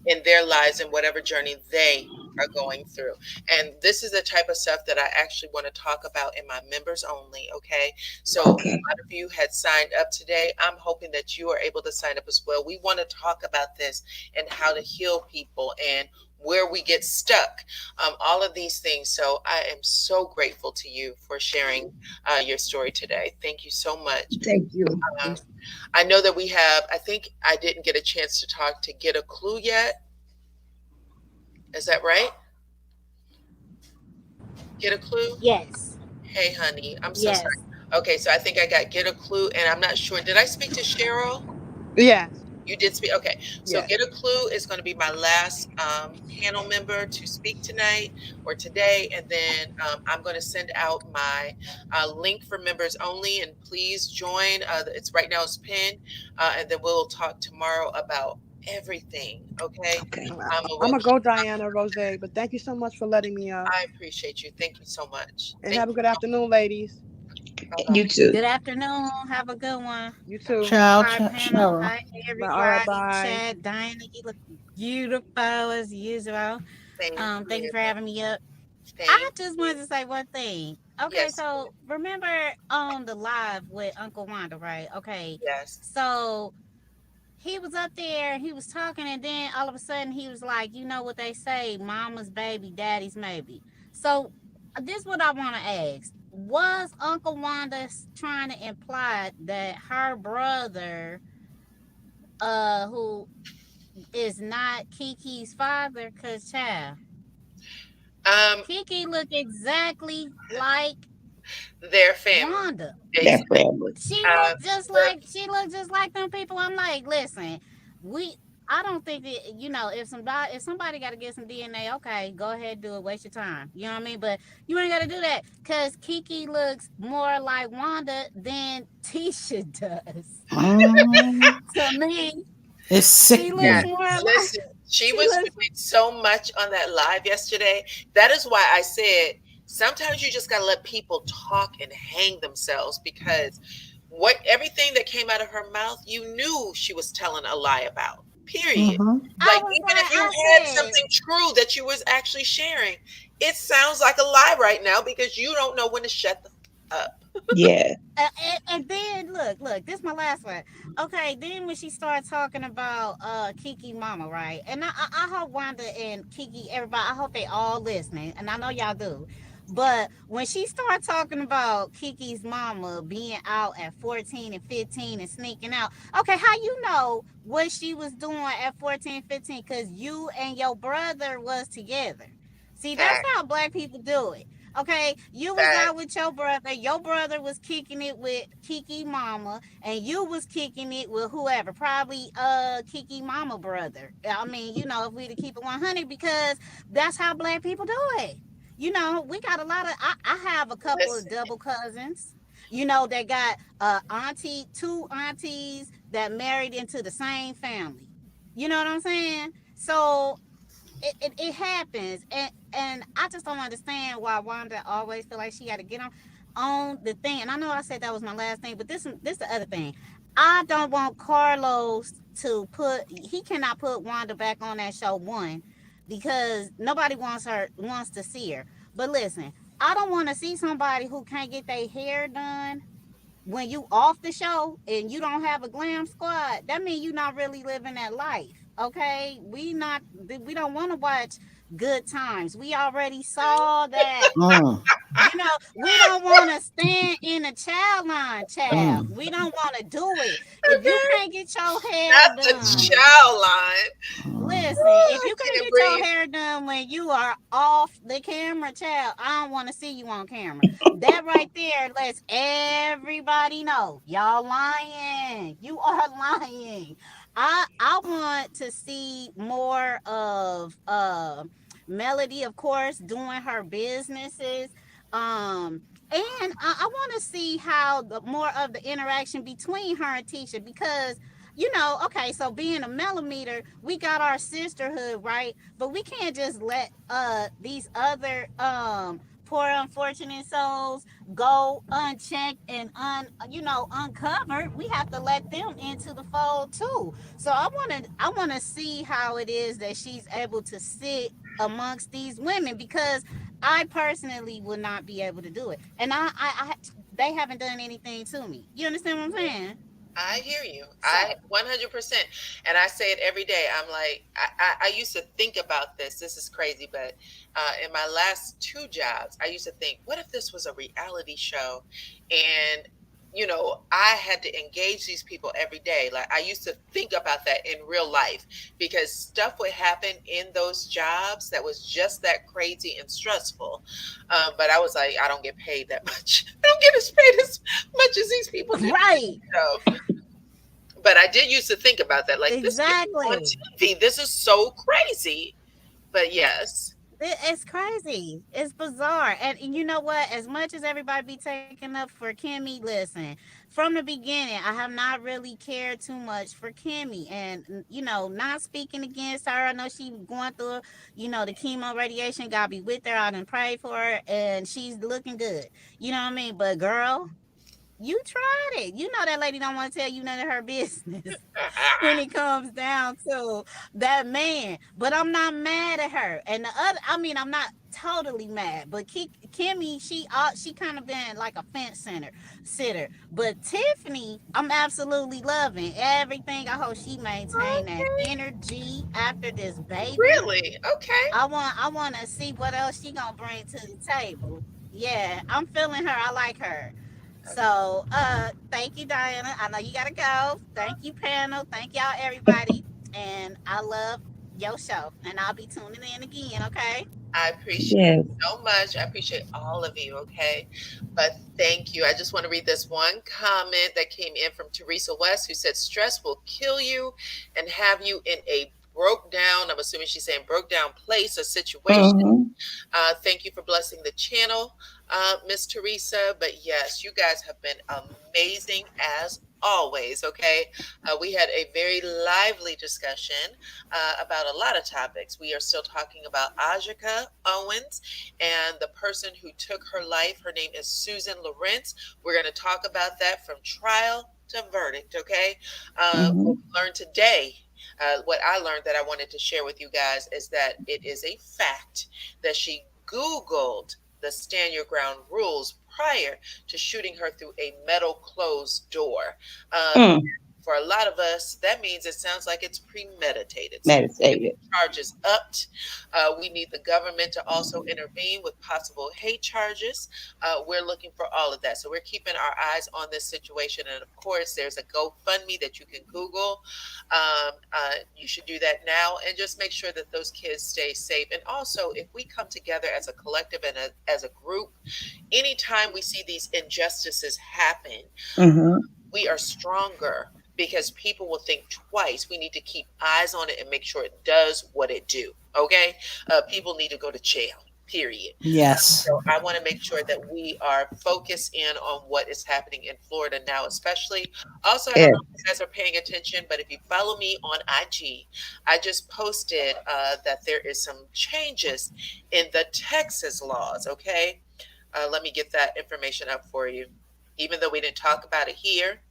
in their lives and whatever journey they are going through. And this is the type of stuff that I actually want to talk about in my members only. Okay. So a lot of you had signed up today. I'm hoping that you are able to sign up as well. We want to talk about this and how to heal people and where we get stuck, all of these things. So I am so grateful to you for sharing your story today. Thank you so much. Thank you. I know that I think I didn't get a chance to talk to Get a Clue yet. Is that right? Get a Clue? Yes. Hey, honey, I'm so sorry. Okay, so I think I got Get a Clue, and I'm not sure. Did I speak to Cheryl? Yeah. You did speak. Okay, so Get a Clue is going to be my last panel member to speak tonight or today, and then I'm going to send out my link for members only, and please join. It's right now it's pinned, and then we'll talk tomorrow about everything. Okay. I'm Well, gonna go, DYANAROZAY, but thank you so much for letting me up. I appreciate you. Thank you so much. And have a good afternoon, ladies. Bye-bye. You too. Good afternoon. Have a good one. You too. Ciao, Hi, ciao, panel. ciao. Hi, All right, everybody. bye. Chat, Dyana, you look beautiful as usual. Thank Thank you you. for having me up. Thank I just wanted you. to say one thing. Okay, Yes. so remember on the live with Uncle Wanda, right? Okay, Yes. so he was up there, he was talking, and then all of a sudden he was like, you know what they say, mama's baby, daddy's maybe. So this is what I want to ask. Was Uncle Wanda trying to imply that her brother, who is not KeKe's father, cause child, Um, KeKe look exactly like their family. Wanda. That Basically. family. She Uh, looked just the- like them people. I'm like, listen, I don't think that, if somebody got to get some DNA, okay, go ahead, do it, waste your time. You know what I mean? But you ain't got to do that because KeKe looks more like Wanda than Tisha does. To me, It's she looks Yeah, sickening. more like listen, she was looks. doing so much on that live yesterday. That is why I said sometimes you just got to let people talk and hang themselves, because everything that came out of her mouth, you knew she was telling a lie about. Period. Mm-hmm. I Like, was even like, if you I had said, something true that you was actually sharing, it sounds like a lie right now because you don't know when to shut the up. Yeah. and then look, this is my last one. Okay, then when she started talking about KeKe mama, right? And I hope Wanda and KeKe, everybody, I hope they all listening, and I know y'all do. But when she started talking about KeKe's mama being out at 14 and 15 and sneaking out, okay, how you know what she was doing at 14, 15? Because you and your brother was together. See, that's Fact. how black people do it. Okay, you was Fact. out with your brother. Your brother was kicking it with KeKe mama, and you was kicking it with whoever, probably KeKe mama brother. I mean, if we to keep it 100, because that's how black people do it. We got a lot of. I have a couple of Listen, double cousins. That got two aunties that married into the same family. You know what I'm saying? So it happens, and I just don't understand why Wanda always feel like she got to get on the thing. And I know I said that was my last thing, but this the other thing. I don't want Carlos to he cannot put Wanda back on that show, one, because nobody wants to see her. But listen, I don't want to see somebody who can't get their hair done when you off the show and you don't have a glam squad. That means you not really living that life. Okay, we don't want to watch good times. We already saw that. Mm, We don't want to stand in a child line, child. mm, We don't want to do it. If you can't get your hair not the done, child line. mm. listen, if I you can't can't get your breathe. hair done when you are off the camera, child, I don't want to see you on camera. That right there lets everybody know y'all lying. You are lying. I want to see more of Melody, of course, doing her businesses. And I want to see how the more of the interaction between her and Tisha, because okay, so being a millimeter, we got our sisterhood, right? But we can't just let these other poor unfortunate souls go unchecked and uncovered. We have to let them into the fold too. So I want to see how it is that she's able to sit amongst these women, because I personally would not be able to do it. And they haven't done anything to me. You understand what I'm saying? I hear you. So I 100%. And I say it every day. I'm like, I used to think about this. This is crazy. But in my last two jobs, I used to think, what if this was a reality show? And, I had to engage these people every day. Like, I used to think about that in real life, because stuff would happen in those jobs that was just that crazy and stressful. But I was like, I don't get paid that much. I don't get as paid as much as these people do. right, So, but I did used to think about that. Like, this is on exactly. TV. This is so crazy. But yes. It's crazy. It's bizarre. And you know what? As much as everybody be taking up for Kimmy, listen, from the beginning, I have not really cared too much for Kimmy, and not speaking against her. I know she going through, the chemo radiation. God be with her. I done prayed for her, and she's looking good. You know what I mean? But girl, you tried it. You know that lady don't want to tell you none of her business when it comes down to that man. But I'm not mad at her. And the other, I mean, I'm not totally mad. But Kimmy, she kind of been like a fence sitter. But Tiffany, I'm absolutely loving everything. I hope she maintain that energy after this baby. Really? Okay. I want to see what else she gonna bring to the table. Yeah, I'm feeling her. I like her. So, thank you, Dyana. I know you gotta go. Thank you, panel. Thank y'all, everybody. And I love your show. And I'll be tuning in again, okay? I appreciate it so much. I appreciate all of you, okay? But thank you. I just want to read this one comment that came in from Teresa West, who said, stress will kill you and have you in a broke down, I'm assuming she's saying broke down place or situation. Thank you for blessing the channel, Miss Teresa. But yes, you guys have been amazing as always. Okay, we had a very lively discussion about a lot of topics. We are still talking about Ajika Owens and the person who took her life. Her name is Susan Lawrence. We're going to talk about that from trial to verdict. Okay, what we learned today. What I learned that I wanted to share with you guys is that it is a fact that she Googled the stand your ground rules prior to shooting her through a metal closed door. For a lot of us, that means it sounds like it's premeditated. Meditated. Charges upped. We need the government to also intervene with possible hate charges. We're looking for all of that. So we're keeping our eyes on this situation. And of course, there's a GoFundMe that you can Google. You should do that now and just make sure that those kids stay safe. And also, if we come together as a collective and as a group, anytime we see these injustices happen, we are stronger. Because people will think twice. We need to keep eyes on it and make sure it does what it do. Okay, people need to go to jail. Period. Yes. So I want to make sure that we are focused in on what is happening in Florida now, especially. Also, I don't know if you guys are paying attention, but if you follow me on IG, I just posted that there is some changes in the Texas laws. Okay, let me get that information up for you. Even though we didn't talk about it here.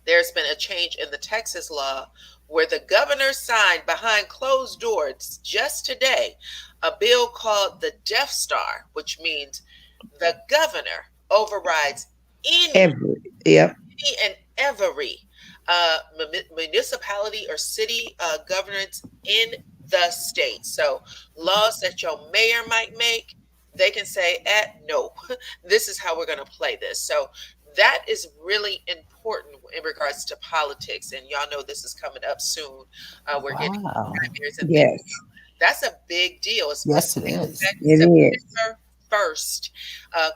There's been a change in the Texas law where the governor signed behind closed doors just today a bill called the Death Star, which means the governor overrides any and every municipality or city governance in the state. So laws that your mayor might make, they can say, no, this is how we're going to play this. So that is really important in regards to politics. And y'all know this is coming up soon. We're getting primaries and things. That's a big deal. Yes, it is. September 1st,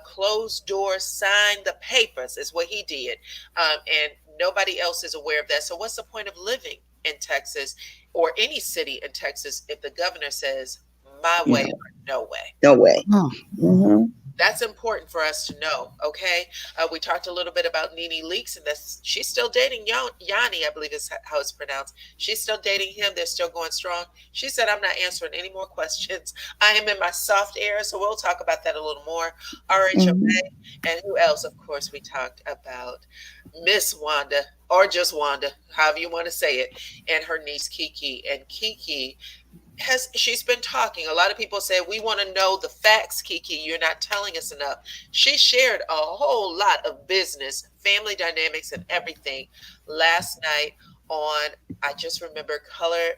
closed doors, sign the papers is what he did. And nobody else is aware of that. So what's the point of living in Texas or any city in Texas if the governor says my way or no way? No way. That's important for us to know, okay? We talked a little bit about NeNe Leakes, and she's still dating Yanni, I believe is how it's pronounced. She's still dating him. They're still going strong. She said, I'm not answering any more questions. I am in my soft era, so we'll talk about that a little more. RHOA, and who else? Of course, we talked about Miss Wanda, or just Wanda, however you want to say it, and her niece KeKe. And KeKe she's been talking. A lot of people say, we want to know the facts, KeKe. You're not telling us enough. She shared a whole lot of business, family dynamics, and everything last night on, I just remember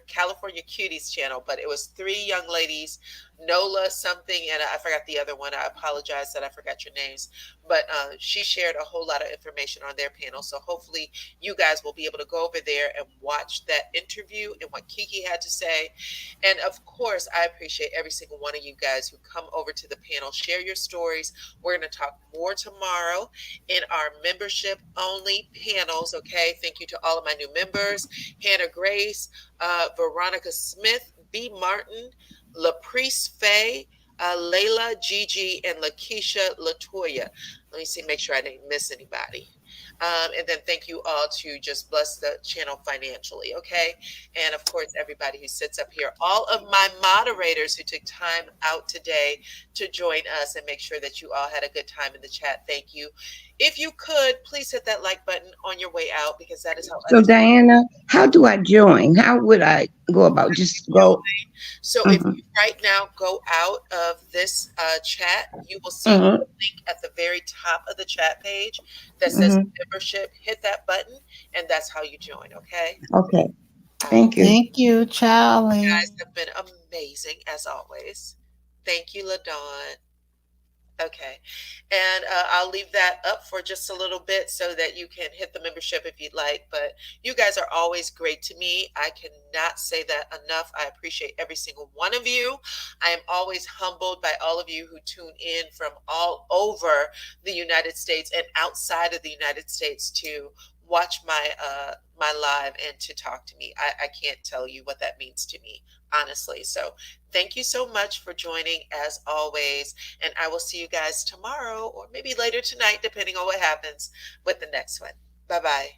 California Cuties channel, but it was 3 young ladies, Nola something, and I forgot the other one. I apologize that I forgot your names, but she shared a whole lot of information on their panel. So hopefully you guys will be able to go over there and watch that interview and what KeKe had to say. And of course, I appreciate every single one of you guys who come over to the panel, share your stories. We're going to talk more tomorrow in our membership only panels. Okay. Thank you to all of my new members, Hannah Grace, Veronica Smith, B. Martin, LaPriest Faye, Layla, Gigi, and Lakeisha Latoya. Let me see, make sure I didn't miss anybody. And then thank you all to just bless the channel financially, okay? And of course, everybody who sits up here, all of my moderators who took time out today to join us and make sure that you all had a good time in the chat. Thank you. If you could, please hit that like button on your way out, because that is how So others. Dyana, how do I join? How would I go about? Just go. So if you right now go out of this chat, you will see a link at the very top of the chat page that says membership. Hit that button, and that's how you join, okay? Okay. Thank you. Thank you, Charlie. You guys have been amazing as always. Thank you, LaDawn. Okay, and I'll leave that up for just a little bit so that you can hit the membership if you'd like. But you guys are always great to me. I cannot say that enough. I appreciate every single one of you. I am always humbled by all of you who tune in from all over the United States and outside of the United States to watch my my live and to talk to me. I can't tell you what that means to me, honestly. So thank you so much for joining as always. And I will see you guys tomorrow or maybe later tonight, depending on what happens with the next one. Bye-bye.